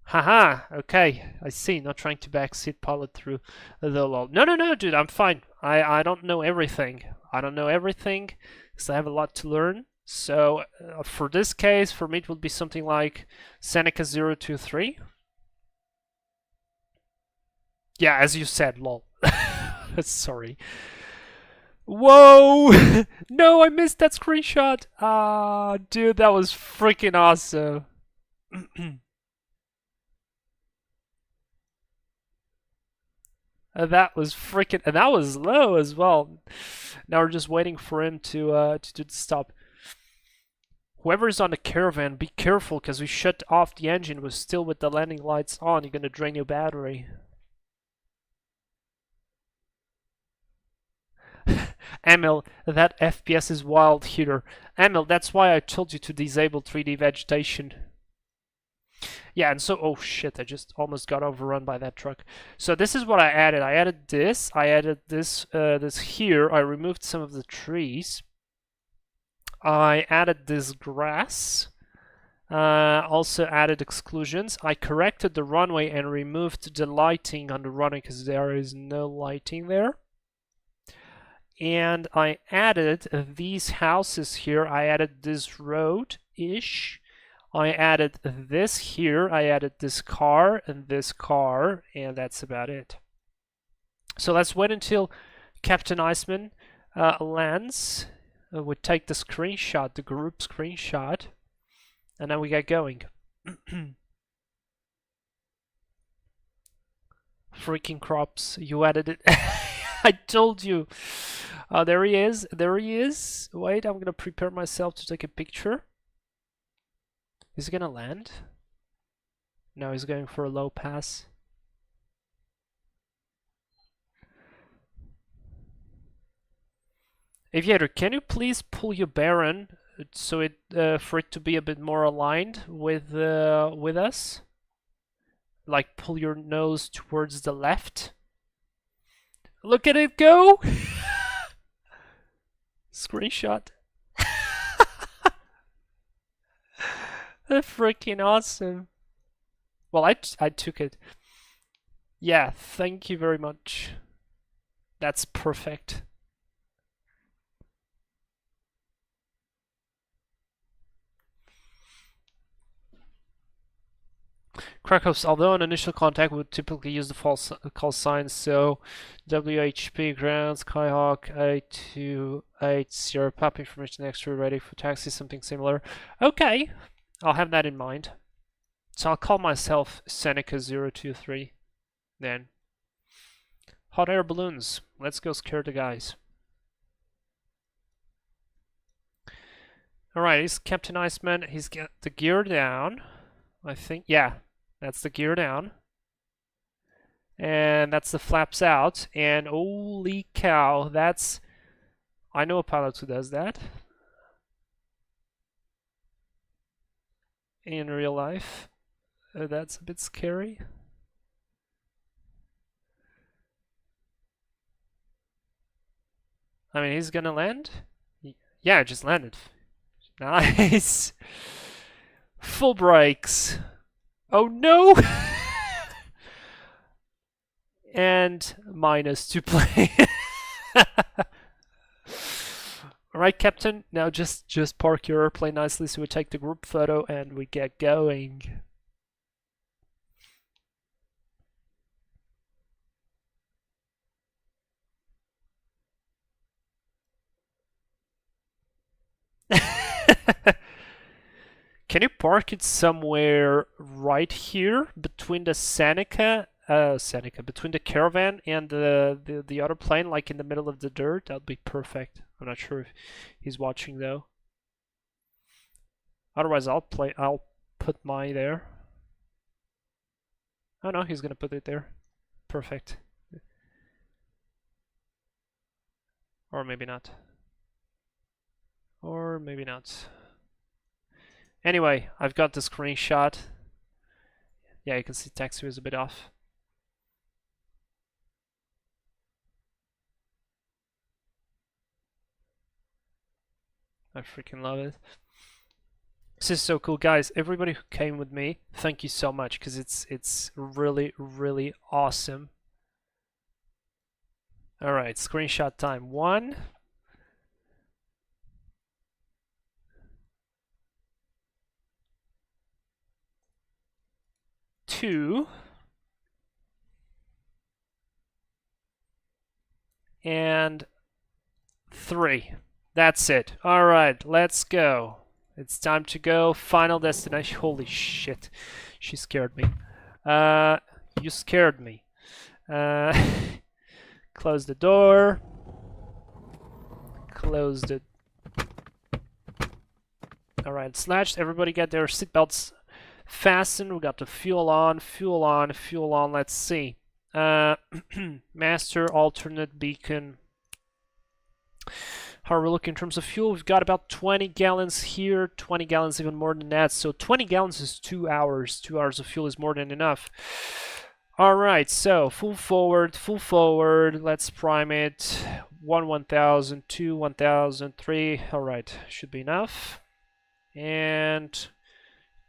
Haha, okay, I see. Not trying to backseat pilot through the lull. No, dude, I'm fine. I don't know everything. I don't know everything, because I have a lot to learn. So, for this case, for me it would be something like Seneca 023. Yeah, as you said, lol. Sorry. Whoa! No, I missed that screenshot! Ah, dude, that was freaking awesome. That was freaking... And that was low as well. Now we're just waiting for him to do the stop. Whoever's on the caravan, be careful, because we shut off the engine. We're still with the landing lights on. You're gonna drain your battery. Emil, that FPS is wild here. Emil, that's why I told you to disable 3D vegetation. Yeah, and so, oh shit, I just almost got overrun by that truck. So this is what I added. I added this this here. I removed some of the trees. I added this grass. Also added exclusions. I corrected the runway and removed the lighting on the runway because there is no lighting there. and I added these houses here. I added this road-ish. I added this here. I added this car, and that's about it. So let's wait until Captain Iceman lands. We take the screenshot, the group screenshot, and then we get going. Freaking crops, you added it. I told you. There he is. There he is. Wait, I'm gonna prepare myself to take a picture. Is he gonna land? No, he's going for a low pass. Aviator, can you please pull your Baron so it for it to be a bit more aligned with us? Like pull your nose towards the left. Look at it go! Screenshot. That's freaking awesome. Well, I took it. Yeah, thank you very much. That's perfect. Krakow's, although on initial contact we would typically use the false call signs, so WHP ground, Skyhawk 8280, pop information extra ready for taxi, something similar. Okay, I'll have that in mind. So I'll call myself Seneca 023 then. Hot air balloons, let's go scare the guys. Alright, he's Captain Iceman, he's got the gear down, I think, yeah. That's the gear down. And that's the flaps out. And holy cow, that's... I know a pilot who does that. In real life. That's a bit scary. I mean, he's gonna land? Yeah, it just landed. Nice! Full brakes. Oh no! And -2 play. Alright, Captain, now just park your airplane nicely so we take the group photo and we get going. Can you park it somewhere right here between the Seneca, between the caravan and the other plane, like in the middle of the dirt? That'd be perfect. I'm not sure if he's watching though. Otherwise, I'll put my there. Oh no, he's gonna put it there. Perfect. Or maybe not. Or maybe not. Anyway, I've got the screenshot. Yeah, you can see taxi is a bit off. I freaking love it. This is so cool, guys. Everybody who came with me, thank you so much, because it's really, really awesome. Alright, screenshot time. 1. Two. And 3. That's it. Alright, let's go. It's time to go. Final destination. Holy shit. She scared me. You scared me. Close the door. Close the... Alright, it's latched. Everybody get their seatbelts fastened. We got the fuel on, fuel on, fuel on. Let's see. Master, alternate, beacon. How are we looking in terms of fuel? We've got about 20 gallons here, 20 gallons, even more than that. So 20 gallons is 2 hours. 2 hours of fuel is more than enough. Alright, so full forward, let's prime it. 1000, 2, 1000, 3. Alright, should be enough. And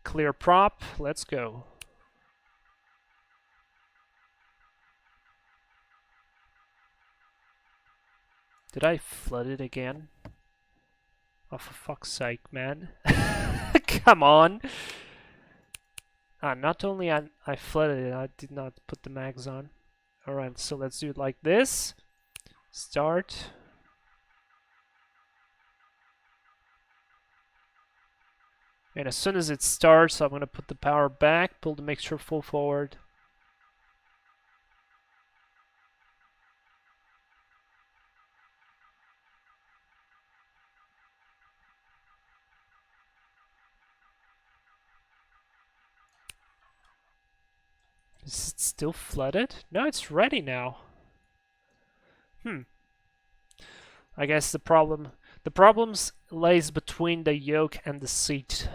clear prop, let's go. Did I flood it again? Oh, for fuck's sake, man. Come on! Not only I flooded it, I did not put the mags on. Alright, so let's do it like this. Start. And as soon as it starts, I'm going to put the power back, pull the mixture full forward. Is it still flooded? No, it's ready now. I guess the problems lays between the yoke and the seat.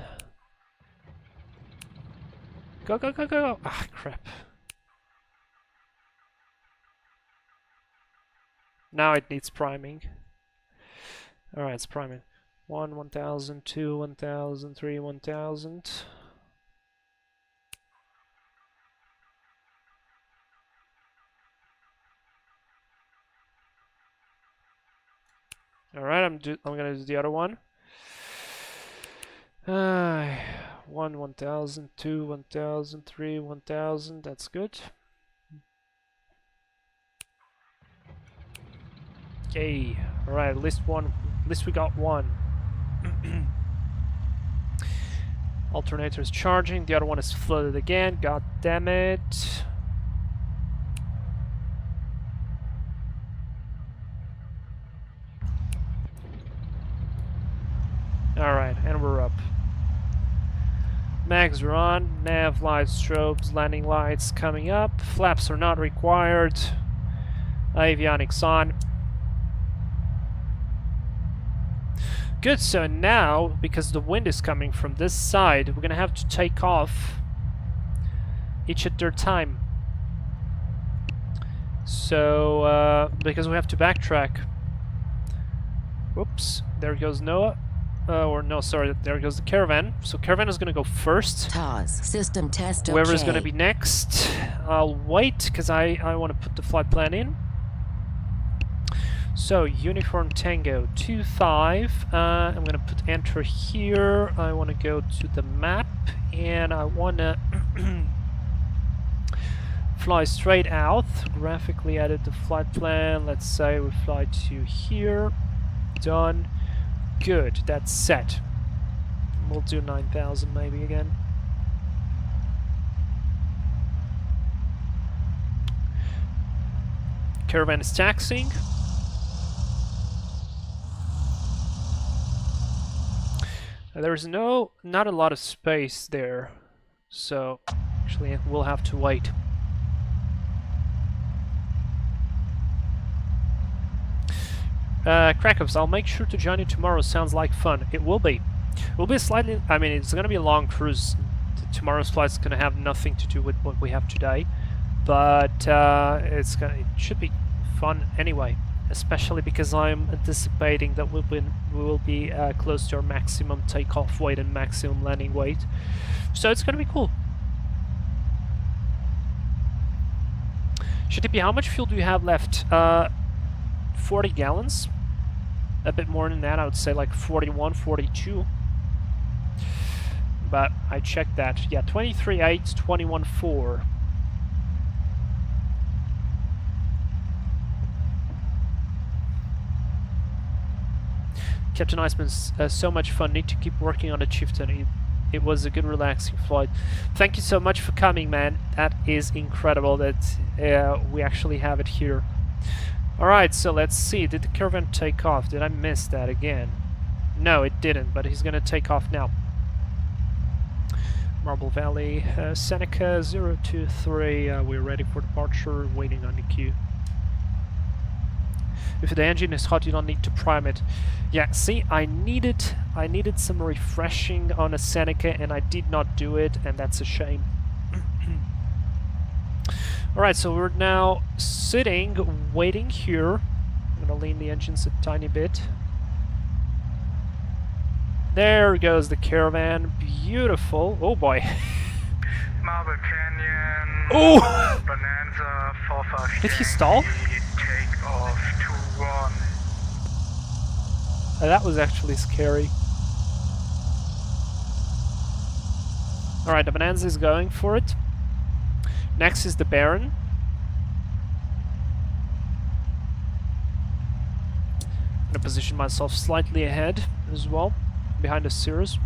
Go, go, go, go! Ah, crap. Now it needs priming. Alright, it's priming. 1000, 2, 1000, 3, 1000. Alright, I'm gonna do the other one. 1000, 2, 1000, 3, 1000. That's good. Okay. Alright, at least we got one. Alternator is charging. The other one is flooded again. God damn it. Alright, and we're up. Mags are on, nav lights, strobes, landing lights coming up, flaps are not required, avionics on. Good, so now, because the wind is coming from this side, we're gonna have to take off each at their time. So, because we have to backtrack. Whoops, there goes Noah. Or no, sorry, there goes the caravan. So caravan is gonna go first. TAS, system test okay. Whoever is gonna be next, I'll wait because I want to put the flight plan in. So Uniform Tango 25. I'm gonna put enter here. I want to go to the map and I wanna fly straight out. Graphically edit the flight plan. Let's say we fly to here. Done. Good, that's set. We'll do 9000 maybe again. Caravan is taxiing. There's not a lot of space there, so actually we'll have to wait. Krakow's, I'll make sure to join you tomorrow. Sounds like fun. It will be. It will be slightly... I mean, it's going to be a long cruise. Tomorrow's flight's going to have nothing to do with what we have today. But it should be fun anyway. Especially because I'm anticipating that we will be close to our maximum takeoff weight and maximum landing weight. So it's going to be cool. Shitipi, how much fuel do you have left? 40 gallons, a bit more than that. I would say like 41, 42, but I checked that. Yeah, 23.8, 21.4. Captain Iceman's so much fun. Need to keep working on the Chieftain. It was a good relaxing flight. Thank you so much for coming, man. That is incredible that we actually have it here. Alright, so let's see. Did the caravan take off? Did I miss that again? No, it didn't, but he's gonna take off now. Marble Valley, Seneca 023. We're ready for departure, waiting on the queue. If the engine is hot, you don't need to prime it. Yeah, see, I needed some refreshing on a Seneca, and I did not do it, and that's a shame. Alright, so we're now sitting, waiting here. I'm gonna lean the engines a tiny bit. There goes the caravan. Beautiful. Oh boy. Marble Canyon. Oh! Bonanza 453. Did he stall? Take off 21. That was actually scary. Alright, the Bonanza is going for it. Next is the Baron. I'm gonna position myself slightly ahead as well, behind the Cirrus.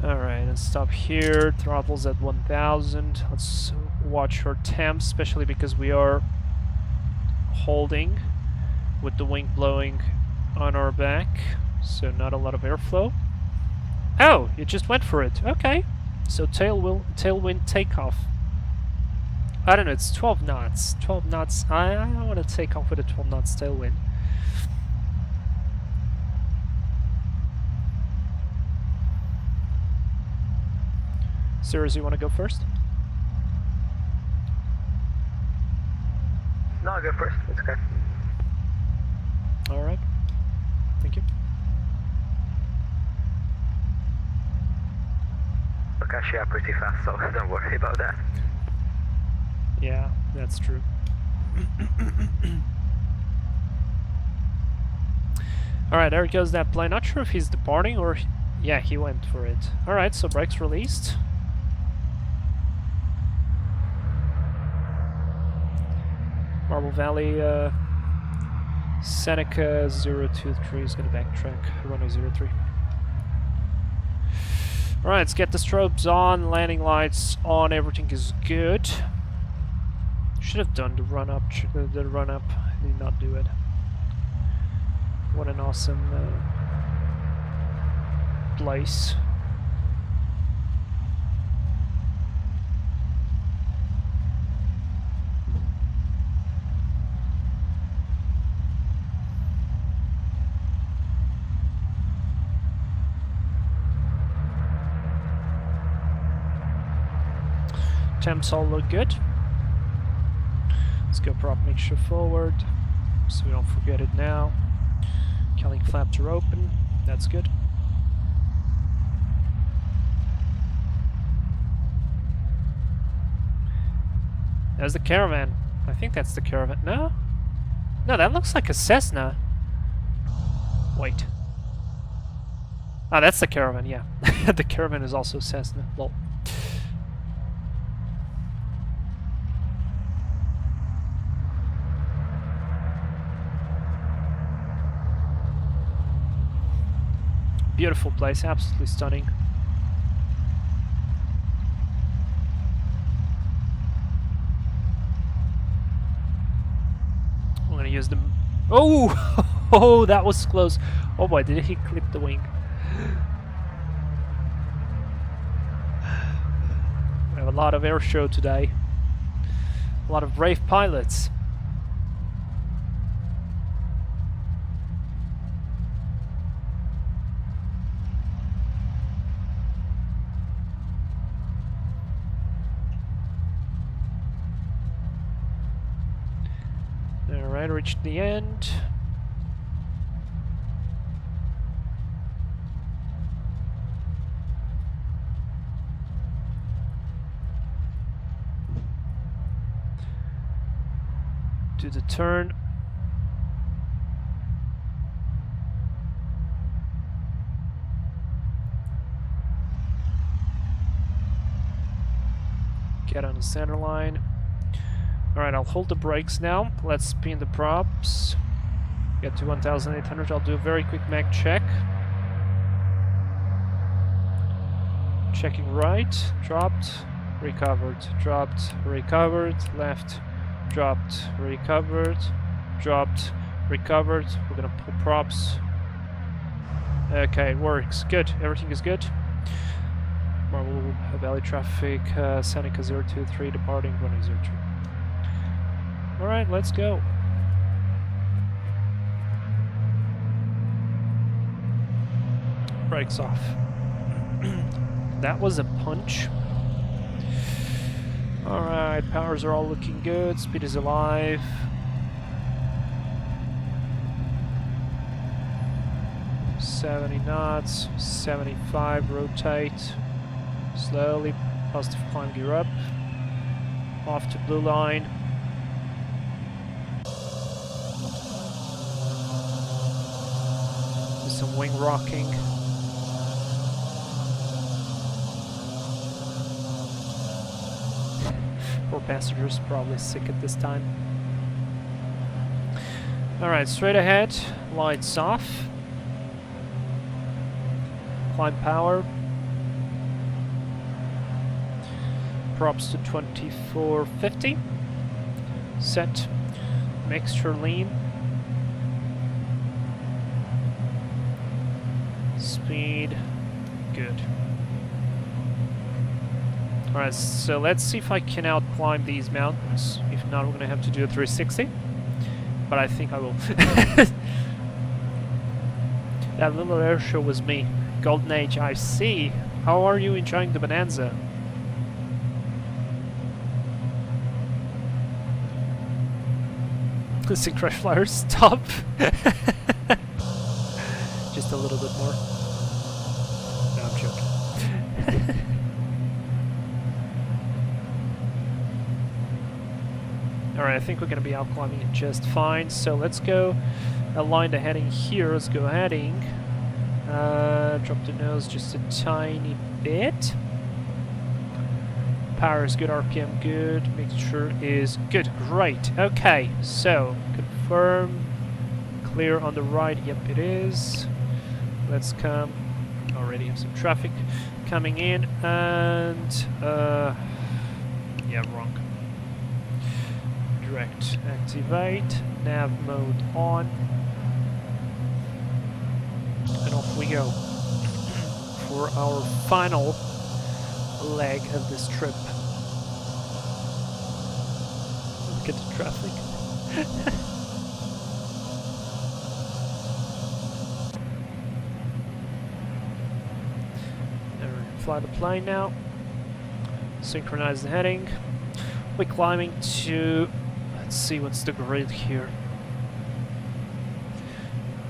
Alright, and stop here. Throttles at 1000. Let's watch our temps, especially because we are holding with the wind blowing on our back, so not a lot of airflow. Oh, you just went for it. Okay, so tailwind takeoff. I don't know, it's 12 knots. 12 knots. I don't want to take off with a 12 knots tailwind. Cirrus, you want to go first? No, I'll go first. It's okay. Alright. Thank you. Look, I share pretty fast, so don't worry about that. Yeah, that's true. Alright, there goes that plane. Not sure if he's departing or... Yeah, he went for it. Alright, so brakes released. Marble Valley, Seneca 023 is going to backtrack, runway 03. Alright, let's get the strobes on, landing lights on, everything is good. Should have done the run up, did not do it. What an awesome place. Temps all look good. Let's go prop mixture forward, so we don't forget it now. Cowling flaps are open, that's good. There's the Caravan. I think that's the Caravan. No? No, that looks like a Cessna. Wait. Ah, that's the Caravan, yeah. The Caravan is also Cessna. Lol. Beautiful place, absolutely stunning. I'm gonna use them. Oh! Oh, that was close. Oh boy, did he clip the wing? We have a lot of air show today. A lot of brave pilots. Alright, reached the end. Do the turn. Get on the center line. Alright, I'll hold the brakes now. Let's spin the props. Get to 1,800. I'll do a very quick Mach check. Checking right. Dropped. Recovered. Dropped. Recovered. Left. Dropped. Recovered. Dropped. Recovered. We're gonna pull props. Okay, it works. Good. Everything is good. Marble Valley traffic. Seneca 023 departing. Runway 03. Alright, let's go. Brakes off. That was a punch. Alright, powers are all looking good. Speed is alive. 70 knots, 75, rotate, slowly, positive climb gear up, off to blue line. Do some wing rocking. Poor passengers, probably sick at this time. Alright, straight ahead, lights off. Climb power. Props to 2450. Set. Mixture lean. Speed. Good. Alright, so let's see if I can outclimb these mountains. If not, we're gonna have to do a 360. But I think I will. That little air show was me. Golden Age, I see. How are you enjoying the Bonanza? Listen, Crash Flyer, stop! Just a little bit more. No, I'm joking. Alright, I think we're going to be outclimbing it just fine, so let's go align the heading here. Let's go heading. Drop the nose just a tiny bit. Power is good, RPM good, mixture is good. Great. Okay, so confirm. Clear on the right. Yep, it is. Let's come. Already have some traffic coming in, and yeah, wrong. Direct activate. Nav mode on. And off we go for our final leg of this trip. Look at the traffic. Fly the plane now. Synchronize the heading. We're climbing to, let's see what's the grid here.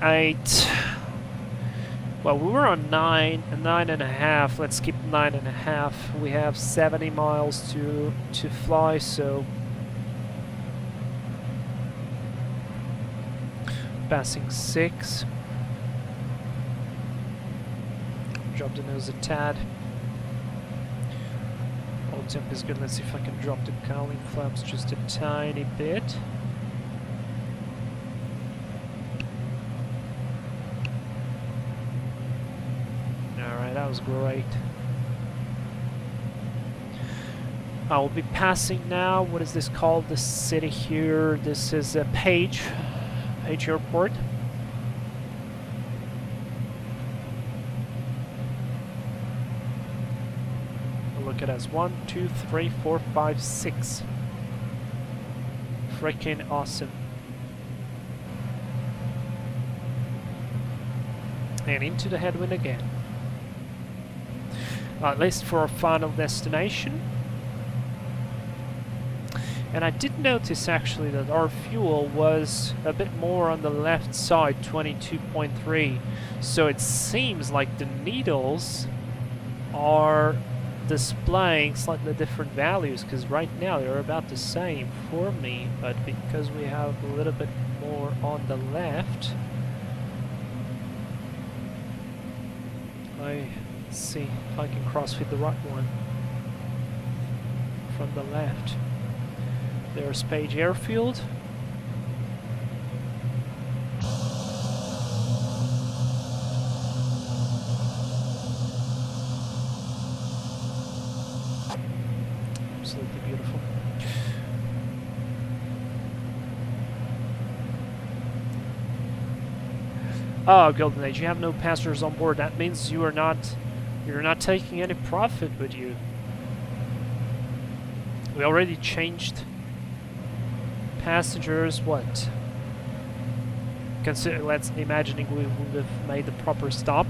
8. Well, we were on 9.5. Let's keep 9.5. We have 70 miles to fly, so passing 6. Drop the nose a tad. All temp is good. Let's see if I can drop the cowling flaps just a tiny bit. That was great. I will be passing now. What is this called? This city here. This is Page Airport. Look at us. 1, 2, 3, 4, 5, 6. Freaking awesome. And into the headwind again. At least for our final destination. And I did notice actually that our fuel was a bit more on the left side, 22.3. So it seems like the needles are displaying slightly different values, because right now they're about the same for me, but because we have a little bit more on the left, let's see if I can crossfit the right one from the left. There's Page Airfield. Absolutely beautiful. Oh, Golden Age, you have no passengers on board. That means you're not taking any profit with you. We already changed passengers. What? Consider, let's imagining we would have made the proper stop.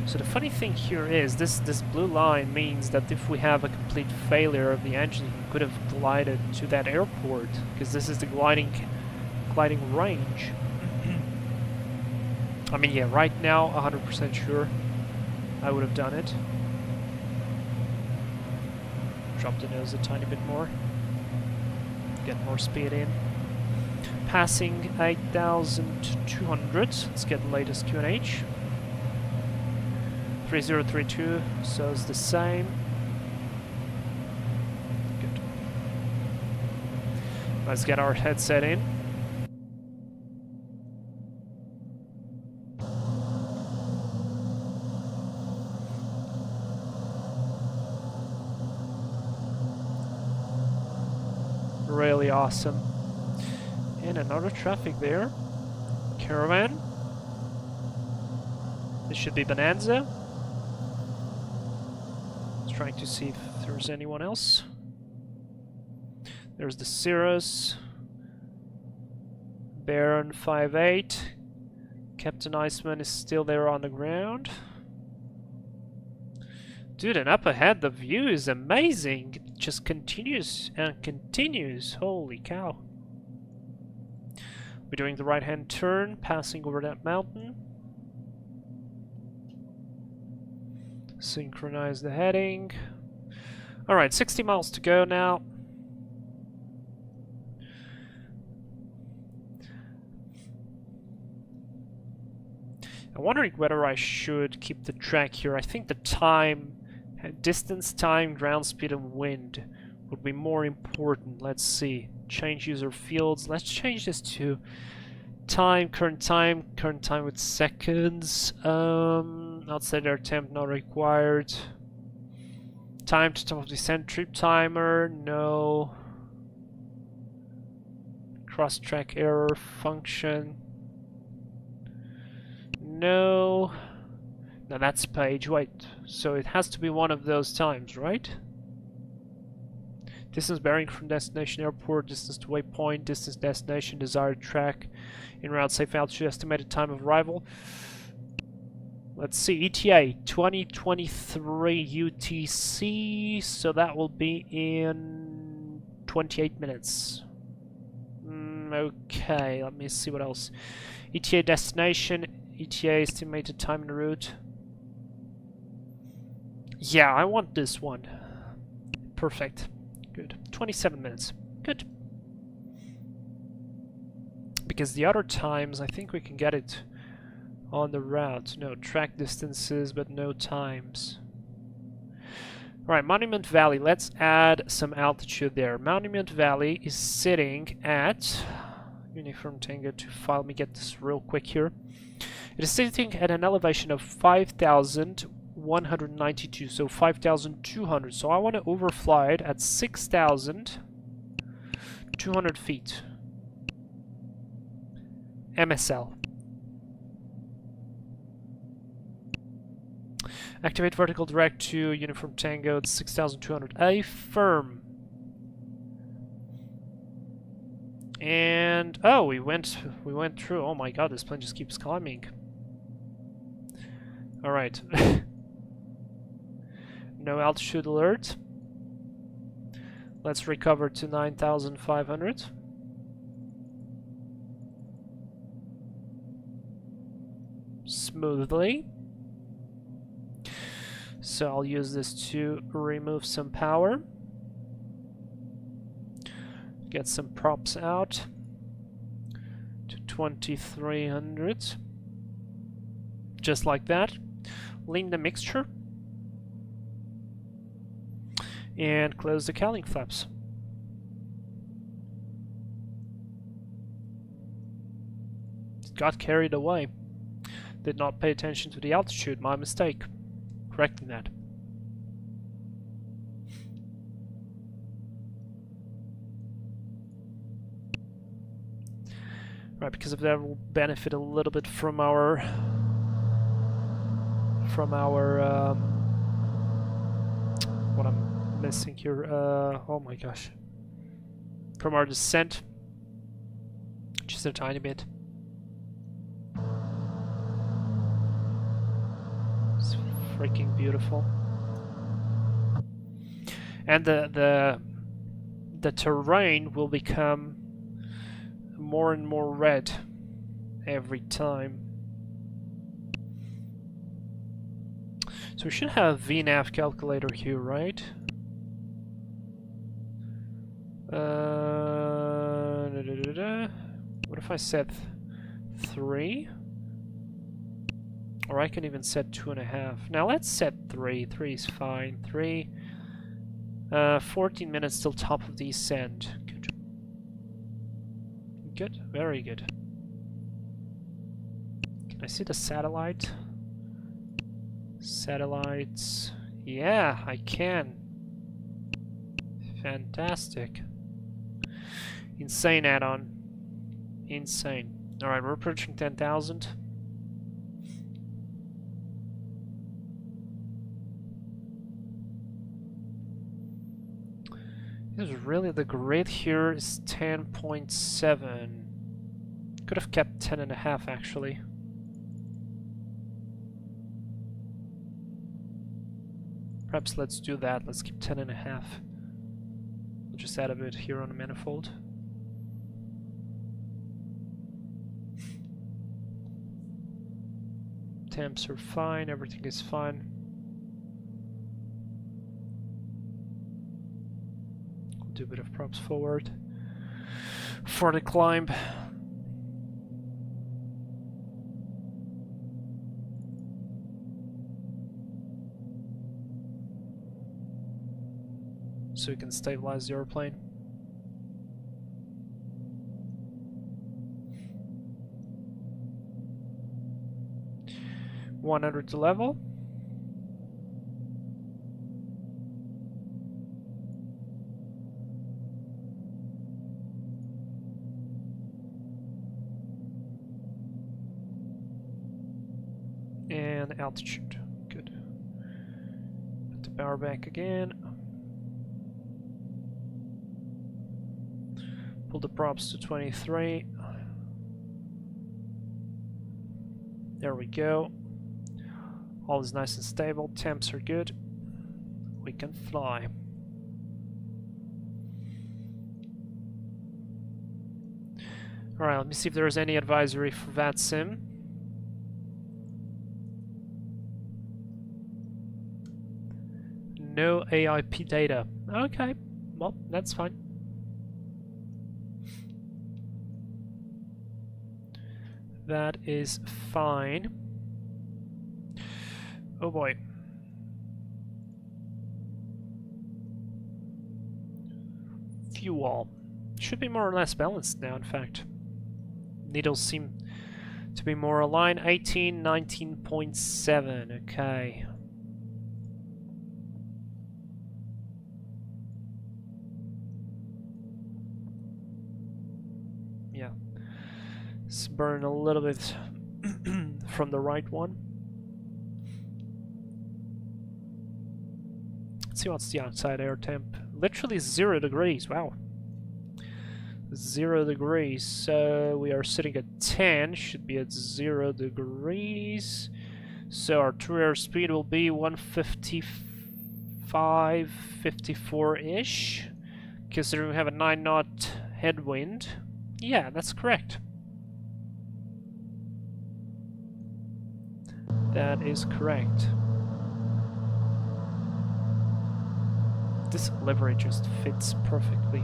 So the funny thing here is this blue line means that if we have a complete failure of the engine, we could have glided to that airport, because this is the gliding range. I mean, yeah, right now, 100% sure I would have done it. Drop the nose a tiny bit more. Get more speed in. Passing 8,200. Let's get the latest QNH. 3032 says the same. Good. Let's get our headset in. Really awesome. And another traffic there. Caravan. This should be Bonanza. Just trying to see if there's anyone else. There's the Cirrus. Baron 5-8. Captain Iceman is still there on the ground. Dude, and up ahead the view is amazing. It just continues and continues. Holy cow. We're doing the right-hand turn, passing over that mountain. Synchronize the heading. Alright, 60 miles to go now. I'm wondering whether I should keep the track here. I think the time, distance, time, ground speed, and wind would be more important. Let's see. Change user fields. Let's change this to time, current time with seconds. Outside our temp not required. Time to top of descent trip timer, no. Cross track error function. No. Now that's page, wait. So it has to be one of those times, right? Distance bearing from destination airport, distance to waypoint, distance destination, desired track, en route safe altitude, estimated time of arrival. Let's see, ETA 2023 UTC, so that will be in 28 minutes. Okay, let me see what else. ETA destination, ETA estimated time en route. Yeah, I want this one. Perfect. Good. 27 minutes. Good. Because the other times, I think we can get it on the route. No, track distances, but no times. Alright, Monument Valley. Let's add some altitude there. Monument Valley is sitting at... Uniform Tango to file. Let me get this real quick here. It is sitting at an elevation of 5,192, so 5,200. So I want to overfly it at 6,200 feet. MSL. Activate vertical direct to Uniform Tango at 6,200. A firm. And oh, we went through. Oh my god, this plane just keeps climbing. All right. No altitude alert. Let's recover to 9,500. Smoothly. So I'll use this to remove some power. Get some props out to 2,300. Just like that. Lean the mixture. And close the cowling flaps. Got carried away. Did not pay attention to the altitude. My mistake. Correcting that. Right, because of that we'll benefit a little bit from our what I'm missing here, oh my gosh, from our descent, just a tiny bit. It's freaking beautiful. And the terrain will become more and more red every time. So we should have VNAV calculator here, right? What if I set 3? Or I can even set 2.5. Now let's set 3. 3 is fine. 3. 14 minutes till top of descent. Good. Good. Very good. Can I see the satellite? Satellites. Yeah, I can. Fantastic. Insane add-on. Insane. Alright, we're approaching 10,000. This is really the grid here is 10.7. Could have kept 10.5 actually. Perhaps let's do that. Let's keep 10.5. We'll just add a bit here on the manifold. Temps are fine, everything is fine. We'll do a bit of props forward for the climb. So we can stabilize the airplane. $100 to level. And altitude. Good. Put the power back again. Pull the props to 23. There we go. All is nice and stable. Temps are good. We can fly. Alright, let me see if there's any advisory for VATSIM. No AIP data. Okay, well, that's fine. That is fine. Oh boy. Fuel. Should be more or less balanced now, in fact. Needles seem to be more aligned. 18, 19.7. Okay. Yeah. Let's burn a little bit from the right one. Let's see what's the outside air temp. Literally 0 degrees. Wow. 0 degrees. So we are sitting at 10. Should be at 0 degrees. So our true airspeed will be 155, 54-ish. Considering we have a 9 knot headwind. Yeah, that's correct. That is correct. This livery just fits perfectly.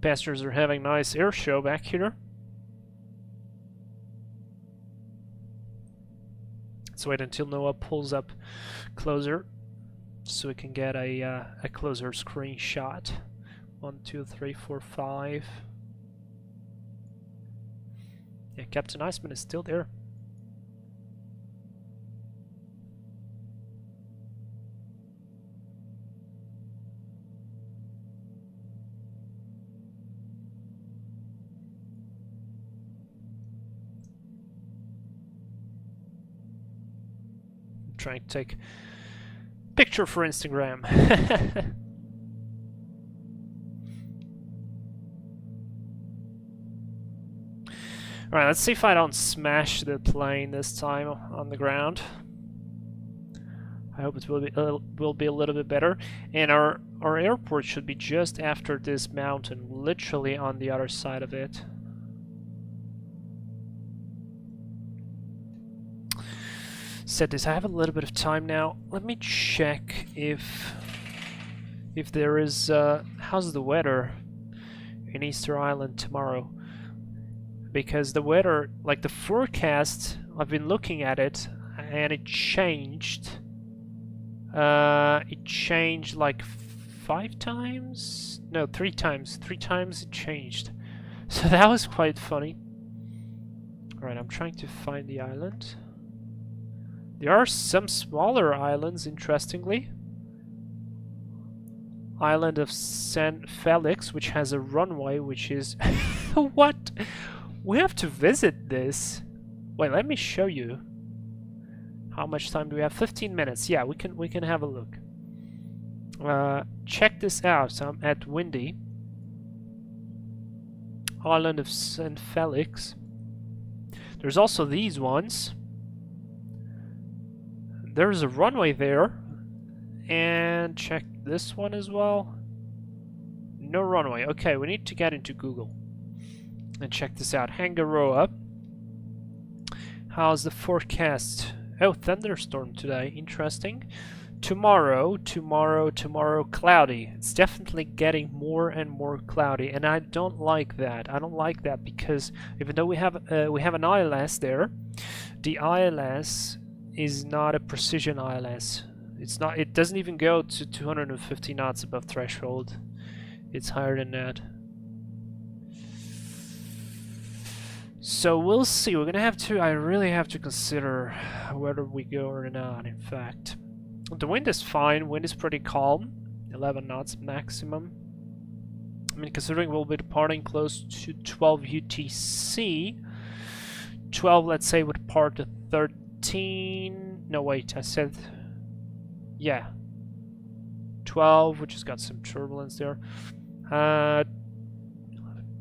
Passengers are having a nice air show back here. Let's wait until Noah pulls up closer so we can get a closer screenshot. 1, 2, 3, 4, 5. Yeah, Captain Iceman is still there. I'm trying to take a picture for Instagram. Alright, let's see if I don't smash the plane this time on the ground. I hope it will be a little bit better. And our airport should be just after this mountain, literally on the other side of it. said this, I have a little bit of time now. Let me check if there is how's the weather in Easter Island tomorrow, because the weather, like the forecast, I've been looking at it and it changed. It changed like 5 times? No, 3 times. 3 times it changed. So that was quite funny. Alright, I'm trying to find the island. There are some smaller islands, interestingly. Island of San Felix, which has a runway, which is... What? We have to visit this. Wait, let me show you. How much time do we have? 15 minutes. Yeah, we can have a look. Check this out. I'm at Windy. Island of San Felix. There's also these ones. There's a runway there. And check this one as well. No runway. Okay, we need to get into Google. And check this out. Hangaroa. How's the forecast? Oh, thunderstorm today. Interesting. Tomorrow, cloudy. It's definitely getting more and more cloudy, and I don't like that. I don't like that because even though we have an ILS there, the ILS is not a precision ILS. It's not. It doesn't even go to 250 knots above threshold. It's higher than that. So we'll see. We're gonna have to. I really have to consider whether we go or not. In fact, the wind is fine. Wind is pretty calm. 11 knots maximum. I mean, considering we'll be departing close to 12 UTC. 12, let's say, would depart to 13. No, wait. I said. Yeah. 12, which has got some turbulence there.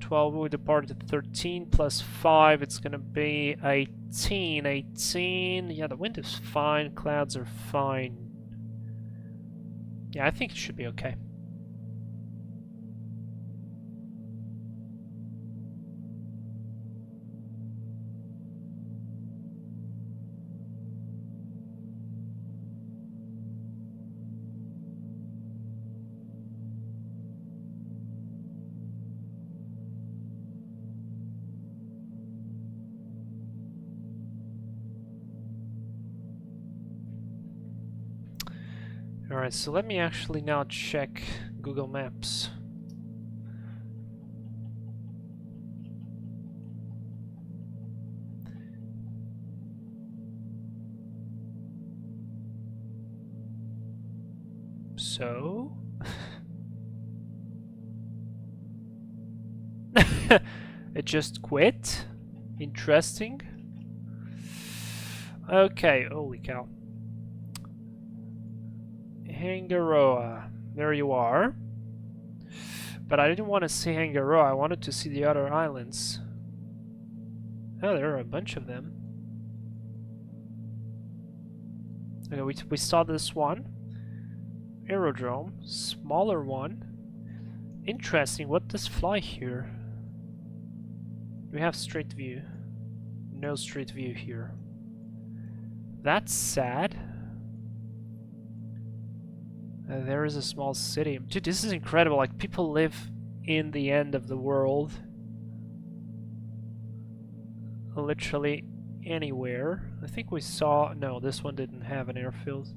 12 would depart to 13 plus 5, it's gonna be 18. 18. Yeah, the wind is fine, clouds are fine. Yeah, I think it should be okay. Alright, so let me actually now check Google Maps. So... it just quit? Interesting. Okay, holy cow. Hangaroa, there you are. But I didn't want to see Hangaroa, I wanted to see the other islands. Oh, there are a bunch of them. Okay, we saw this one. Aerodrome, smaller one. Interesting, what does fly here? We have straight view. No straight view here. That's sad. There is a small city. Dude, this is incredible. Like, people live in the end of the world. Literally anywhere. I think we saw... No, this one didn't have an airfield.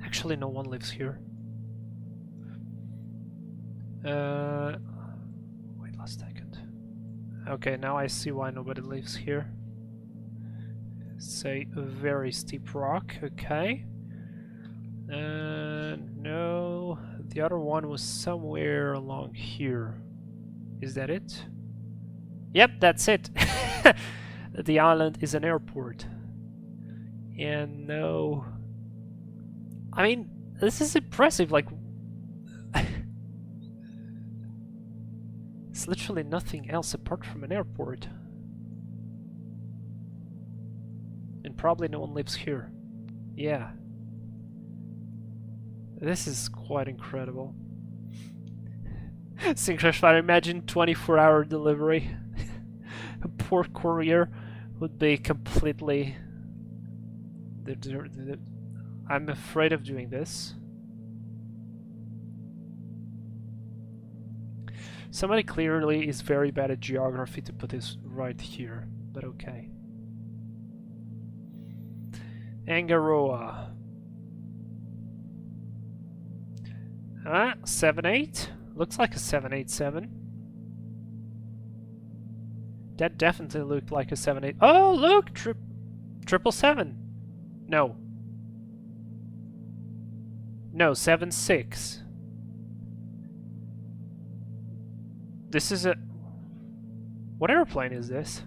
Actually, no one lives here. Wait, last second. Okay, now I see why nobody lives here. Say a very steep rock. Okay. No, the other one was somewhere along here. Is that it? Yep, that's it. The island is an airport. And no... I mean, this is impressive, like... It's literally nothing else apart from an airport. And probably no one lives here. Yeah. This is quite incredible. Synchronous Fighter, imagine 24-hour delivery. A poor courier would be completely I'm afraid of doing this. Somebody clearly is very bad at geography to put this right here, but okay. Angaroa. 78? Looks like a 787. That definitely looked like a 78. Oh, look! 777. No. No, 76. This is a... What airplane is this?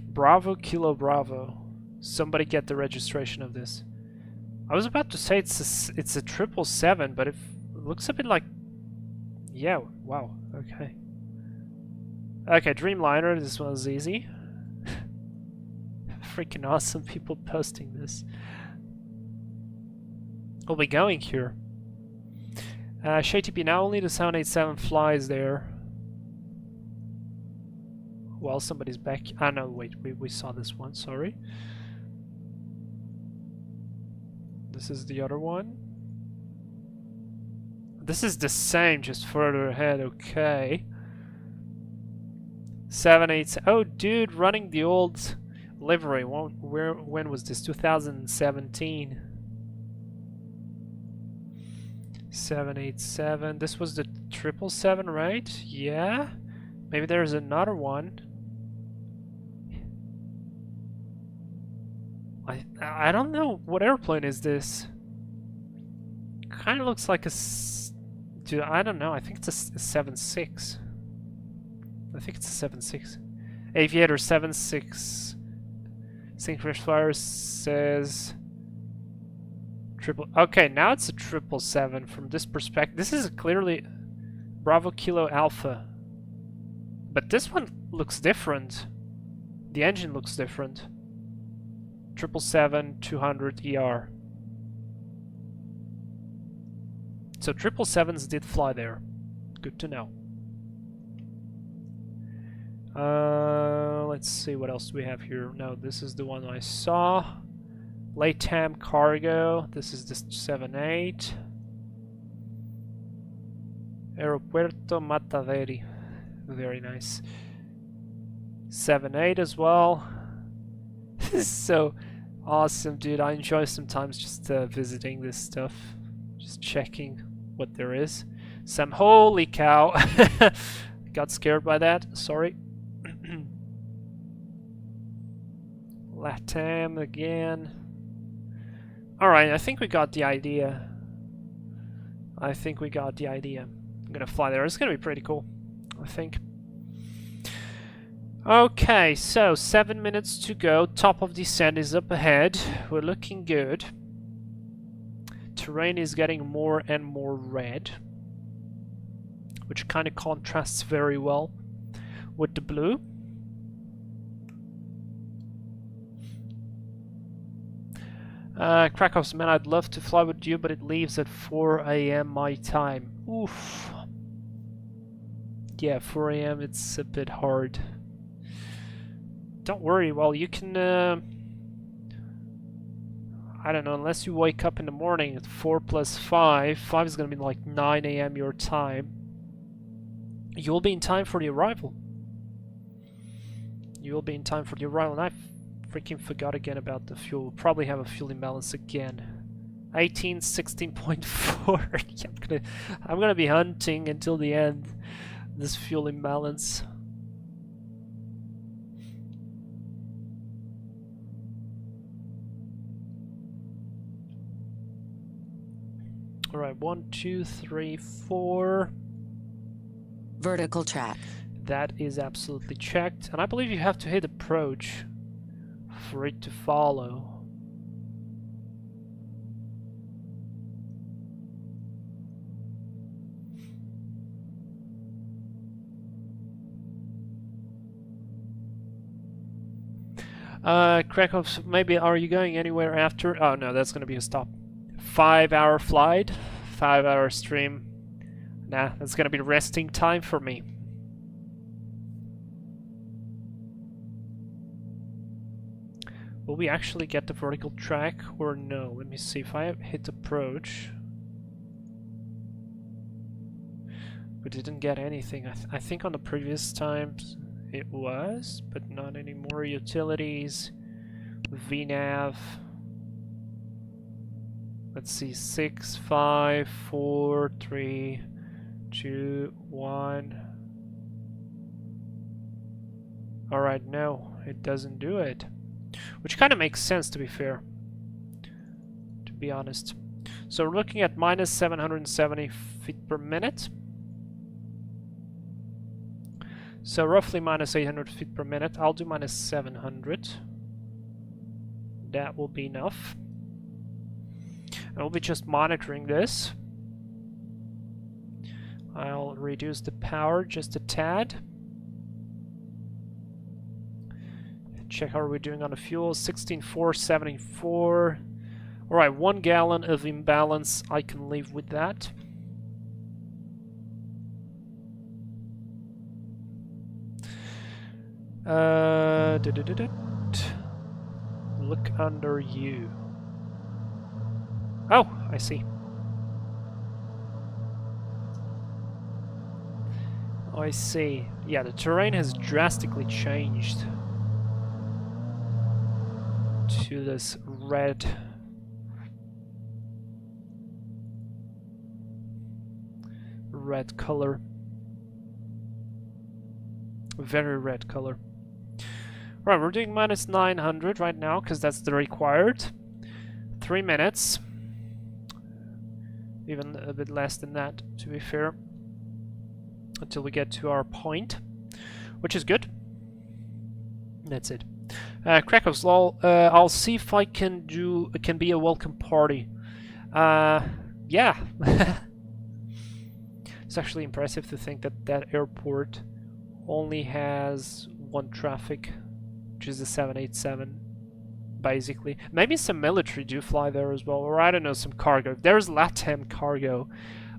Bravo Kilo Bravo. Somebody get the registration of this. I was about to say it's a 777, but it looks a bit like... Yeah, wow, okay. Okay, Dreamliner, this one's easy. Freaking awesome people posting this. We'll be going here. ShayTP, now only the 787 flies there. Well, somebody's back. Ah, no, wait, we saw this one, sorry. This is the other one. This is the same, just further ahead, okay. 787. Oh, dude, running the old livery. When was this? 2017. 787. This was the 777, right? Yeah. Maybe there's another one. I don't know. What airplane is this? Kind of looks like a... Dude, I don't know. I think it's a 76. I think it's a 76. Aviator 76. Synchronous Flyer says... Okay, now it's a 777 from this perspective. This is clearly Bravo Kilo Alpha. But this one looks different. The engine looks different. 777-200 ER. So 777s did fly there. Good to know. Let's see what else we have here. No, this is the one I saw. Latam Cargo. This is the 78. Aeropuerto Mataveri. Very nice. 78 as well. This is so awesome, dude. I enjoy sometimes just visiting this stuff. Just checking what there is. Some holy cow. Got scared by that. Sorry. Latam again. Alright, I think we got the idea. I'm gonna fly there. It's gonna be pretty cool, I think. Okay, so 7 minutes to go. Top of descent is up ahead. We're looking good. Terrain is getting more and more red, which kind of contrasts very well with the blue. Krakow's, man, I'd love to fly with you, but it leaves at 4 AM my time. Oof. Yeah, 4 AM, it's a bit hard. Don't worry, well, you can, I don't know, unless you wake up in the morning at 4 plus 5, 5 is gonna be like 9 AM your time. You'll be in time for the arrival. And I freaking forgot again about the fuel. We'll probably have a fuel imbalance again. 18, 16.4. I'm gonna be hunting until the end. This fuel imbalance. Alright, 1, 2, 3, 4. Vertical track. That is absolutely checked. And I believe you have to hit approach for it to follow. Krakow, maybe are you going anywhere after? Oh no, that's gonna be a stop. 5-hour flight, 5-hour stream. Nah, that's gonna be resting time for me. Will we actually get the vertical track or no? Let me see. If I hit approach, we didn't get anything. I think on the previous times it was, but not anymore. Utilities, VNav. Let's see. 6, 5, 4, 3, 2, 1. Alright, no, it doesn't do it. Which kind of makes sense, to be fair. To be honest. So we're looking at minus 770 feet per minute. So roughly minus 800 feet per minute. I'll do minus 700. That will be enough. And we'll be just monitoring this. I'll reduce the power just a tad. Check how are we doing on the fuel. 16,474. Alright, 1 gallon of imbalance. I can live with that. Look under you. Oh, I see. I see. Yeah, the terrain has drastically changed to this red color. Very red color. Right, we're doing minus 900 right now because that's the required. 3 minutes. Even a bit less than that, to be fair. Until we get to our point, which is good. That's it. Krakow's Law. I'll see if I can be a welcome party. Yeah. It's actually impressive to think that that airport only has one traffic, which is the 787. Basically, maybe some military do fly there as well, or I don't know, some cargo. If there's LATAM cargo,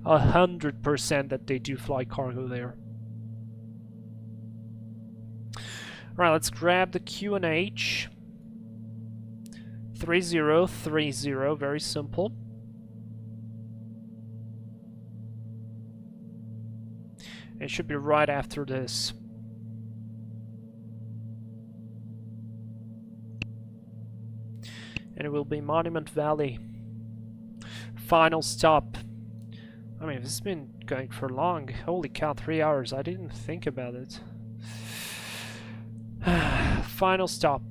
100% that they do fly cargo there. Right, let's grab the QNH 3030. Very simple. It should be right after this. And it will be Monument Valley. Final stop. I mean, this has been going for long. Holy cow, 3 hours. I didn't think about it. Final stop.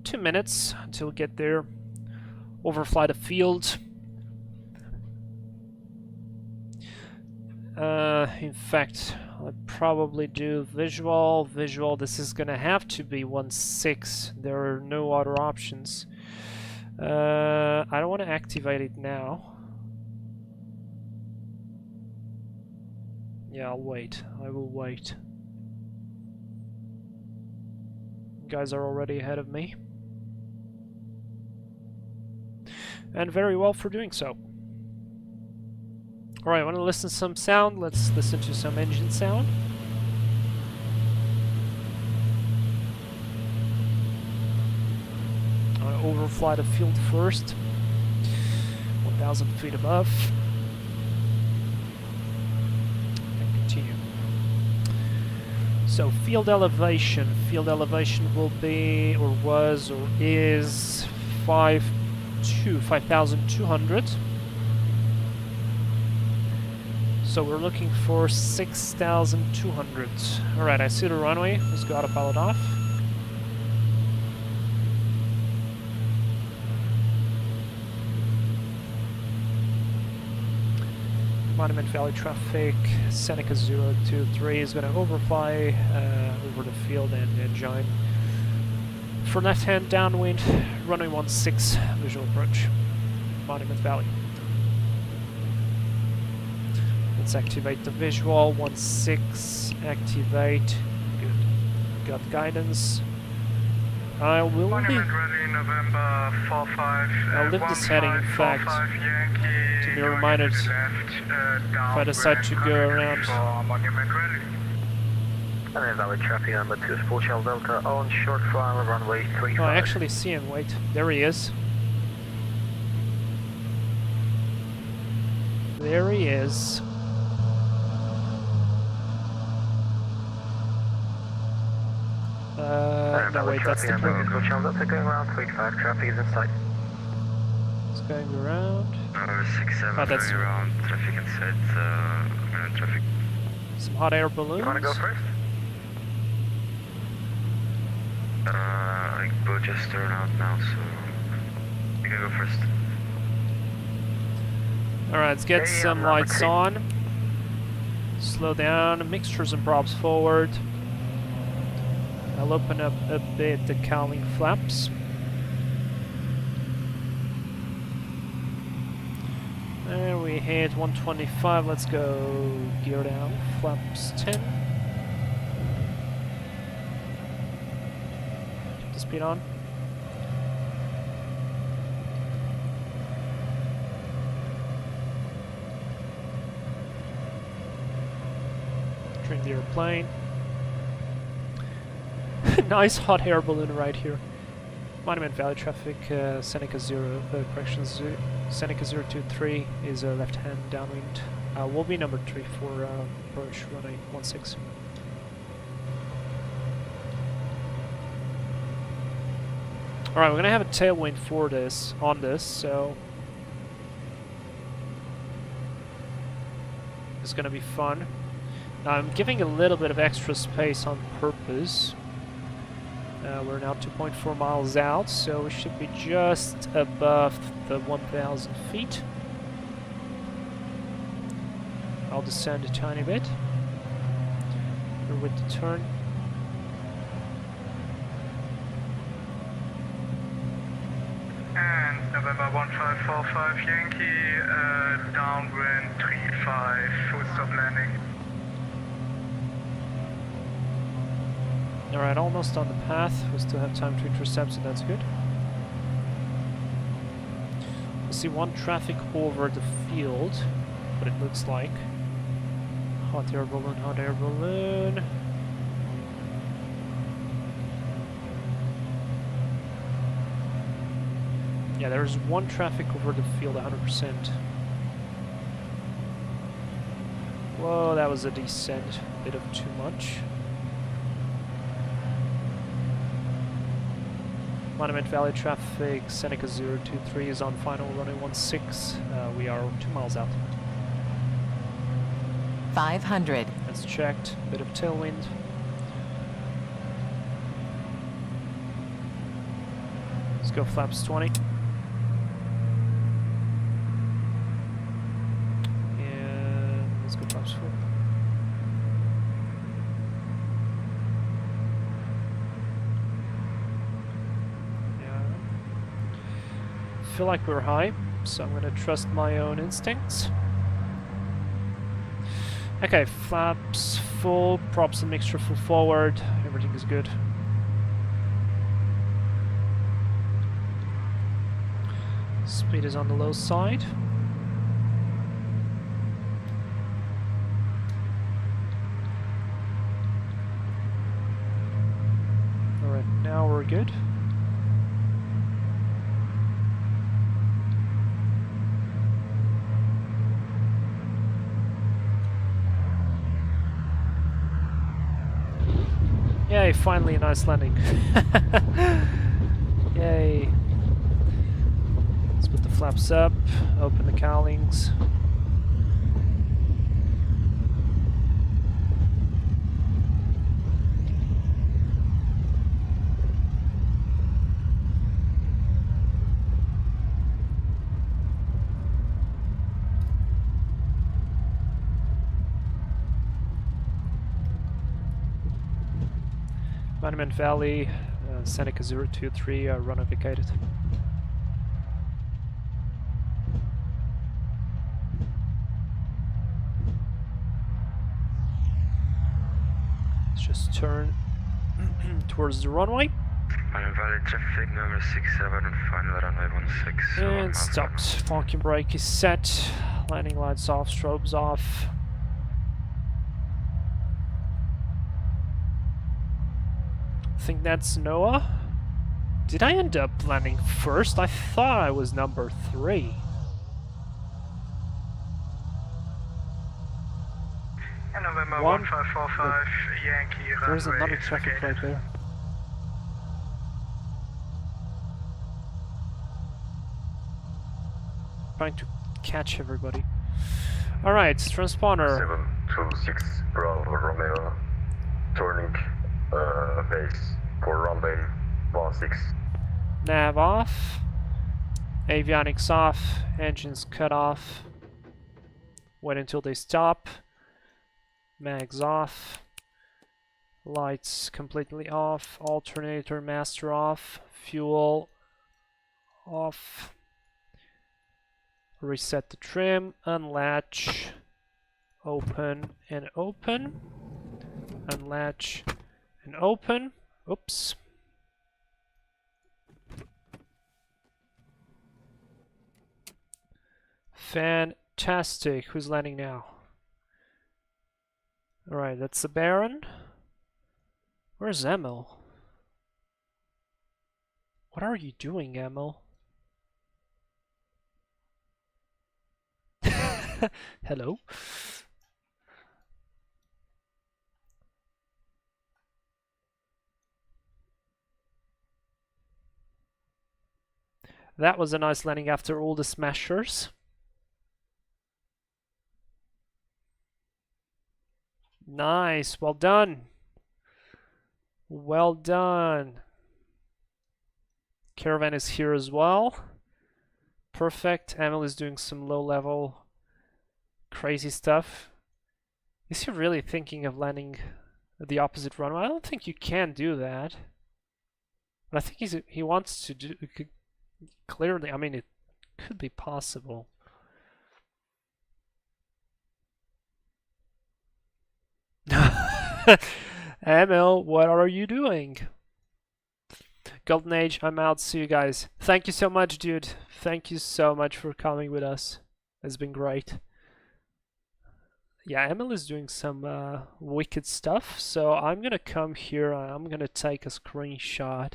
Two minutes until we get there. Overfly the field. In fact, I'll probably do visual. Visual, this is gonna have to be 1.6. There are no other options. I don't want to activate it now. Yeah, I'll wait. I will wait. You guys are already ahead of me. And very well for doing so. Alright, I want to listen to some sound. Let's listen to some engine sound. I want to overfly the field first. 1,000 feet above. And continue. So, field elevation. Field elevation will be, or was, or is 5,200. So we're looking for 6,200. Alright, I see the runway. Let's go autopilot off. Monument Valley traffic. Seneca 023 is going to overfly over the field and join. For left hand downwind, runway 16, visual approach. Monument Valley. Let's activate the visual. 16, activate. Good. Got guidance. I will leave. Monument ready, November 45. I'll leave this heading, in fact, Yankee, to be reminded to the left, if I decide to go around. Monument ready. And then valid traffic number 2 Full Shell Delta on short final runway 35. Oh, I actually see him. Wait, there he is. There he is. No, wait, that's the plane. Full Shell Delta going around 35. Traffic is in sight. It's going around. 67 Oh, that's- going around, traffic in sight, traffic. Some hot air balloons. You want to go first? Like boat just turned out now, so you can go first. Alright, let's get Okay, some number lights 2. on. Slow down, mixtures and props forward. I'll open up a bit the cowling flaps. And we hit 125, let's go gear down, flaps 10. Keep the speed on. Trim the airplane. Nice hot air balloon right here. Monument Valley traffic, Seneca 0, Seneca 023 is left hand downwind. Will be number 3 for approach runway 16. Alright, we're gonna have a tailwind for this, on this, so it's gonna be fun. Now I'm giving a little bit of extra space on purpose. We're now 2.4 miles out, so we should be just above the 1,000 feet. I'll descend a tiny bit. Here with the turn. And November 1545 Yankee, downwind 35, full stop landing. Alright, almost on the path. We still have time to intercept, so that's good. We see one traffic over the field, what it looks like. Hot air balloon, hot air balloon. Yeah, there's one traffic over the field, 100%. Whoa, that was a descent. Bit of too much. Monument Valley traffic, Seneca 023 is on final runway 16. We are 2 miles out. 500. That's checked. Bit of tailwind. Let's go flaps 20. And let's go flaps 4. Feel like we're high, so I'm gonna trust my own instincts. Okay, flaps full, props and mixture full forward, everything is good. Speed is on the low side. Alright, now we're good. Yay, finally a nice landing. Yay. Let's put the flaps up, open the cowlings. Monument Valley, Seneca 023, runway vacated. Let's just turn towards the runway. Invalid traffic number 67 and final runway 16. And stopped. Parking brake is set. Landing lights off, strobes off. I think that's Noah. Did I end up landing first? I thought I was number 3. And November 1. 1545, Yankee There's runway another is traffic located. right there. Trying to catch everybody. Alright, transponder. 726 Bravo Romeo, turning base for runway 16. Nav off. Avionics off. Engines cut off. Wait until they stop. Mags off. Lights completely off. Alternator master off. Fuel off. Reset the trim. Unlatch. Open and open. Unlatch and open. Oops. Fantastic. Who's landing now? Alright, that's the Baron. Where's Emil? What are you doing, Emil? Hello? That was a nice landing after all the smashers. Nice, well done. Well done. Caravan is here as well. Perfect. Emil is doing some low level crazy stuff. Is he really thinking of landing at the opposite runway? I don't think you can do that. But I think he wants to do. Clearly, I mean, it could be possible. Emil, what are you doing? Golden Age, I'm out. See you guys. Thank you so much, dude. Thank you so much for coming with us. It's been great. Yeah, Emil is doing some wicked stuff. So I'm gonna come here and I'm gonna take a screenshot.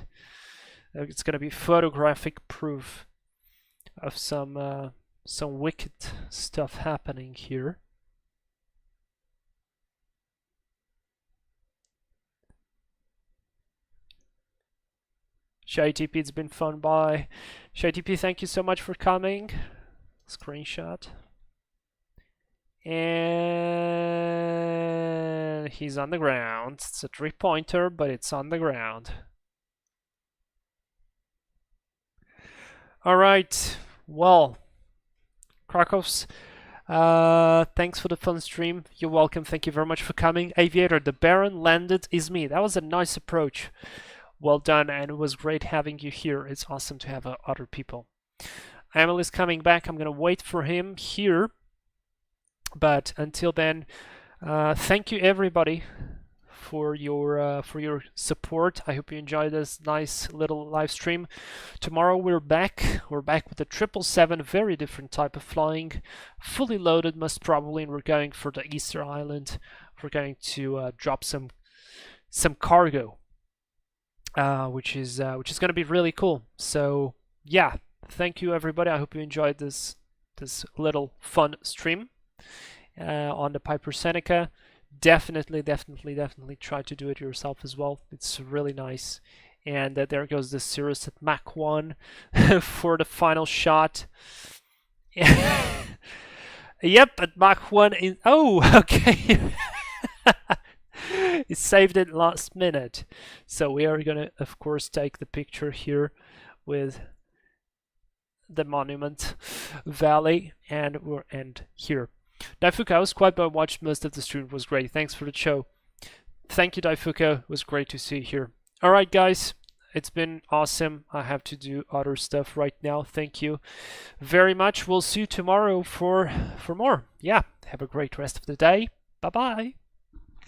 It's gonna be photographic proof of some wicked stuff happening here. ShyTP, it's been fun. Bye. ShyTP, thank you so much for coming. Screenshot. And he's on the ground. It's a 3-pointer, but it's on the ground. Alright, well, Krakow's, thanks for the fun stream. You're welcome. Thank you very much for coming. Aviator, the Baron landed is me. That was a nice approach. Well done, and it was great having you here. It's awesome to have other people. Emil is coming back. I'm gonna wait for him here. But until then, thank you everybody for your support. I hope you enjoyed this nice little live stream. Tomorrow we're back. We're back with the 777, very different type of flying, fully loaded most probably, and we're going for the Easter Island. We're going to drop some cargo, which is going to be really cool. So yeah, thank you everybody. I hope you enjoyed this little fun stream on the Piper Seneca. Definitely try to do it yourself as well. It's really nice. And there goes the Cirrus at Mach 1 for the final shot. Yep, at Mach 1 in... Oh, okay. It saved it last minute. So we are gonna, of course, take the picture here with the Monument Valley, and we'll end here. Daifuka, I was quiet, but I watched most of the stream. It was great. Thanks for the show. Thank you, Daifuka. It was great to see you here. Alright, guys. It's been awesome. I have to do other stuff right now. Thank you very much. We'll see you tomorrow for more. Yeah. Have a great rest of the day. Bye-bye.